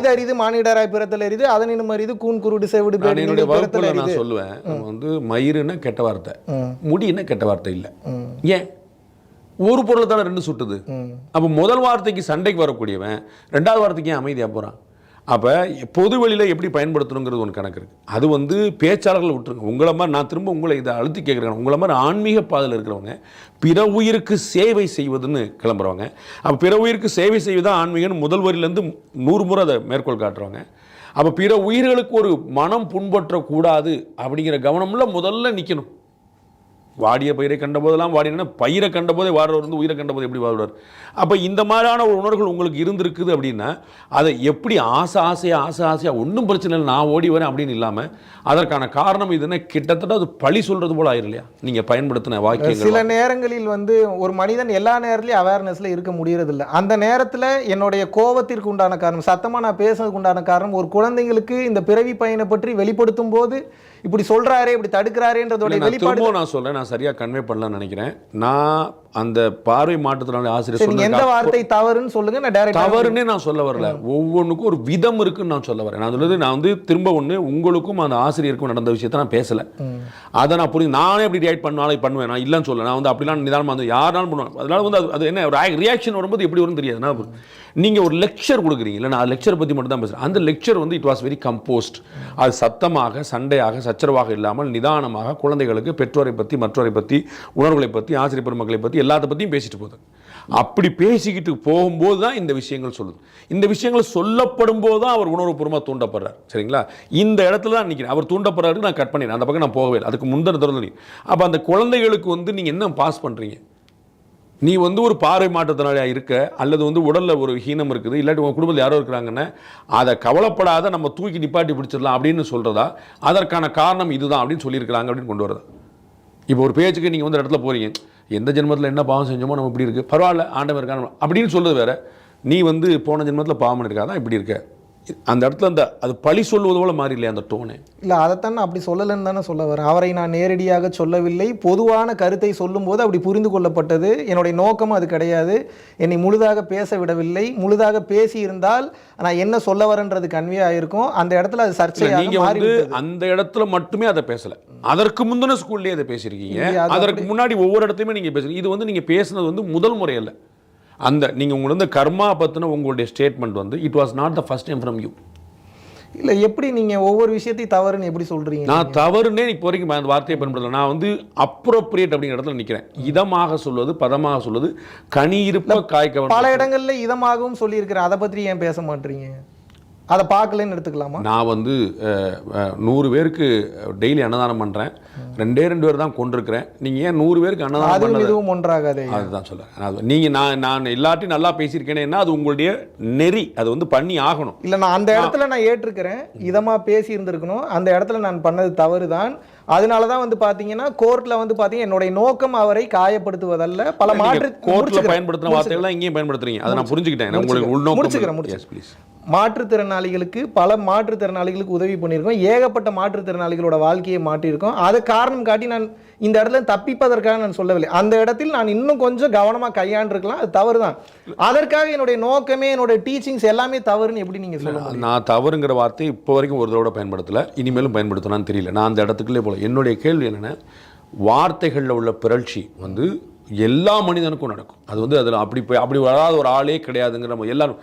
அரிது மானிடராய் பிறத்தல் அரிது அதனினும் அரிது கூன் குருடு செவிடு பேர் நான் சொல்லுவேன். வந்து மயிருன்னா கெட்ட வார்த்தை, முடின்னா கெட்ட வார்த்தை இல்லை. ஏன் ஒரு பொருளை தானே 2 சுட்டுது. அப்போ முதல் வார்த்தைக்கு சண்டைக்கு வரக்கூடியவன் 2வது வார்த்தைக்கு ஏன் அமைதியாக போகிறான்? அப்போ பொது வெளியில் எப்படி பயன்படுத்தணுங்கிறது ஒன்று கணக்கு இருக்குது. அது வந்து பேச்சாளர்கள் விட்டுருங்க. உங்களை மாதிரி நான் திரும்ப உங்களை இதை அழுத்தி கேட்குறேன். உங்களை மாதிரி ஆன்மீக பாதையில் இருக்கிறவங்க பிற உயிருக்கு சேவை செய்வதுன்னு கிளம்புறவங்க. அப்போ பிற உயிருக்கு சேவை செய்வதுதான் ஆன்மீகன்னு முதல் வரியிலேருந்து 100 முறை அதை மேற்கோள் காட்டுறவங்க. அப்போ பிற உயிர்களுக்கு ஒரு மனம் புண்பற்றக்கூடாது அப்படிங்கிற கவனம்ல முதல்ல நிற்கணும். வாடிய பயிரை கண்ட போதெல்லாம் வாடினா பயிரை கண்ட போதே வாடுறவர் வந்து உயிரை கண்ட போது எப்படி வாடுவார்? அப்போ இந்த மாதிரியான ஒரு உணர்வுகள் உங்களுக்கு இருந்திருக்குது அப்படின்னா அதை எப்படி ஆசையாக ஒன்றும் பிரச்சனை இல்லை நான் ஓடி வரேன் அப்படின்னு இல்லாமல் அதற்கான காரணம் இதுன்னா கிட்டத்தட்ட அது பழி சொல்கிறது போல் ஆயிரும் இல்லையா நீங்கள் பயன்படுத்தின வாக்கியங்கள்? சில நேரங்களில் வந்து ஒரு மனிதன் எல்லா நேரத்துலையும் அவேர்னஸில் இருக்க முடியறதில்லை. அந்த நேரத்தில் என்னுடைய கோபத்திற்கு உண்டான காரணம், சத்தமாக நான் பேசுறதுக்கு உண்டான காரணம், ஒரு குழந்தைங்களுக்கு இந்த பிறவி பயனை பற்றி வெளிப்படுத்தும் போது இப்படி சொல்றாரே இப்படி தடுக்கிறாரேன்றதோட வெளிப்பாடு நான் சொல்றேன். நான் சரியா கன்வே பண்ணலாம்னு நினைக்கிறேன். நான் அந்த பார்வை மாற்றுத்திறனாளி ஆசிரியர் சொன்ன எந்த வார்த்தை தவறுன்னு சொல்லுங்க, நான் டைரக்ட் தவறுன்னே நான் சொல்ல வரல. ஒவ்வொன்றுக்கும் ஒரு விதம் இருக்குன்னு நான் சொல்ல வரேன். நான் வந்து திரும்ப ஒன்று உங்களுக்கும் அந்த ஆசிரியருக்கும் நடந்த விஷயத்தை நான் பேசல. அதை நான் புரிஞ்சு நானே எப்படி ரியாக்ட் பண்ணுவேன். நான் இல்லைன்னு சொல்ல, நான் வந்து அப்படிலாம் நிதானமாக வந்து யாராலும் பண்ணுவேன். அதனால வந்து அது என்ன ஒரு ரியாக்ஷன் வரும்போது எப்படி வரும்னு தெரியாது. நீங்கள் ஒரு லெக்சர் கொடுக்குறீங்க இல்லை, நான் லெக்சர் பற்றி மட்டும் தான் பேசுகிறேன். அந்த லெக்சர் வந்து இட் வாஸ் வெரி கம்போஸ்ட். அது சத்தமாக சண்டையாக சச்சரவாக இல்லாமல் நிதானமாக குழந்தைகளுக்கு பெற்றோரை பற்றி மற்றோரை பற்றி உணர்வுகளை பற்றி ஆசிரியர் பெருமக்களை பற்றி எல்லாத்த பற்றியும் பேசிட்டு போகுது. அப்படி பேசிக்கிட்டு போகும்போது தான் இந்த விஷயங்கள் சொல்லுது. இந்த விஷயங்கள் சொல்லப்படும் போது தான் அவர் உணர்வுபூர்வமாக தூண்டப்படுறார். சரிங்களா? இந்த இடத்துல தான் நிற்கிறேன். அவர் தூண்டப்படுறாரு, நான் கட் பண்ணிடுறேன். அந்த பக்கம் நான் போகவே இல்லை. அதுக்கு முந்தின தொடர்ந்து அப்போ அந்த குழந்தைகளுக்கு வந்து நீங்கள் என்ன பாஸ் பண்ணுறீங்க? நீ வந்து ஒரு பார்வை மாற்றத்தினாலியாக இருக்க அல்லது வந்து உடலில் ஒரு ஹீனம் இருக்குது, இல்லாட்டி உங்கள் குடும்பத்தில் யாரோ இருக்கிறாங்கன்னா அதை கவலைப்படாத நம்ம தூக்கி நிப்பாட்டி பிடிச்சிடலாம் அப்படின்னு சொல்கிறதா, அதற்கான காரணம் இதுதான் அப்படின்னு சொல்லியிருக்கிறாங்க அப்படின்னு கொண்டு வரதா? இப்போ ஒரு பேச்சுக்கு நீங்கள் வந்து இடத்துல போகிறீங்க, எந்த ஜென்மத்தில் என்ன பாவம் செஞ்சோமோ நம்ம இப்படி இருக்குது, பரவாயில்ல ஆண்டவன் இருக்கான அப்படின்னு சொல்கிறது வேறு. நீ வந்து போன ஜென்மத்தில் பாவம் பண்ணியிருக்காதான் இப்படி இருக்க, அந்த இடத்துல அது பழி சொல்லுவது போல மாறி இல்லையா அந்த டோனு? இல்லை, அதைத்தான் அப்படி சொல்லலைன்னு தானே சொல்ல வரேன். அவரை நான் நேரடியாக சொல்லவில்லை, பொதுவான கருத்தை சொல்லும்போது அப்படி புரிந்து கொள்ளப்பட்டது. என்னுடைய நோக்கமும் அது கிடையாது. என்னை முழுதாக பேச விடவில்லை. முழுதாக பேசி இருந்தால் நான் என்ன சொல்ல வரேன்றது கன்வே ஆகிருக்கும். அந்த இடத்துல அது சர்ச்சையாக நீங்கள் வந்து அந்த இடத்துல மட்டுமே அதை பேசலை, அதற்கு முந்தின ஸ்கூல்லேயே அதை பேசியிருக்கீங்க. அதற்கு முன்னாடி ஒவ்வொரு இடத்துலையுமே நீங்கள் பேசுகிறீங்க. இது வந்து நீங்கள் பேசுனது வந்து முதல் முறை அல்ல. அந்த நீங்கள் உங்களை வந்து கர்மா பற்றின உங்களுடைய ஸ்டேட்மெண்ட் வந்து it was not the first time from you. இல்லை, எப்படி நீங்கள் ஒவ்வொரு விஷயத்தையும் தவறுன்னு எப்படி சொல்கிறீங்க? நான் தவறுன்னே இப்போ வரைக்கும் அந்த வார்த்தையை பயன்படுத்தல. நான் வந்து அப்ரோப்ரியேட் அப்படிங்கிற இடத்துல நிற்கிறேன். இதமாக சொல்வது, பதமாக சொல்வது, கனி இருப்ப காய்க்க. பல இடங்களில் இதமாகவும் சொல்லியிருக்கிறேன். அதை பற்றி ஏன் பேச மாட்டீங்க? அதை பார்க்கலன்னு எடுத்துக்கலாமா? நான் வந்து 100 பேருக்கு டெய்லி அன்னதானம் பண்ணுறேன், 2 பேர் தான் கொண்டிருக்கிறேன். நீங்கள் ஏன் 100 பேருக்கு அன்னதானம் பண்ணது? இதுவும் ஒன்றாகாதே. அதுதான் சொல்கிறேன். நீங்கள் நான் எல்லாத்தையும் நல்லா பேசியிருக்கேன்னா அது உங்களுடைய நெறி, அது வந்து பண்ணி ஆகணும். இல்லை, நான் அந்த இடத்துல நான் ஏற்றுக்கிறேன், இதமாக பேசி இருந்திருக்கணும். அந்த இடத்துல நான் பண்ணது தவறு தான். அதனால தான் வந்து பார்த்தீங்கன்னா கோர்ட்டில் வந்து பார்த்தீங்கன்னா என்னுடைய நோக்கம் அவரை காயப்படுத்துவதல்ல. பல மாற்று கோர்ட்டில் பயன்படுத்தின வார்த்தைகள்லாம் இங்கேயும் பயன்படுத்துறீங்க. அதை நான் புரிஞ்சுக்கிட்டேன். உங்களுக்கு உள்நோக்கம். முடிச்சுக்கிறேன். மாற்றுத்திறனாளிகளுக்கு பல மாற்றுத்திறனாளிகளுக்கு உதவி பண்ணியிருக்கோம். ஏகப்பட்ட மாற்றுத்திறனாளிகளோட வாழ்க்கையை மாற்றியிருக்கோம். அதை காரணம் காட்டி நான் இந்த இடத்துல தப்பிப்பதற்காக நான் சொல்லவில்லை. அந்த இடத்தில் நான் இன்னும் கொஞ்சம் கவனமாக கையாண்டிருக்கலாம். அது தவறு தான். அதற்காக என்னுடைய நோக்கமே என்னுடைய டீச்சிங்ஸ் எல்லாமே தவறுன்னு எப்படி நீங்கள் சொல்லுங்கள்? நான் தவறுங்கிற வார்த்தையை இப்போ வரைக்கும் ஒரு தடவை பயன்படுத்தலை, இனிமேலும் பயன்படுத்தணும்னு தெரியல. நான் அந்த இடத்துக்குள்ளே போல. என்னுடைய கேள்வி என்னென்னா, வார்த்தைகளில் உள்ள பிறழ்ச்சி வந்து எல்லா மனிதனுக்கும் நடக்கும். அது வந்து அதில் அப்படி வராத ஒரு ஆளே கிடையாதுங்கிற நம்ம எல்லாரும்.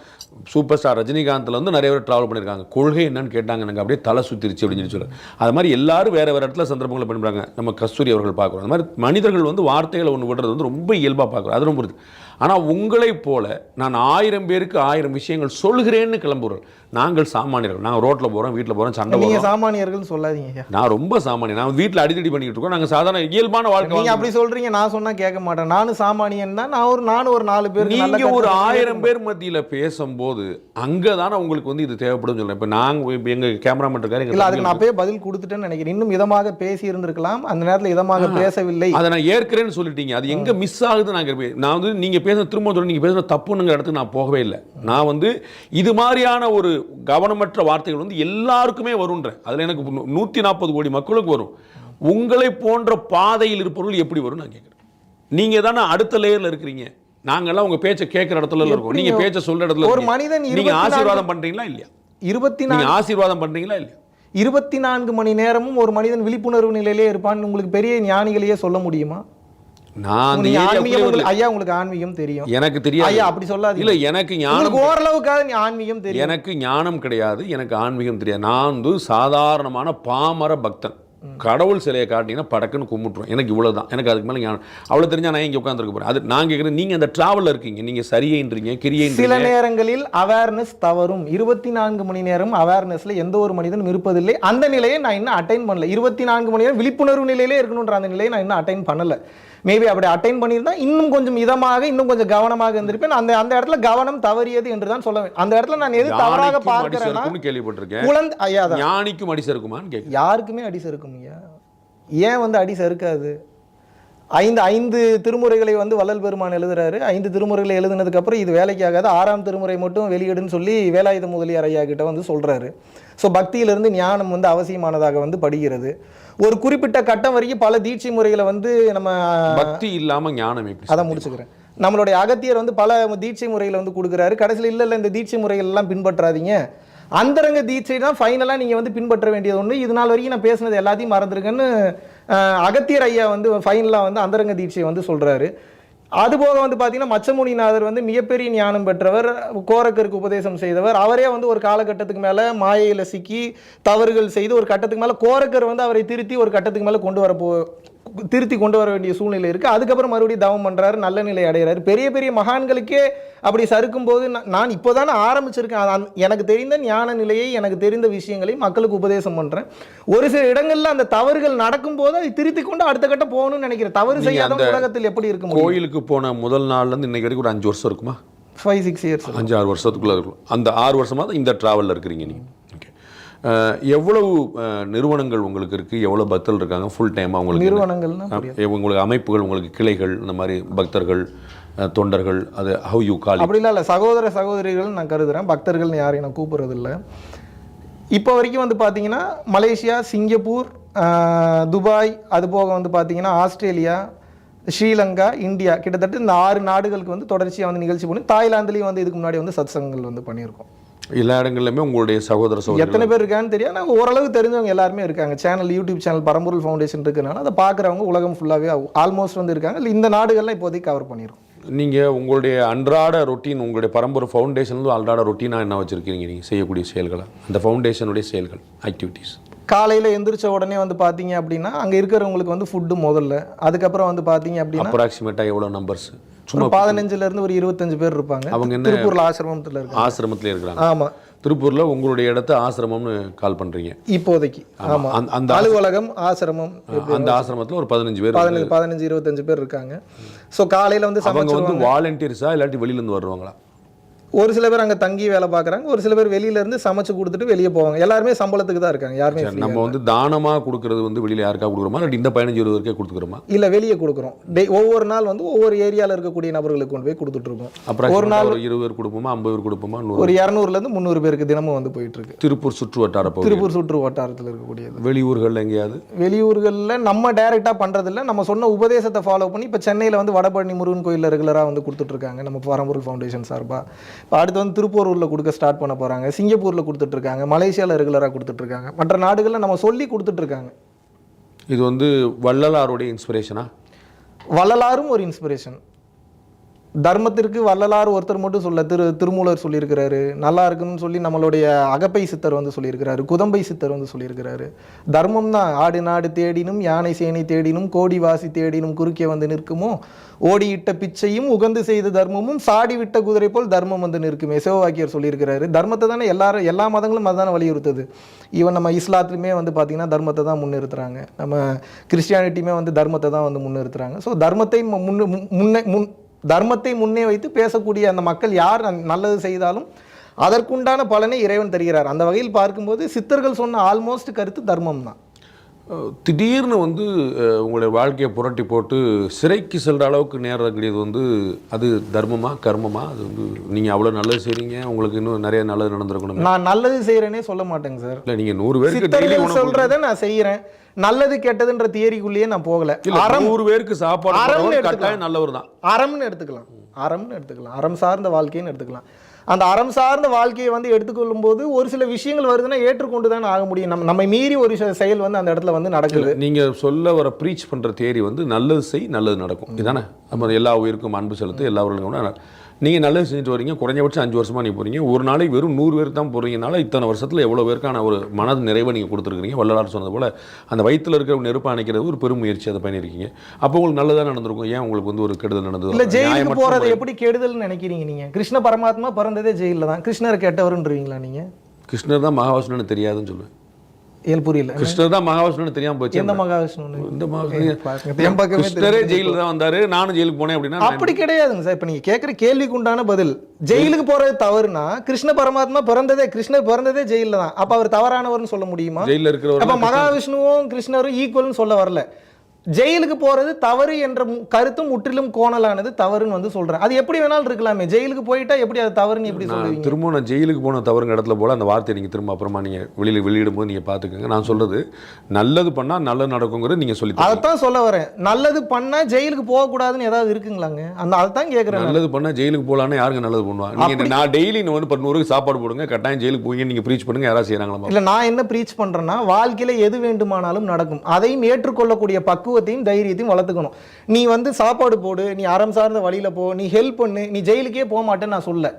சூப்பர் ஸ்டார் ரஜினிகாந்தில் வந்து நிறைய பேர் ட்ராவல் பண்ணியிருக்காங்க. கொள்கை என்னன்னு கேட்டாங்க, எனக்கு அப்படியே தலை சுத்திருச்சு அப்படின்னு சொல்லி அது மாதிரி எல்லாரும் வேறு வேறு இடத்துல சந்தர்ப்பங்களை பண்ணுறாங்க. நம்ம கஸ்தூரி அவர்கள் பார்க்குறோம். அது மாதிரி மனிதர்கள் வந்து வார்த்தைகளை ஒன்று விடுறது வந்து ரொம்ப இயல்பாக பார்க்குறோம். அது ரொம்ப இருக்குது. ஆனால் உங்களைப் போல நான் 1000 பேருக்கு 1000 விஷயங்கள் சொல்கிறேன்னு கிளம்புறோம். நாங்கள் சாமானியர்கள். நாங்கள் ரோட்டில் போகிறோம், வீட்டில் போகிறோம், சண்டை நீங்கள் போகிறோம். சாமானியர்கள் சொல்லாதீங்க. நான் ரொம்ப சாமானியன். நான் வீட்டில் அடிக்கடி பண்ணிக்கிட்டு இருக்கோம். நாங்கள் சாதாரண இயல்பான வாழ்க்கை. நீங்கள் அப்படி சொல்கிறீங்க, நான் சொன்னால் கேட்க மாட்டேன். நானும் சாமானியன் தான். நானும் ஒரு 4 பேர். நீங்கள் ஒரு 1000 பேர் மத்தியில் பேசும்போது அங்கே தானே உங்களுக்கு வந்து இது தேவைப்படும் சொல்கிறேன். இப்போ நாங்கள் எங்கள் கேமராமேன் இருக்காரு. இல்லை, அதுக்கு நான் அப்பயே பதில் கொடுத்துட்டேன்னு நினைக்கிறேன். இன்னும் இதமாக பேசி இருந்திருக்கலாம். அந்த நேரத்தில் இதமாக பேசவில்லை. அதை நான் ஏற்கிறேன்னு சொல்லிட்டீங்க. அது எங்கே மிஸ் ஆகுது? நான் வந்து நீங்கள் பேசுகிற திரும்ப நீங்கள் பேசுகிற தப்புங்கிற இடத்துக்கு நான் போகவே இல்லை. நான் வந்து இது மாதிரியான ஒரு கவனமற்ற வார்த்தைகள் வந்து எல்லாருக்குமே வரும்ன்றேன். அதில் எனக்கு 140 கோடி மக்களுக்கு வரும். உங்களை போன்ற பாதையில் இருப்பவர்கள் எப்படி வரும் நான் கேட்குறேன். நீங்கள் தானே அடுத்த லேயரில் இருக்கிறீங்க. நாங்கள்லாம் உங்கள் பேச்சை கேட்குற இடத்துல இருக்கோம். நீங்கள் பேச்சை சொல்கிற இடத்துல ஒரு மனிதன் நீங்கள் ஆசீர்வாதம் பண்ணுறீங்களா இல்லையா? 24 ஆசீர்வாதம் பண்ணுறீங்களா இல்லையா? 24 மணி நேரமும் ஒரு மனிதன் விழிப்புணர்வு நிலையிலே இருப்பான்னு உங்களுக்கு பெரிய ஞானிகளையே சொல்ல முடியுமா? ஐயா, உங்களுக்கு ஆன்மீகம் தெரியும், எனக்கு தெரியாது. ஐயா அப்படி சொல்லாதீங்க. இல்ல, எனக்கு ஞானம் ஓரளவுக்காக ஆன்மீகம் தெரியும். எனக்கு ஞானம் கிடையாது, எனக்கு ஆன்மீகம் தெரியாது. நான் வந்து சாதாரணமான பாமர பக்தன். கடவுள் சிலையை காட்டிங்கன்னா படக்குன்னு கும்பிட்டுரும். எனக்கு இவ்வளவுதான். எனக்கு அதுக்கு மேலே ஞானம் அவ்வளோ தெரிஞ்சா நான் இங்கே உட்காந்துருக்க போகிறேன். அது நான் கேட்குறேன். நீங்கள் அந்த ட்ராவலில் இருக்கீங்க, நீங்கள் சரியைன்றீங்க, கிரியைன்றீங்க. சில நேரங்களில் அவேர்னஸ் தவறும். 24 மணி நேரம் அவேர்னஸில் எந்த ஒரு மனிதனும் இருப்பதில்லை. அந்த நிலையை நான் இன்னும் அட்டைன் பண்ணல. 24 மணி நேரம் விழிப்புணர்வு நிலையிலே இருக்கணுன்ற அந்த நிலையை நான் இன்னும் அட்டைன் பண்ணலை. மேபி அப்படி அட்டைன் பண்ணியிருந்தா இன்னும் கொஞ்சம் இதமாக, இன்னும் கொஞ்சம் கவனமாக இருந்திருப்பேன். அந்த இடத்துல கவனம் தவறியது என்று தான் சொல்ல வேண்டும். அந்த இடத்துல நான் எது தவறாக பார்க்கிறேன்னா, கேள்விப்பட்டிருக்கேன், ஞானிக்கும் அடி சறுக்குமான்னு கேட்க. யாருக்குமே அடி சறுக்கும் ஐயா. ஏன் வந்து அடி சறுக்காது? 5 திருமுறைகளை வந்து வள்ளல் பெருமான் எழுதுறாரு. 5 திருமுறைகளை எழுதுனதுக்கு அப்புறம் இது வேலைக்கு ஆகாது, 6ஆம் திருமுறை மட்டும் வெளியிடுன்னு சொல்லி வேலாயுத முதலியார் ஐயா கிட்ட வந்து சொல்றாரு. ஸோ பக்தியிலிருந்து ஞானம் வந்து அவசியமானதாக வந்து படுகிறது. ஒரு குறிப்பிட்ட கட்டம் வரைக்கும் பல தீட்சை முறைகளை வந்து நம்ம பக்தி இல்லாம ஞானம் எப்படி? அதை முடிச்சுக்கிறேன். நம்மளுடைய அகத்தியர் வந்து பல தீட்சை முறைகளை வந்து கொடுக்குறாரு. கடைசியில் இல்லை இந்த தீட்சை முறைகள் எல்லாம் பின்பற்றாதீங்க, அந்தரங்க தீட்சை தான் ஃபைனலாக நீங்கள் வந்து பின்பற்ற வேண்டியது ஒன்று. இது நாள் வரைக்கும் நான் பேசுனது எல்லாத்தையும் மறந்துருக்கேன்னு அகத்தியர் ஐயா வந்து ஃபைனலாக வந்து அந்தரங்க தீட்சையை வந்து சொல்கிறாரு. அதுபோக வந்து பார்த்தீங்கன்னா மச்சமுனிநாதர் வந்து மிகப்பெரிய ஞானம் பெற்றவர், கோரக்கருக்கு உபதேசம் செய்தவர். அவரே வந்து ஒரு காலகட்டத்துக்கு மேலே மாயையில் சிக்கி தவறுகள் செய்து ஒரு கட்டத்துக்கு மேலே கோரக்கர் வந்து அவரை திருத்தி ஒரு கட்டத்துக்கு மேலே கொண்டு வர வேண்டிய சூழ்நிலை இருக்குது. அதுக்கப்புறம் மறுபடியும் தவம் பண்ணுறாரு, நல்ல நிலை அடைகிறாரு. பெரிய பெரிய மகான்களுக்கே அப்படி சறுக்கும் போது நான் இப்போ தானே ஆரம்பிச்சிருக்கேன். எனக்கு தெரிந்த ஞான நிலையை, எனக்கு தெரிந்த விஷயங்களை மக்களுக்கு உபதேசம் பண்ணுறேன். ஒரு சில இடங்களில் அந்த தவறுகள் நடக்கும்போது அதை திருத்தி கொண்டு அடுத்த கட்டம் போகணும்னு நினைக்கிறேன். தவறு செய்யாத உலகத்தில் எப்படி இருக்கும்? கோயிலுக்கு போன முதல் நாள்லேருந்து இன்னைக்கு வரைக்கும் ஒரு 5 வருஷம் இருக்குமா? 5-6 இயர்ஸ், 5-6 வருஷத்துக்குள்ளே இருக்கும். அந்த 6 வருஷமாக தான் இந்த ட்ராவலில் இருக்கிறீங்க நீங்கள். எவ்வளவு நிறுவனங்கள் உங்களுக்கு இருக்குது? எவ்வளோ பக்தர்கள் இருக்காங்க ஃபுல் டைமாக உங்களுக்கு? நிறுவனங்கள்னா உங்களுக்கு அமைப்புகள், உங்களுக்கு கிளைகள், இந்த மாதிரி பக்தர்கள், தொண்டர்கள், அது ஹவ் யூ கால்? அப்படிலாம் இல்லை, சகோதர சகோதரிகள் நான் கருதுகிறேன். பக்தர்கள்னு யாரையும் நான் கூப்பிட்றதில்லை. இப்போ வரைக்கும் வந்து பார்த்தீங்கன்னா மலேசியா, சிங்கப்பூர், துபாய், அது போக வந்து பார்த்தீங்கன்னா ஆஸ்திரேலியா, ஸ்ரீலங்கா, இந்தியா, கிட்டத்தட்ட இந்த 6 நாடுகளுக்கு வந்து தொடர்ச்சியாக வந்து நிகழ்ச்சி பண்ணி, தாய்லாந்துலேயும் வந்து இதுக்கு முன்னாடி வந்து சத்சங்கங்கள் வந்து பண்ணியிருக்கோம். எல்லா இடங்கள்லையுமே உங்களுடைய சகோதர சகோதரி எத்தனை பேர் இருக்கான்னு தெரியாது. நாங்கள் ஓரளவு தெரிஞ்சவங்க எல்லாருமே இருக்காங்க. சேனல், யூடியூப் சேனல் பரம்பொருள் ஃபவுண்டேஷன் இருக்கிறனால அதை பார்க்குறவங்க உலகம் ஃபுல்லாகவே ஆல்மோஸ்ட் வந்து இருக்காங்க. இல்லை, இந்த நாடுகள்லாம் இப்போதைக்கு கவர் பண்ணியிருக்கோம். நீங்கள் உங்களுடைய அன்றாட ரொட்டீன், உங்களுடைய பரம்பரை ஃபவுண்டேஷன்ல அன்றாட ரொட்டீனாக என்ன வச்சுருக்கீங்க நீங்கள் செய்யக்கூடிய செயல்களை, அந்த ஃபவுண்டேஷனுடைய செயல்கள், ஆக்டிவிட்டீஸ்? காலையில் எந்திரிச்ச உடனே வந்து பார்த்தீங்க அப்படின்னா அங்கே இருக்கிறவங்களுக்கு வந்து ஃபுட்டு முதல்ல, அதுக்கப்புறம் வந்து பார்த்தீங்க அப்படின்னா அப்ராக்சிமேட்டாக எவ்வளோ நம்பர்ஸ்? சும்மா 15லேருந்து ஒரு 25 பேர் இருப்பாங்க. அவங்க என்ன திருப்பூரில் ஆசிரமத்தில் இருக்காங்க. ஆசிரமத்தில் இருக்கிறாங்க. ஆமாம், திருப்பூரில் உங்களுடைய இடத்த ஆசிரமம்னு கால் பண்ணுறீங்க இப்போதைக்கு. ஆமாம், அந்த அலுவலகம் ஆசிரமம். அந்த ஆசிரமத்தில் ஒரு 15 பேர், 15-25 பேர் இருக்காங்க. ஸோ காலையில் வந்து அவங்க வந்து வாலண்டியர்ஸா இல்லாட்டி வெளியிலேருந்து வருவாங்களா? ஒரு சில பேர் அங்கே தங்கி வேலை பார்க்குறாங்க, ஒரு சில பேர் வெளியிலேருந்து சமைச்சு கொடுத்துட்டு வெளியே போவாங்க. எல்லாருமே சம்பளத்துக்கு தான் இருக்காங்க, யாருமே சரி, நம்ம வந்து தானமாக கொடுக்கறது வந்து வெளியில் யாருக்கா கொடுக்குறோமா இல்லை இந்த 15-20 பேருக்கே கொடுத்துக்கிறோமா? இல்லை, வெளியே கொடுக்குறோம். ஒவ்வொரு நாள் வந்து ஒவ்வொரு ஏரியாவில் இருக்கக்கூடிய நபர்களுக்கு கொண்டு போய் கொடுத்துட்ருக்கோம். அப்புறம் ஒரு நாள் 20 பேர் கொடுப்போமா, 50 பேர் கொடுப்போமா? ஒரு 200லேருந்து 300 பேருக்கு தினமும் வந்து போயிட்டு இருக்கு. திருப்பூர் சுற்று வட்டார பகுதி, திருப்பூர் சுற்று வட்டாரத்தில் இருக்கக்கூடியது. வெளியூர்களில் எங்கேயாவது? வெளியூர்களில் நம்ம டைரெக்டாக பண்ணுறதில்ல, நம்ம சொன்ன உபதேசத்தை ஃபாலோ பண்ணி இப்போ சென்னையில் வந்து வடபழனி முருகன் கோயிலில் ரெகுலராக வந்து கொடுத்துட்ருக்காங்க நம்ம பரம்பொருள் ஃபவுண்டேஷன் சார்பாக. இப்போ அடுத்து வந்து திருப்பூரில் கொடுக்க ஸ்டார்ட் பண்ண போகிறாங்க, சிங்கப்பூரில் கொடுத்துட்ருக்காங்க, மலேசியாவில் ரெகுலராக கொடுத்துட்ருக்காங்க, மற்ற நாடுகளில் நம்ம சொல்லி கொடுத்துட்ருக்காங்க. இது வந்து வள்ளலாருடைய இன்ஸ்பிரேஷனா? வள்ளலாரும் ஒரு இன்ஸ்பிரேஷன். தர்மத்திற்கு வள்ளலார் ஒருத்தர் மட்டும் சொல்ல, திருமூலர் சொல்லியிருக்கிறாரு, நல்லா இருக்குன்னு சொல்லி நம்மளுடைய அகப்பை சித்தர் வந்து சொல்லியிருக்கிறாரு, குதம்பை சித்தர் வந்து சொல்லியிருக்கிறாரு. தர்மம் தான். ஆடு நாடு தேடினும் யானை சேனை தேடினும் கோடி வாசி தேடினும் குறுக்கே வந்து நிற்குமோ, ஓடியிட்ட பிச்சையும் உகந்து செய்த தர்மமும் சாடி விட்ட குதிரை போல் தர்மம் வந்து நிற்குமே, சிவவாக்கியர் சொல்லியிருக்கிறாரு. தர்மத்தை தானே எல்லா மதங்களும் அதுதானே வலியுறுத்துது. ஈவன் நம்ம இஸ்லாத்துலையுமே வந்து பார்த்திங்கன்னா தர்மத்தை தான் முன்னிறுத்துறாங்க, நம்ம கிறிஸ்டியானிட்டியுமே வந்து தர்மத்தை தான் வந்து முன்னிறுத்துறாங்க. ஸோ தர்மத்தை முன்னே வைத்து பேசக்கூடிய அந்த மக்கள் யார் நல்லது செய்தாலும் அதற்குண்டான பலனை இறைவன் தருகிறார். அந்த வகையில் பார்க்கும்போது சித்தர்கள் சொன்ன ஆல்மோஸ்ட் கருத்து தர்மம் தான். திடீர்னு வந்து உங்களுடைய வாழ்க்கையை புரட்டி போட்டு சிறைக்கு செல்கிற அளவுக்கு நேரக்கூடியது வந்து அது தர்மமா கர்மமா? அது வந்து நீங்கள் அவ்வளோ நல்லது செய்கிறீங்க, உங்களுக்கு இன்னும் நிறைய நல்லது நடந்திருக்கணும். நான் நல்லது செய்கிறேனே சொல்ல மாட்டேங்க சார். இல்லை, நீங்கள் 100 பேருக்கு சொல்கிறத நான் செய்கிறேன், நல்லது கெட்டதுன்ற தியரிக்குள்ளேயே நான் போகல. 100 பேருக்கு சாப்பாடு கட்டாயம் நல்லவர் தான். அறம்னு எடுத்துக்கலாம், அறம் சார்ந்த வாழ்க்கைன்னு எடுத்துக்கலாம். அந்த அறம் சார்ந்த வாழ்க்கையை வந்து எடுத்துக்கொள்ளும் போது ஒரு சில விஷயங்கள் வருதுன்னா ஏற்றுக்கொண்டு தான் ஆக முடியும். நம்மை மீறி ஒரு செயல் வந்து அந்த இடத்துல வந்து நடக்குது. நீங்கள் சொல்ல வர ப்ரீச் பண்ணுற தியரி வந்து நல்லது செய் நல்லது நடக்கும், இதுதானே? நம்ம எல்லா உயிருக்கும் அன்பு செலுத்து, எல்லாருக்கும். நீங்கள் நல்லது செஞ்சுட்டு வரீங்க, குறைஞ்சபட்சம் 5 வருஷமாக நீங்கள் போகிறீங்க, ஒரு நாளைக்கு வெறும் 100 பேருக்கு தான் போகிறீங்கனால இத்தனை வருஷத்தில் எவ்வளோ பேருக்கான ஒரு மனது நிறைவை நீங்கள் கொடுத்துருக்கீங்க. வள்ளலார் சொன்னது போல் அந்த வயிற்றில் இருக்கிற நெருப்பை அணைக்கிறது ஒரு பெரும் முயற்சி, அதை பண்ணியிருக்கீங்க. அப்போ உங்களுக்கு நல்லதாக நடந்திருக்கும், ஏன் உங்களுக்கு வந்து ஒரு கெடுதல் நடந்தது? இல்லை, ஜெயிலுக்கு போகிறது எப்படி கெடுதல்னு நினைக்கிறீங்க நீங்கள்? கிருஷ்ண பரமாத்மா பிறந்ததே ஜெயிலில் தான். கிருஷ்ணர் கெட்டவருன்றீங்களா நீங்கள்? கிருஷ்ணர் தான் மகாவிஷ்ணுன்னு தெரியாதுன்னு சொல்லுவேன். புரியல. கிருஷ்ணர் தான் மகாவிஷ்ணுன்னு தெரியாம போச்சு. எந்த மகாவிஷ்ணு? இந்த கிருஷ்ணரே ஜெயிலுக்கு தான் வந்தாரு, நானும் ஜெயிலுக்கு போனேன் அப்படின்னா அப்படி கிடையாதுங்க சார். இப்ப நீங்க கேட்குற கேள்விக்கு உண்டான பதில், ஜெயிலுக்கு போறது தவறுனா கிருஷ்ண பரமாத்மா கிருஷ்ணர் பிறந்ததே ஜெயில தான். அப்ப அவர் தவறானவர்னு சொல்ல முடியுமா? ஜெயில இருக்கிறவர் அப்ப மகாவிஷ்ணுவும் கிருஷ்ணரும் ஈக்குவல்னு சொல்ல வரல. ஜெயிலுக்கு போறது தவறு என்ற கருத்தும் முற்றிலும் கோணலானது, தவறுன்னு வந்து சொல்றேன். அது எப்படி வேணாலும் இருக்கலாமே, ஜெயிலுக்கு போயிட்டா எப்படி அது தவறுன்னு எப்படி சொல்லுவீங்க? திரும்ப நான் ஜெயிலுக்கு போன தவறுங்க இடத்துல போல அந்த வார்த்தையை நீங்கள் திரும்ப அப்புறமா நீங்கள் வெளியிடும் போது நீங்கள் பார்த்துக்கோங்க. நான் சொல்றது நல்லது பண்ணா நல்லது நடக்குங்கிறது நீங்கள் சொல்லி அதைத்தான் சொல்ல வரேன். நல்லது பண்ணா ஜெயிலுக்கு போகக்கூடாதுன்னு ஏதாவது இருக்குங்களாங்க? அதைத்தான் கேட்குறேன். நல்லது பண்ணா ஜெயிலுக்கு போகலான்னு யாருங்க நல்லது பண்ணுவாங்க? நீங்கள் நான் டெய்லி வந்து 100 சாப்பாடு போடுங்க, கட்டாயம் ஜெயிலுக்கு போய் நீங்கள் ப்ரீச் பண்ணுங்க, யாராவது செய்யறாங்களா? இல்லை, நான் என்ன ப்ரீச் பண்றேன்னா வாழ்க்கையில எது வேண்டுமானாலும் நடக்கும், அதையும் ஏற்றுக்கொள்ளக்கூடிய பக்குவத்தையும் தைரியத்தையும் வளர்த்துக்கணும். நீ வந்து சாப்பாடு போடு, நீ அறம் சார்ந்த வழியில போ, நீ ஹெல்ப் பண்ணு, நீ ஜெயிலுக்கே போக மாட்டேன்னு நான் சொல்ல.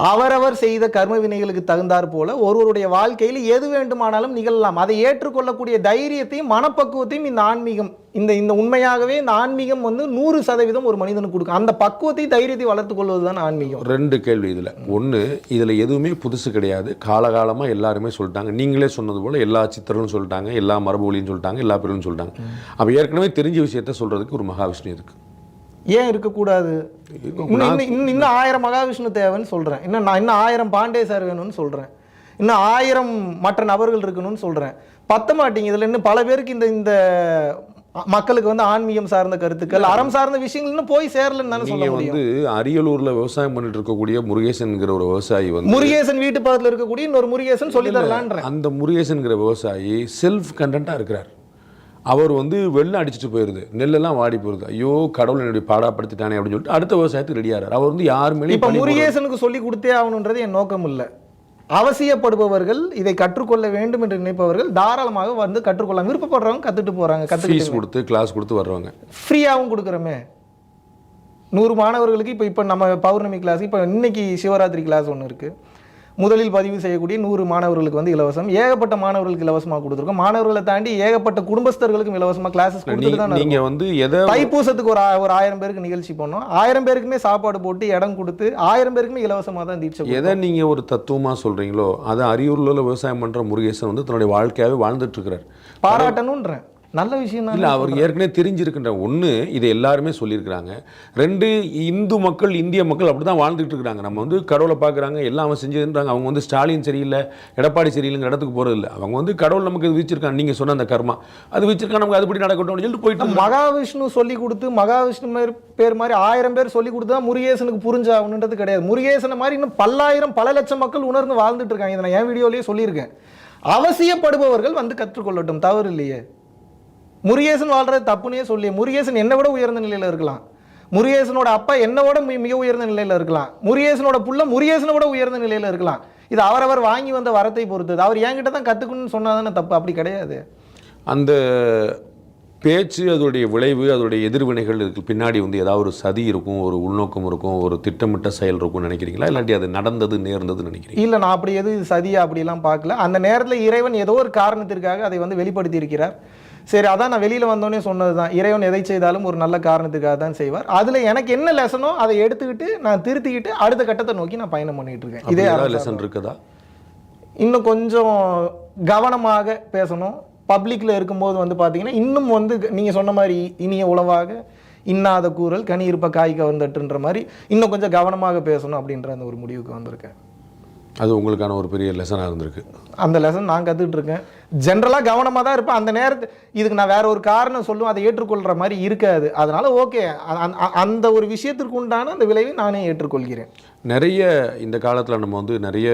அவரவர் செய்த கர்ம வினைகளுக்கு தகுந்தாற் போல ஒருவருடைய வாழ்க்கையில் எது வேண்டுமானாலும் நிகழலாம். அதை ஏற்றுக்கொள்ளக்கூடிய தைரியத்தையும் மனப்பக்குவத்தையும் இந்த ஆன்மீகம், இந்த உண்மையாகவே இந்த ஆன்மீகம் வந்து 100% ஒரு மனிதனுக்கு கொடுக்கும். அந்த பக்குவத்தை தைரியத்தை வளர்த்துக் கொள்வதுதான் ஆன்மீகம். 2 கேள்வி இதில். ஒன்று, இதில் எதுவுமே புதுசு கிடையாது, காலகாலமாக எல்லாருமே சொல்லிட்டாங்க. நீங்களே சொன்னது போல் எல்லா சித்தர்களும் சொல்லிட்டாங்க, எல்லா மரபுகளையும் சொல்லிட்டாங்க, எல்லா பேரும் சொல்லிட்டாங்க. அப்போ ஏற்கனவே தெரிஞ்ச விஷயத்த சொல்கிறதுக்கு ஒரு மகாவிஷ்ணு இருக்குது. ஏன் இருக்கக்கூடாது? இன்னும் 1000 மகாவிஷ்ணு தேவைன்னு சொல்கிறேன். இன்னும் 1000 பாண்டே சார் வேணும்னு சொல்கிறேன். இன்னும் 1000 மற்ற நபர்கள் இருக்கணும்னு சொல்கிறேன். பத்த மாட்டீங்க. இதில் இன்னும் பல பேருக்கு இந்த மக்களுக்கு வந்து ஆன்மீகம் சார்ந்த கருத்துக்கள், அறம் சார்ந்த விஷயங்கள் இன்னும் போய் சேரலன்னு தானே சொல்ல முடியும். வந்து அரியலூர்ல விவசாயம் பண்ணிட்டு இருக்கக்கூடிய முருகேசன்ங்கிற ஒரு விவசாயி வந்து, முருகேசன் வீட்டு பக்கத்தில் இருக்கக்கூடிய இன்னொரு முருகேசன் சொல்லி தரலான்ற அந்த முருகேசன்கிற விவசாயி செல்ஃப் கண்டென்ட்டாக இருக்கிறார். அவர் வந்து வெள்ளம் அடிச்சுட்டு போயிருது, நெல்லெல்லாம் வாடி போயிருது, ஐயோ கடவுள் என்னுடைய பாடாப்படுத்திட்டானே அப்படின்னு சொல்லிட்டு அடுத்த விவசாயத்துக்கு ரெடியாகிறார். அவர் வந்து யாருமே இப்போ முருகேசனுக்கு சொல்லி கொடுத்தே ஆகணுன்றது என் நோக்கம் இல்லை. அவசியப்படுபவர்கள், இதை கற்றுக்கொள்ள வேண்டும் என்று நினைப்பவர்கள் தாராளமாக வந்து கற்றுக்கொள்ளலாம். விருப்பப்படுறவங்க கற்றுட்டு போகிறாங்க. ஃபீஸ் கொடுத்து கிளாஸ் கொடுத்து வர்றவங்க ஃப்ரீயாகவும் கொடுக்குறோமே. 100 மாணவர்களுக்கு இப்போ நம்ம பௌர்ணமி கிளாஸ், இப்போ இன்னைக்கு சிவராத்திரி கிளாஸ் ஒன்று இருக்குது. முதலில் பதிவு செய்யக்கூடிய 100 மாணவர்களுக்கு வந்து இலவசம். ஏகப்பட்ட மாணவர்களுக்கு இலவசமாக கொடுத்துருக்கோம். மாணவர்களை தாண்டி ஏகப்பட்ட குடும்பஸ்தர்களுக்கும் இலவசமாக கிளாஸஸ் கொடுத்துட்டு தான் நீங்க வந்து தைப்பூசத்துக்கு ஒரு 1000 பேருக்கு நிகழ்ச்சி பண்ணோம். 1000 பேருக்குமே சாப்பாடு போட்டு இடம் கொடுத்து 1000 பேருக்குமே இலவசமாக தான் தீட்சை. எதை நீங்க ஒரு தத்துவமா சொல்றீங்களோ அதை அரியூர்ல விவசாயம் பண்ற முருகேசன் வந்து தன்னுடைய வாழ்க்கையாவே வாழ்ந்துட்டு இருக்கிறார். பாராட்டணும்ன்றேன். நல்ல விஷயம் இல்லை, அவர் ஏற்கனவே தெரிஞ்சிருக்கின்ற ஒன்று, இதை எல்லாருமே சொல்லியிருக்கிறாங்க. 2, இந்து மக்கள் இந்திய மக்கள் அப்படி தான் வாழ்ந்துட்டு இருக்கிறாங்க. நம்ம வந்து கடவுளை பார்க்குறாங்க, எல்லாம் அவன் செஞ்சதுன்றாங்க. அவங்க வந்து ஸ்டாலின் சரியில்லை, எடப்பாடி சரியில்லைங்கிற இடத்துக்கு போகிறது இல்லை. அவங்க வந்து கடவுள் நமக்கு இது வச்சிருக்காங்க, நீங்கள் சொன்ன அந்த கர்மா அது வச்சிருக்காங்க, நமக்கு அதுபடி நடக்கட்டும்னு சொல்லிட்டு போயிட்டு மகாவிஷ்ணு சொல்லி கொடுத்து மகாவிஷ்ணு பேர் மாதிரி 1000 பேர் சொல்லி கொடுத்து தான் முருகேசனுக்கு புரிஞ்சாகணுன்றது கிடையாது. முருகேசனை மாதிரி இன்னும் பல லட்சம் மக்கள் உணர்ந்து வாழ்ந்துட்டு இருக்காங்க. இதை நான் என் வீடியோலேயே சொல்லியிருக்கேன். அவசியப்படுபவர்கள் வந்து கற்றுக்கொள்ளட்டும், தவறு இல்லையே. முருகேசன் வாழ்றது தப்புனே சொல்லி, முருகேசன் என்னை விட உயர்ந்த நிலையில் இருக்கலாம், முருகேசனோட அப்பா என்னோட மிக உயர்ந்த நிலையில் இருக்கலாம், முருகேசனோட புள்ள முருகேசனை விட உயர்ந்த நிலையில் இருக்கலாம். இது அவரவர் வாங்கி வந்த வரத்தை பொறுத்தது. அவர் என்கிட்ட தான் கற்றுக்கணும்னு சொன்னாதானே தப்பு. அப்படி கிடையாது. அந்த பேச்சு, அதோடைய விளைவு, அதோடைய எதிர்வினைகள் இதுக்கு பின்னாடி வந்து ஏதாவது ஒரு சதி இருக்கும், ஒரு உள்நோக்கம் இருக்கும், ஒரு திட்டமிட்ட செயல் இருக்கும்னு நினைக்கிறீங்களா, இல்லாட்டி அது நடந்தது நேர்ந்ததுன்னு நினைக்கிறீங்க? இல்லை, நான் அப்படி எதுவும் சதியா அப்படிலாம் பார்க்கல. அந்த நேரத்தில் இறைவன் ஏதோ ஒரு காரணத்திற்காக அதை வந்து வெளிப்படுத்தி இருக்கிறார். சரி, அதான் நான் வெளியில் வந்தோடனே சொன்னது தான். இறைவன் எதை செய்தாலும் ஒரு நல்ல காரணத்துக்காக தான் செய்வார். அதில் எனக்கு என்ன லெசனோ அதை எடுத்துக்கிட்டு நான் திருத்திக்கிட்டு அடுத்த கட்டத்தை நோக்கி நான் பயணம் பண்ணிட்டு இருக்கேன். இதே லெசன் இருக்குதா? இன்னும் கொஞ்சம் கவனமாக பேசணும். பப்ளிக்கில் இருக்கும்போது வந்து பார்த்தீங்கன்னா இன்னும் வந்து நீங்கள் சொன்ன மாதிரி இனிய உளவாக இன்னாத கூறல் கனி இருப்ப காய் கவர்ந்தட்டுன்ற மாதிரி இன்னும் கொஞ்சம் கவனமாக பேசணும் அப்படின்ற அந்த ஒரு முடிவுக்கு வந்திருக்கேன். அது உங்களுக்கான ஒரு பெரிய லெசனாக இருந்திருக்கு. அந்த லெசன் நான் கற்றுக்கிட்டு இருக்கேன். ஜென்ரலாக கவனமாக தான் இருப்பேன். அந்த நேரத்து இதுக்கு நான் வேற ஒரு காரணம் சொல்லுவேன், அதை ஏற்றுக்கொள்கிற மாதிரி இருக்காது. அதனால ஓகே, அந்த ஒரு விஷயத்திற்கு உண்டான அந்த விளைவை நானே ஏற்றுக்கொள்கிறேன். நிறைய இந்த காலத்தில் நம்ம வந்து நிறைய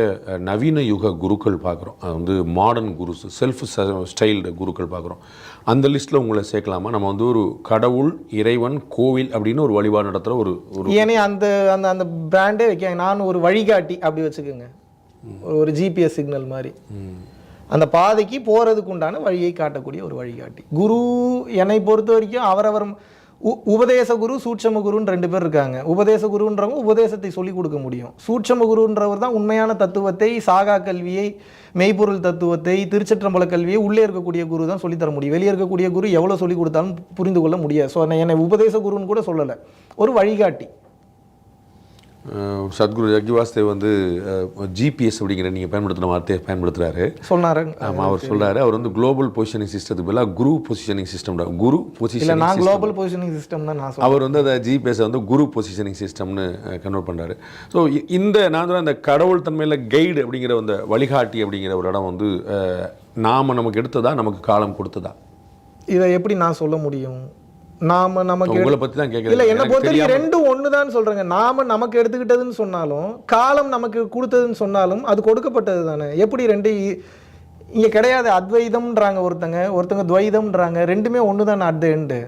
நவீன யுக குருக்கள் பார்க்குறோம். அது வந்து மாடர்ன் குருஸ், செல்ஃப் ஸ்டைல்டு குருக்கள் பார்க்குறோம். அந்த லிஸ்ட்டில் உங்களை சேர்க்கலாமா? நம்ம வந்து ஒரு கடவுள், இறைவன், கோவில் அப்படின்னு ஒரு வழிபாடு நடத்துகிற ஒரு ஏனே அந்த அந்த அந்த பிராண்டே வைக்க, நான் ஒரு வழிகாட்டி அப்படி வச்சுக்கோங்க, ஒரு ஜிபிஎஸ் சிக்னல் மாதிரி அந்த பாதைக்கு போகிறதுக்கு உண்டான வழியை காட்டக்கூடிய ஒரு வழிகாட்டி. குரு என்னை பொறுத்த வரைக்கும் அவரவர் உபதேச குரு, சூட்சம குருன்னு 2 பேர் இருக்காங்க. உபதேச குருன்றவங்க உபதேசத்தை சொல்லிக் கொடுக்க முடியும். சூட்சம குருன்றவர் தான் உண்மையான தத்துவத்தை, சாகா கல்வியை, மெய்ப்பொருள் தத்துவத்தை, திருச்சிற்றம்பல கல்வியை உள்ளே இருக்கக்கூடிய குரு தான் சொல்லித்தர முடியும். வெளியே இருக்கக்கூடிய குரு எவ்வளோ சொல்லிக் கொடுத்தாலும் புரிந்து கொள்ள முடியாது. ஸோ என்னை உபதேச குருன்னு கூட சொல்லலை, ஒரு வழிகாட்டி. சத்குரு ஜக்கிவாஸ்தேவ் வந்து ஜிபிஎஸ் அப்படிங்கிற நீங்கள் பயன்படுத்தின வார்த்தையை பயன்படுத்துகிறாரு, சொன்னார். ஆமாம், அவர் சொல்கிறாரு. அவர் வந்து குளோபல் பொசிஷனிங் சிஸ்டத்துக்கு பதிலாக குரு பொசிஷனிங் சிஸ்டம், குரு பொசிஷன், நான் குளோபல் பொசிஷனிங் சிஸ்டம் தான் நான். அவர் வந்து அந்த ஜிபிஎஸ் வந்து குரு பொசிஷனிங் சிஸ்டம்னு கன்வெர்ட் பண்ணுறாரு. ஸோ இந்த நான் சொல்ல அந்த கடவுள் தன்மையில் கைடு அப்படிங்கிற அந்த வழிகாட்டி அப்படிங்கிற ஒரு இடம் வந்து நாம் நமக்கு எடுத்ததா, நமக்கு காலம் கொடுத்ததா? இதை எப்படி நான் சொல்ல முடியும்? நாம நமக்கு உங்களை பற்றி தான் கேட்குறேன். இல்லை, என்னை பொறுத்த ரெண்டும் ஒன்று தான் சொல்கிறேங்க. நாம நமக்கு எடுத்துக்கிட்டதுன்னு சொன்னாலும், காலம் நமக்கு கொடுத்ததுன்னு சொன்னாலும் அது கொடுக்கப்பட்டது தானே. எப்படி ரெண்டு இங்கே கிடையாது? அத்வைதம்ன்றாங்க ஒருத்தங்க துவைதம்ன்றாங்க. ரெண்டுமே ஒன்று தானே அட் த எண்டு.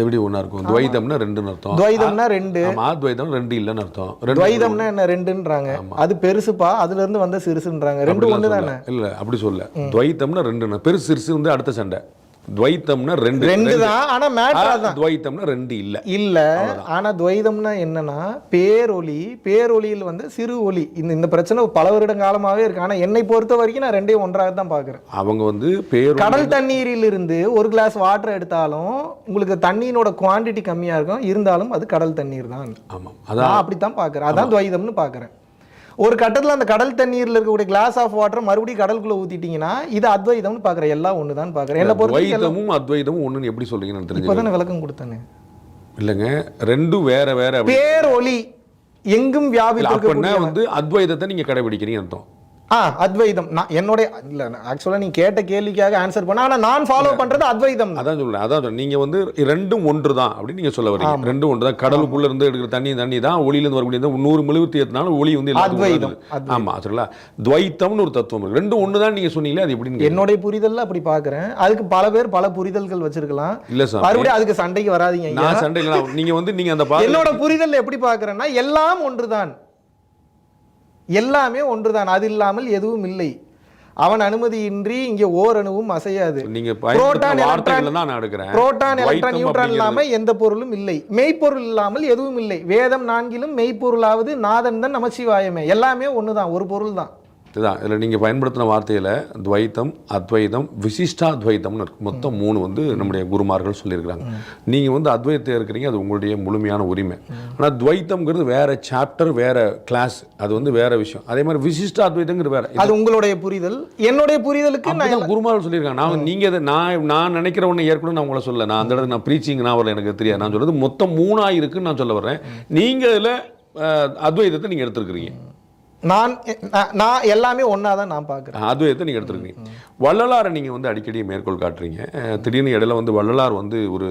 எப்படி ஒன்றா இருக்கும்? துவைதம்னா 2ன்னு அர்த்தம். துவைதம்னா 2. துவைதம் 2 இல்லைன்னு அர்த்தம். துவைதம்னா என்ன? 2ன்றாங்க. அது பெருசுப்பா, அதுல இருந்து வந்த சிறுசுன்றாங்க. ரெண்டு ஒன்று தானே. இல்லை, அப்படி சொல்ல. துவைத்தம்னா 2, பெருசு சிறுசு வந்து அடுத்த சண்டை. துவைத்தம்னா 2 தான். ஆனா மேட்டர் தான். துவைத்தம்னா 2 இல்ல. ஆனா துவைதம்னா என்னன்னா பேரொலியில் வந்து சிறு ஒலி. இந்த பிரச்சனை பல வருடங்காலமாவே இருக்கு. ஆனா என்னை பொறுத்த வரைக்கும் நான் 2ஐயும் ஒன்றாக தான் பாக்குறேன். அவங்க வந்து கடல் தண்ணீரில் இருந்து ஒரு கிளாஸ் வாட்டர் எடுத்தாலும் உங்களுக்கு தண்ணியினோட குவான்டிட்டி கம்மியா இருக்கும், இருந்தாலும் அது கடல் தண்ணீர் தான். ஆமா, அதான் அப்படித்தான் பாக்குறேன். அதான் துவைதம்னு பாக்குறேன். ஒரு கட்டத்தில் அந்த கடல் தண்ணீரில் இருக்கக்கூடிய கிளாஸ் ஆஃப் வாட்டர் மறுபடியும் கடலுக்குள்ள ஊத்திட்டீங்கன்னா இது அத்வைதம்னு பாக்குறேன். எல்லாம் ஒன்று தான் பாக்குறேன். என்ன துவைதமும் அத்வைதமும் ஒண்ணுன்னு எப்படி சொல்றீங்கன்னு தெரிஞ்சு இப்போதானே விளக்கம் கொடுத்தானே. இல்லைங்க, 2 வேற. பேரொலி எங்கும் வியாபித்து வந்து அத்வைதத்தை நீங்க கடைபிடிக்கிறீங்க அர்த்தம். அத்வைதம் நான் என்னோட இல்ல, ஆக்சுவலா நீ கேட்ட கேள்விக்காக ஆன்சர் பண்ண. ஆனா நான் ஃபாலோ பண்றது அத்வைதம். அதான் சொல்றேன். அதான் நீங்க வந்து 2ம் ஒன்று தான் அப்படின்னு நீங்க சொல்ல வரீங்க. 2ம் ஒன்று தான். கடலுக்குள்ள இருந்து எடுக்கிற தண்ணி தான், ஒளியில இருந்து வரக்கூடிய 100 மெழுகுவர்த்தினால ஒளி வந்து அத்வைதம். ஆமா, சொல்லல. துவைத்தம்னு ஒரு தத்துவம் இருக்கு. 2ம் ஒன்று தான் நீங்க சொன்னீங்களே, அது எப்படின்னு என்னோட புரிதல்ல அப்படி பாக்குறேன். அதுக்கு பல பேர் பல புரிதல்கள் வச்சிருக்கலாம். இல்ல சார், மறுபடியும் அதுக்கு சண்டைக்கு வராதீங்க. நான் சண்டைக்கு நீங்க அந்த என்னோட புரிதல் எப்படி பாக்குறேன்னா எல்லாம் ஒன்றுதான், எல்லாமே ஒன்றுதான், அது இல்லாமல் எதுவும் இல்லை. அவன் அனுமதியின்றி இங்கே ஓரணுவும் அசையாது. நீங்க புரோட்டான் எலக்ட்ரான் நியூட்ரான் இல்லாம எந்த பொருளும் இல்லை. மெய்ப்பொருள் இல்லாமல் எதுவும் இல்லை. வேதம் 4லும் மெய்ப்பொருளாவது நாதன் தான் நமச்சிவாயமே. எல்லாமே ஒண்ணுதான், ஒரு பொருள் தான். இதுதான் இதில் நீங்கள் பயன்படுத்தின வார்த்தையில் துவைத்தம், அத்வைதம், விசிஷ்டாத்வைத்தம்னு இருக்கு. மொத்தம் 3 வந்து நம்முடைய குருமார்கள் சொல்லியிருக்கிறாங்க. நீங்கள் வந்து அத்வைத்தம் இருக்கிறீங்க, அது உங்களுடைய முழுமையான உரிமை. ஆனால் துவைத்தம்ங்கிறது வேற சாப்டர், வேற கிளாஸ், அது வந்து வேற விஷயம். அதே மாதிரி விசிஷ்டாத்வைத்தங்கிறது வேற. அது உங்களுடைய புரிதல், என்னுடைய புரிதலுக்கு குருமார்கள் சொல்லியிருக்காங்க. நான் நீங்கள் இதை நான் நினைக்கிற ஒன்று ஏற்கனவே நான் உங்களை சொல்ல, நான் அந்த இடத்துல நான் ப்ரீச்சிங் நான் வரல, எனக்கு தெரியாது. நான் சொல்கிறது மொத்தம் 3 இருக்குன்னு நான் சொல்ல வர்றேன். நீங்கள் இதில் அத்வைதத்தை நீங்கள் எடுத்துருக்கிறீங்க. நான் எல்லாமே ஒன்றா தான் நான் பார்க்குறேன். அத்வைதத்தை நீங்கள் எடுத்துருக்கீங்க. வள்ளலாரை நீங்கள் வந்து அடிக்கடி மேற்கோள் காட்டுறீங்க. திடீர்னு இடையில வந்து வள்ளலார் வந்து ஒரு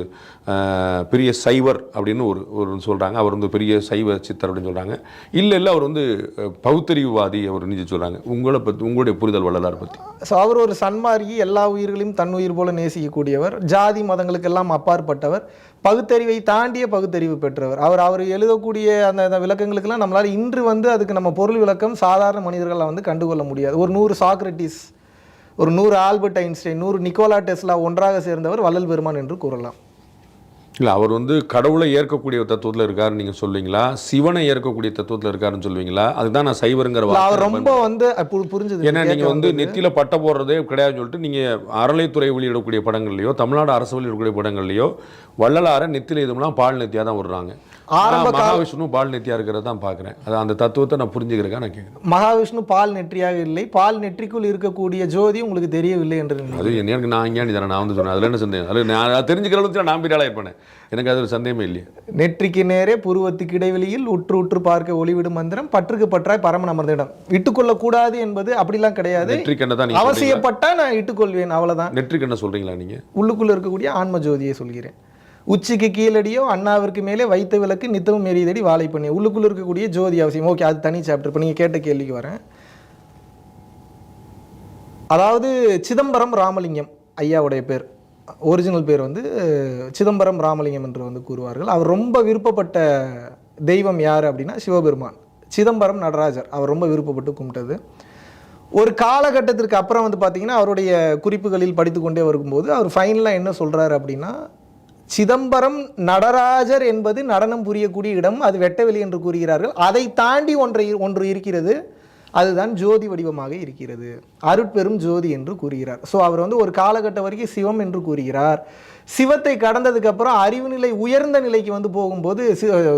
பெரிய சைவர் அப்படின்னு ஒரு சொல்கிறாங்க. அவர் வந்து பெரிய சைவ சித்தர் அப்படின்னு சொல்கிறாங்க. இல்லை அவர் வந்து பகுத்தறிவுவாதி அவர் நினைச்சு சொல்கிறாங்க. உங்களை பற்றி உங்களுடைய புரிதல் வள்ளலார் பற்றி? ஸோ அவர் ஒரு சன்மார்க்கி, எல்லா உயிர்களையும் தன் உயிர் போல நேசிக்கக்கூடியவர், ஜாதி மதங்களுக்கெல்லாம் அப்பாற்பட்டவர், பகுத்தறிவை தாண்டிய பகுத்தறிவு பெற்றவர். அவர் எழுதக்கூடிய அந்த விளக்கங்களுக்கெல்லாம் நம்மளால் இன்று வந்து அதுக்கு நம்ம பொருள் விளக்கம் சாதாரண மனிதர்களை வந்து கண்டுகொள்ள முடியாது. ஒரு 100 சாக்ரட்டிஸ், ஒரு 100 ஆல்பர்ட் ஐன்ஸ்டைன், 100 நிக்கோலா டெஸ்லா ஒன்றாக சேர்ந்தவர் வள்ளல் பெருமான் என்று கூறலாம். இல்லை, அவர் வந்து கடவுளை ஏற்கக்கூடிய தத்துவத்தில் இருக்காருன்னு நீங்கள் சொல்லுவீங்களா, சிவனை ஏற்கக்கூடிய தத்துவத்தில் இருக்காருன்னு சொல்லுவீங்களா? அதுதான் நான் சைவருங்கிற அவர் ரொம்ப வந்து புரிஞ்சுது. ஏன்னா நீங்கள் வந்து நெத்தியில் பட்ட போடுறதே கிடையாதுன்னு சொல்லிட்டு நீங்கள் அறநிலைத்துறை வெளியிடக்கூடிய படங்கள்லையோ, தமிழ்நாடு அரசு வெளியிடக்கூடிய படங்கள்லையோ வள்ளலாரை நெத்தியில் இதுமெல்லாம் பால் நெத்தியாக தான் விடுறாங்க. மகாவிஷ்ணு பால் நெத்தியாக இருக்கிறத தான் பார்க்குறேன். அது அந்த தத்துவத்தை நான் புரிஞ்சுக்கிறேன். நான் கேட்குறேன், மகாவிஷ்ணு பால் நெற்றியாக இல்லை, பால் நெற்றிக்குள் இருக்கக்கூடிய ஜோதி உங்களுக்கு தெரியவில்லை என்று. அது எனக்கு நான் இங்கே தரேன், நான் வந்து சொன்னேன். அதில் என்ன சந்தேகம்? அதில் நான் தெரிஞ்சுக்கிற அளவுக்கு நான் பெரிய ஆளாக இருப்பேன். எனக்கு அது ஒரு சந்தேகமே இல்லையா? நெற்றிக்கு நேரே புருவத்துக்கு இடைவெளியில் உற்று உற்று பார்க்க ஒளிவிடும் மந்திரம், பற்றுக்கு பற்றாய் பரமன் அமர்ந்த இடம். இட்டுக்கொள்ள கூடாது என்பது அப்படிலாம் கிடையாது. அவசியப்பட்டா நான் இட்டுக்கொள்வேன், அவ்வளவுதான். நெற்றிக்கு என்ன சொல்றீங்களா நீங்க? உள்ளுக்குள்ள இருக்கக்கூடிய ஆன்ம ஜோதியை சொல்கிறேன். உச்சிக்கு கீழடியோ அண்ணாவிற்கு மேலே வைத்த விளக்கு நித்தமும் எரியதடி வாழை பண்ணி, உள்ளுக்குள்ள இருக்கக்கூடிய ஜோதி அவசியம். ஓகே, அது தனி சாப்டர். இப்போ நீங்கள் கேட்ட கேள்விக்கு வரேன். அதாவது சிதம்பரம் ராமலிங்கம் ஐயாவுடைய பேர், ஒரிஜினல் பேர் வந்து சிதம்பரம் ராமலிங்கம் என்று வந்து கூறுவார்கள். அவர் ரொம்ப விருப்பப்பட்ட தெய்வம் யார் அப்படின்னா சிவபெருமான். சிதம்பரம் நடராஜர் அவர் ரொம்ப விருப்பப்பட்டு கும்பிட்டது. ஒரு காலகட்டத்திற்கு அப்புறம் வந்து பார்த்தீங்கன்னா அவருடைய குறிப்புகளில் படித்து கொண்டே வரும்போது அவர் ஃபைனலாக என்ன சொல்கிறாரு அப்படின்னா, சிதம்பரம் நடராஜர் என்பது நடனம் புரியக்கூடிய இடம், அது வெட்டவெளி என்று கூறுகிறார்கள். அதை தாண்டி ஒன்று இருக்கிறது, அதுதான் ஜோதி வடிவமாக இருக்கிறது, அருட்பெரும் ஜோதி என்று கூறுகிறார். ஸோ அவர் வந்து ஒரு காலகட்டம் வரைக்கும் சிவம் என்று கூறுகிறார். சிவத்தை கடந்ததுக்கு அப்புறம் அறிவு நிலை உயர்ந்த நிலைக்கு வந்து போகும்போது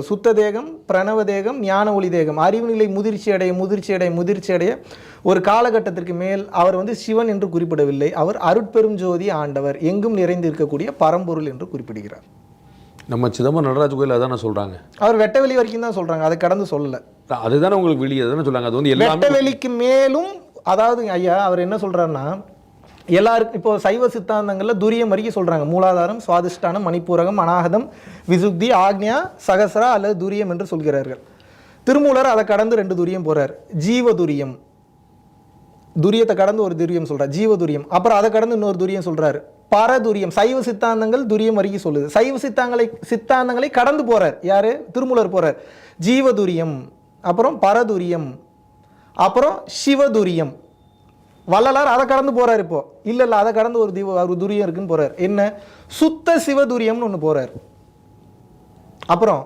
சுத்த தேகம், பிரணவ தேகம், ஞான ஒளி தேகம், அறிவு நிலை முதிர்ச்சி அடைய ஒரு காலகட்டத்திற்கு மேல் அவர் வந்து சிவன் என்று குறிப்பிடவில்லை, அவர் அருட்பெரும் ஜோதி ஆண்டவர், எங்கும் நிறைந்து இருக்கக்கூடிய பரம்பொருள் என்று குறிப்பிடுகிறார். நம்ம சிதம்பரம் நடராஜ கோயில் அதான சொல்றாங்க. அவர் வெட்டவெளி வரைக்கும் தான் சொல்றாங்க, அதை கடந்து சொல்லல. அதுதானே உங்களுக்கு வெளியே அதுதானே சொல்றாங்க. அது வந்து வெட்டவெளிக்கு மேலும், அதாவது ஐயா அவர் என்ன சொல்றாருன்னா, எல்லாருக்கும் இப்போ சைவ சித்தாந்தங்களில் துரியம் வரைக்கும் சொல்றாங்க. மூலாதாரம், சுவாதிஷ்டானம், மணிப்பூரகம், அநாகதம், விசுக்தி, ஆக்ஞா, சகசரா அல்லது துரியம் என்று சொல்கிறார்கள். திருமூலர் அதை கடந்து 2 துரியம் போறார். ஜீவதுரியம், துரியத்தை கடந்து ஒரு துரியம் சொல்றார், ஜீவதுரியம். அப்புறம் அதை கடந்து இன்னொரு துரியம் சொல்றாரு, பரதுரியம். சைவ சித்தாந்தங்கள் துரியம் வரைக்கும் சொல்லுது. சைவ சித்தாந்தங்களை கடந்து போறார் யாரு? திருமூலர் போறார். ஜீவதுரியம், அப்புறம் பரதுரியம், அப்புறம் சிவதுரியம். வள்ளலார் அதை கடந்து போறார். இப்போ இல்ல அதை கடந்து ஒரு துரியம் இருக்குன்னு போறார். என்ன? சுத்த சிவதுரியம்னு ஒன்று போறார். அப்புறம்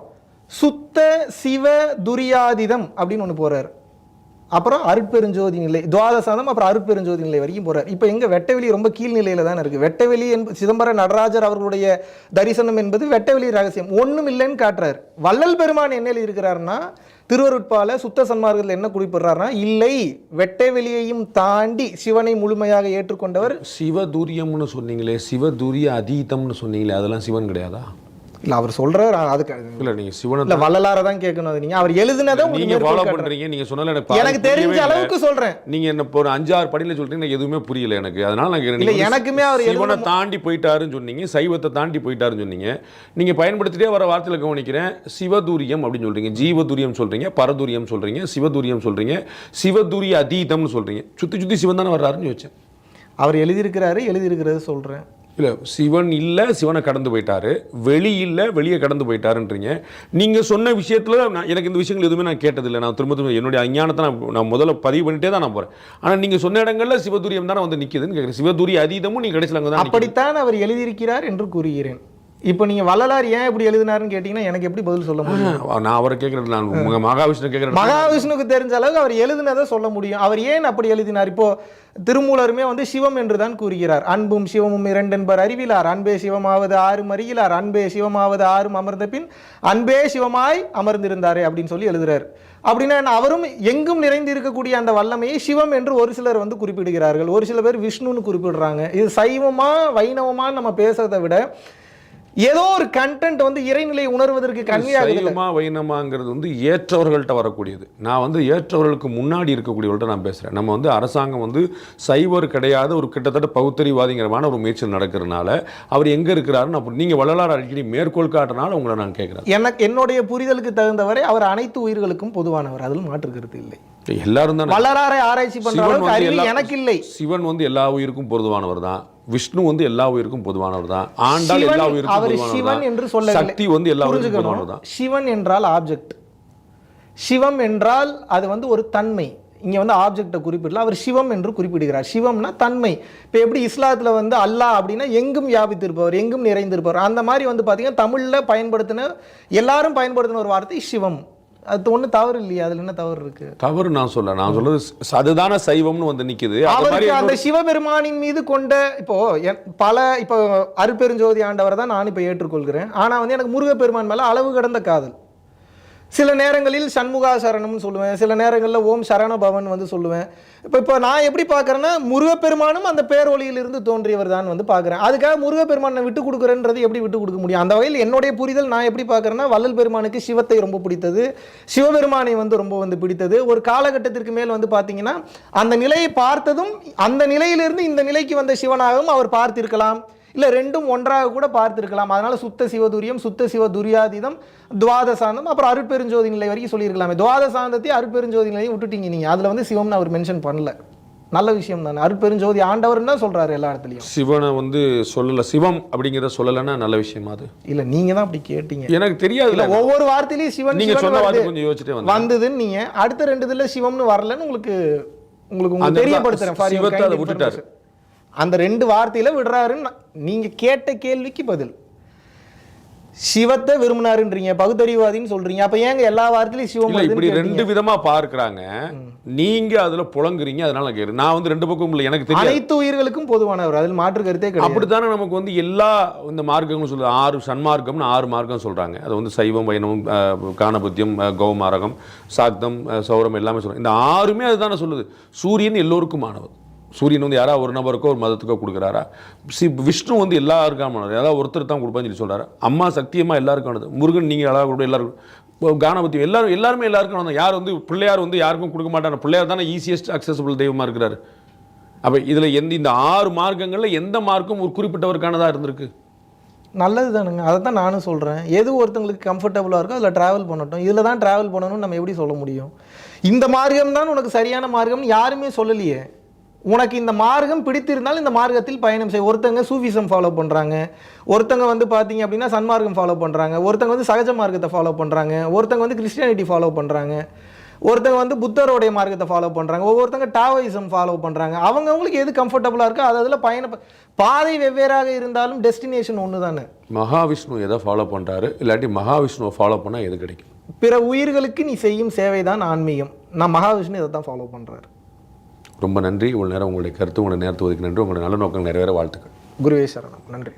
சுத்த சிவ துரியாதிதம் அப்படின்னு ஒன்று போறார். அப்புறம் அருட்பெருஞ்சோதி நிலை, துவாதசாதம், அப்புறம் அருட்பெருஞ்சோதி நிலை வரைக்கும் போறார். இப்போ எங்க வெட்டவெளி ரொம்ப கீழ்நிலையில தான் இருக்கு. வெட்டவெளி சிதம்பரம் நடராஜர் அவர்களுடைய தரிசனம் என்பது வெட்டவெளி ரகசியம், ஒன்றும் இல்லைன்னு காட்டுறாரு. வள்ளல் பெருமான் என்ன இருக்கிறாருன்னா, திருவருட்பால சுத்த சன்மார்க்கத்தில் என்ன குறிப்பிடுறாருன்னா, இல்லை வெட்டவெளியையும் தாண்டி சிவனை முழுமையாக ஏற்றுக்கொண்டவர். சிவதுரியம்னு சொன்னீங்களே, சிவதுரிய அதீதம்னு சொன்னீங்களே, அதெல்லாம் சிவன் கிடையாதா? இல்ல அவர் சொல்றாரு, அதுக்கு இல்ல நீங்க சிவனை இல்ல வள்ளலாரை தான் கேட்கணும். நீங்க அவர் எழுதுனதை நீங்க ஃபாலோ பண்றீங்க. நீங்க சொன்னல எனக்கு தெரிஞ்ச அளவுக்கு சொல்றேன். நீங்க என்ன ஒரு 5-6 படியில சொல்றீங்க, எதுவுமே புரியல எனக்கு. அதனால நான் இல்ல எனக்குமே அவர் சிவனை தாண்டி போயிட்டாருன்னு சொன்னீங்க, சைவத்தை தாண்டி போயிட்டாருன்னு சொன்னீங்க. நீங்க பயன்படுத்திட்டே வர வார்த்தையில கவனிக்கிறேன். சிவதுரியம் அப்படின்னு சொல்றீங்க, ஜீவதுரியம் சொல்றீங்க, பரதுரியம் சொல்றீங்க, சிவதுரியம் சொல்றீங்க, சிவதுரிய அதீதம்னு சொல்றீங்க. சுத்தி சிவன் தானே வர்றாருன்னு வச்சேன். அவர் எழுதியிருக்கிறது சொல்றேன். இல்லை, சிவன் இல்லை, சிவனை கடந்து போயிட்டாரு, வெளி இல்லை, வெளியே கடந்து போயிட்டாருன்றீங்க. நீங்கள் சொன்ன விஷயத்தில் எனக்கு இந்த விஷயங்கள் எதுவுமே நான் கேட்டதில்லை. நான் திரும்ப என்னுடைய அஞ்ஞானத்தை நான் முதல்ல பதிவு பண்ணிட்டே தான் நான் போகிறேன். ஆனால் நீங்கள் சொன்ன இடங்களில் சிவதுரியம் தானே வந்து நிற்கிதுன்னு கேட்குறேன். சிவதுரிய அதீதமும் நீங்கள் கடைசியில் அங்கே தான். அப்படித்தான் அவர் எழுதியிருக்கிறார் என்று கூறுகிறேன். இப்போ நீங்கள் வள்ளலார் ஏன் இப்படி எழுதினாருன்னு கேட்டிங்கன்னா எனக்கு எப்படி பதில் சொல்ல முடியும்? நான் அவரை கேட்குறது, நான் உங்க மகாவிஷ்ணு கேட்குறேன். மகாவிஷ்ணுக்கு தெரிஞ்ச அளவுக்கு அவர் எழுதினதை சொல்ல முடியும். அவர் ஏன் அப்படி எழுதினார்? இப்போ திருமூலருமே வந்து சிவம் என்று தான் கூறுகிறார். அன்பும் சிவமும் இரண்டென்பர் அறிவிலார், அன்பே சிவமாவது ஆறும் அறிகிறார், அன்பே சிவமாவது ஆறும் அமர்ந்த பின் அன்பே சிவமாய் அமர்ந்திருந்தாரே அப்படின்னு சொல்லி எழுதுறாரு. அப்படின்னா அவரும் எங்கும் நிறைந்து இருக்கக்கூடிய அந்த வல்லமையை சிவம் என்று ஒரு சிலர் வந்து குறிப்பிடுகிறார்கள், ஒரு சில பேர் விஷ்ணுன்னு குறிப்பிடுறாங்க. இது சைவமா வைணவமான்னு நம்ம பேசுறதை விட ஏதோ ஒரு கண்டென்ட் வந்து இறைநிலை உணர்வதற்கு சைவமா வைணமாங்கிறது வந்து ஏற்றவர்கள்ட்ட வரக்கூடியது. நான் வந்து ஏற்றவர்களுக்கு முன்னாடி இருக்கக்கூடியவர்கள்ட்ட நான் பேசுகிறேன். நம்ம வந்து அரசாங்கம் வந்து சைவர் கிடையாது, ஒரு கிட்டத்தட்ட பகுத்தறிவாதிங்கிறமான ஒரு முயற்சி நடக்கிறதுனால அவர் எங்கே இருக்கிறாருன்னு அப்படி நீங்கள் வள்ளலார் அடிக்கடி மேற்கோள் காட்டுறதுனால உங்களை நான் கேட்குறேன். என்னுடைய புரிதலுக்கு தகுந்தவரை அவர் அனைத்து உயிர்களுக்கும் பொதுவானவர், அதில் மாற்றுக்கிறது இல்லை. எல்லாரும் தான் வள்ளலாரை ஆராய்ச்சி பண்ற எனக்கு இல்லை. சிவன் வந்து எல்லா உயிருக்கும் பொதுவானவர் தான், விஷ்ணு வந்து எல்லா உயிருக்கும் பொதுவானவர் தான், ஆண்டாள் எல்லா உயிருக்கும் பொதுவானவர் தான், சக்தி வந்து எல்லா உயிருக்கும் பொதுவானவர் தான். சிவன் என்றால் ஆப்ஜெக்ட், சிவம் என்றால் அது வந்து ஒரு தன்மை. இங்க வந்து ஆப்ஜெக்டை குறிப்பிடல, அவர் சிவம் என்று குறிப்பிடுகிறார். சிவம்னா தன்மை. இப்போ எப்படி இஸ்லாத்துல வந்து அல்லாஹ் அப்படின்னா எங்கும் வியாபித்திருப்பவர், எங்கும் நிறைந்திருப்பவர், அந்த மாதிரி வந்து பாத்தீங்கன்னா தமிழ்ல பயன்படுத்தின எல்லாரும் பயன்படுத்தின ஒரு வார்த்தை சிவம். அது ஒண்ணு தவறு இல்லையா? அதுல என்ன தவறு இருக்கு? தவறு நான் சொல்றது அதுதான சைவம்னு வந்து நிக்குது. அந்த சிவபெருமானின் மீது கொண்ட இப்போ இப்போ அருட்பெருஞ்சோதி ஆண்டவரை தான் நான் இப்ப ஏற்றுக்கொள்கிறேன். ஆனா வந்து எனக்கு முருகப்பெருமான் மேல அளவு கடந்த காதல். சில நேரங்களில் சண்முகா சரணம்னு சொல்லுவேன், சில நேரங்களில் ஓம் சரண பவன் வந்து சொல்லுவேன். இப்போ நான் எப்படி பார்க்குறேன்னா முருகப்பெருமானும் அந்த பேரொழியிலிருந்து தோன்றியவர் தான் வந்து பார்க்குறேன். அதுக்காக முருகப்பெருமானை விட்டு கொடுக்குறேன்றது எப்படி விட்டு கொடுக்க முடியும்? அந்த வகையில் என்னுடைய புரிதல் நான் எப்படி பார்க்குறேன்னா, வள்ளல் பெருமானுக்கு சிவத்தை ரொம்ப பிடித்தது, சிவபெருமானை வந்து ரொம்ப வந்து பிடித்தது. ஒரு காலகட்டத்திற்கு மேல் வந்து பார்த்தீங்கன்னா அந்த நிலையை பார்த்ததும் அந்த நிலையிலிருந்து இந்த நிலைக்கு வந்த சிவனாகவும் அவர் பார்த்திருக்கலாம், இல்லை ரெண்டும் ஒன்றாக கூட பார்த்திருக்கலாம். அதனால சுத்த சிவதுரியம், சுத்த சிவ துரியாதீதம், துவாதசாந்தம், அப்புறம் அருட்பெருஞ்சோதி நிலை வரைக்கும் சொல்லியிருக்கலாமே. துவாதசாந்தத்தை அருட்பெருஞ்சோதி நிலையும் விட்டுட்டீங்க நீங்க. அதுல வந்து சிவம்னு அவர் மென்ஷன் பண்ணல. நல்ல விஷயம் தானே. அருட்பெருஞ்சோதி ஆண்டவர்னு தான் சொல்றாரு எல்லா இடத்துலையும். சிவனை வந்து சொல்லல, சிவம் அப்படிங்கிறத சொல்லலைன்னா நல்ல விஷயமா அது? இல்ல நீங்க தான் அப்படி கேட்டீங்க, எனக்கு தெரியாது. ஒவ்வொரு வார்த்தையிலையும் சிவன் நீங்க சொன்ன வார்த்தை கொஞ்சம் யோசிச்சுட்டே வந்ததுன்னு நீங்க அடுத்த ரெண்டு இதுல சிவம்னு வரலன்னு உங்களுக்கு தெரியப்படுத்துறேன். சிவத்தை அதை விட்டுட்டாரு. அந்த ரெண்டு வார்த்தையில விடுறாருன்னு நீங்க கேட்ட கேள்விக்கு பதில். சிவத்தை விரும்பினாருன்றீங்க, பகுத்தறிவாதின்னு சொல்றீங்க. அப்ப ஏங்க எல்லா வார்த்தையிலும் சிவம்? இப்படி ரெண்டு விதமா பார்க்கறாங்க, நீங்க அதுல புலங்குறீங்க. அதனால கேக்குறேன். நான் வந்து ரெண்டு பக்கம் இல்லை, எனக்கு தெரியும். அனைத்து உயிர்களுக்கும் பொதுவானவர், அதில் மாற்று கருத்தே கிடையாது. அப்படித்தானே நமக்கு வந்து எல்லா இந்த மார்க்கங்களும் சொல்லுது. 6 சன்மார்க்கம்னு 6 மார்க்கம் சொல்றாங்க. அது வந்து சைவம், வைணவம், காணபுத்தியம், கௌமாரகம், சாக்தம், சௌரம் எல்லாமே சொல்றாங்க. இந்த 6மே அதுதானே சொல்லுது. சூரியன் எல்லோருக்குமானவர். சூரியன் வந்து யாராவது ஒரு நபருக்கோ ஒரு மதத்துக்கோ கொடுக்குறாரா? விஷ்ணு வந்து எல்லாருக்கானவர், ஏதாவது ஒருத்தர் தான் கொடுப்பான்னு சொல்லி சொல்றாரு. அம்மா சக்தியம்மா எல்லாருக்கானது. முருகன் நீங்கள் அழகாக கூட எல்லாருக்கும், காணபத்தியம் எல்லாருமே எல்லாருக்கும். யார் வந்து பிள்ளையார் வந்து யாருக்கும் கொடுக்க மாட்டாங்க. பிள்ளையார் தானே ஈஸியஸ்ட் அக்சசபிள் தெய்வமாக இருக்கிறாரு. அப்போ இதில் இந்த 6 மார்க்கங்களில் எந்த மார்க்கும் ஒரு குறிப்பிட்டவருக்கானதாக இருந்திருக்கு? நல்லது தானுங்க, அதை தான் நானும் சொல்கிறேன். எது ஒருத்தங்களுக்கு கம்ஃபர்டபுளாக இருக்கோ அதில் ட்ராவல் பண்ணட்டும். இதில் தான் ட்ராவல் பண்ணணும்னு நம்ம எப்படி சொல்ல முடியும்? இந்த மார்க்கம் தான் உனக்கு சரியான மார்க்கம்னு யாருமே சொல்லலையே. உனக்கு இந்த மார்க்கம் பிடித்திருந்தாலும் இந்த மார்க்கத்தில் பயணம் செய். ஒருத்தங்க சூஃபிசம் ஃபாலோ பண்ணுறாங்க, ஒருத்தங்க வந்து பார்த்தீங்க அப்படின்னா சன்மார்க்கம் ஃபாலோ பண்ணுறாங்க, ஒருத்தங்க வந்து சகஜ மார்க்கத்தை ஃபாலோ பண்ணுறாங்க, ஒருத்தங்க வந்து கிறிஸ்டியானிட்டி ஃபாலோ பண்ணுறாங்க, ஒருத்தங்க வந்து புத்தருடைய மார்க்கத்தை ஃபாலோ பண்ணுறாங்க, ஒவ்வொருத்தங்க டாவோயிசம் ஃபாலோ பண்ணுறாங்க. அவங்கவுங்களுக்கு எது கம்ஃபர்டபுளாக இருக்கோ அது அதில் பாதை வெவ்வேறாக இருந்தாலும் டெஸ்டினேஷன் ஒன்று தானே. மகாவிஷ்ணு எதை ஃபாலோ பண்ணுறாரு, இல்லாட்டி மகாவிஷ்ணுவை ஃபாலோ பண்ணால் எது கிடைக்கும்? பிற உயிர்களுக்கு நீ செய்யும் சேவை தான் ஆன்மீகம். நான் மகாவிஷ்ணு இதை தான் ஃபாலோ பண்ணுறாரு. ரொம்ப நன்றி. இவ்வளோ நேரம் உங்களுடைய கருத்து, உங்களுடைய நேரத்தை ஒதுக்கி நன்றி. உங்களுடைய நல்ல நோக்கம் நிறைவேற வாழ்த்துக்கள். குருவே சரணம். நன்றி.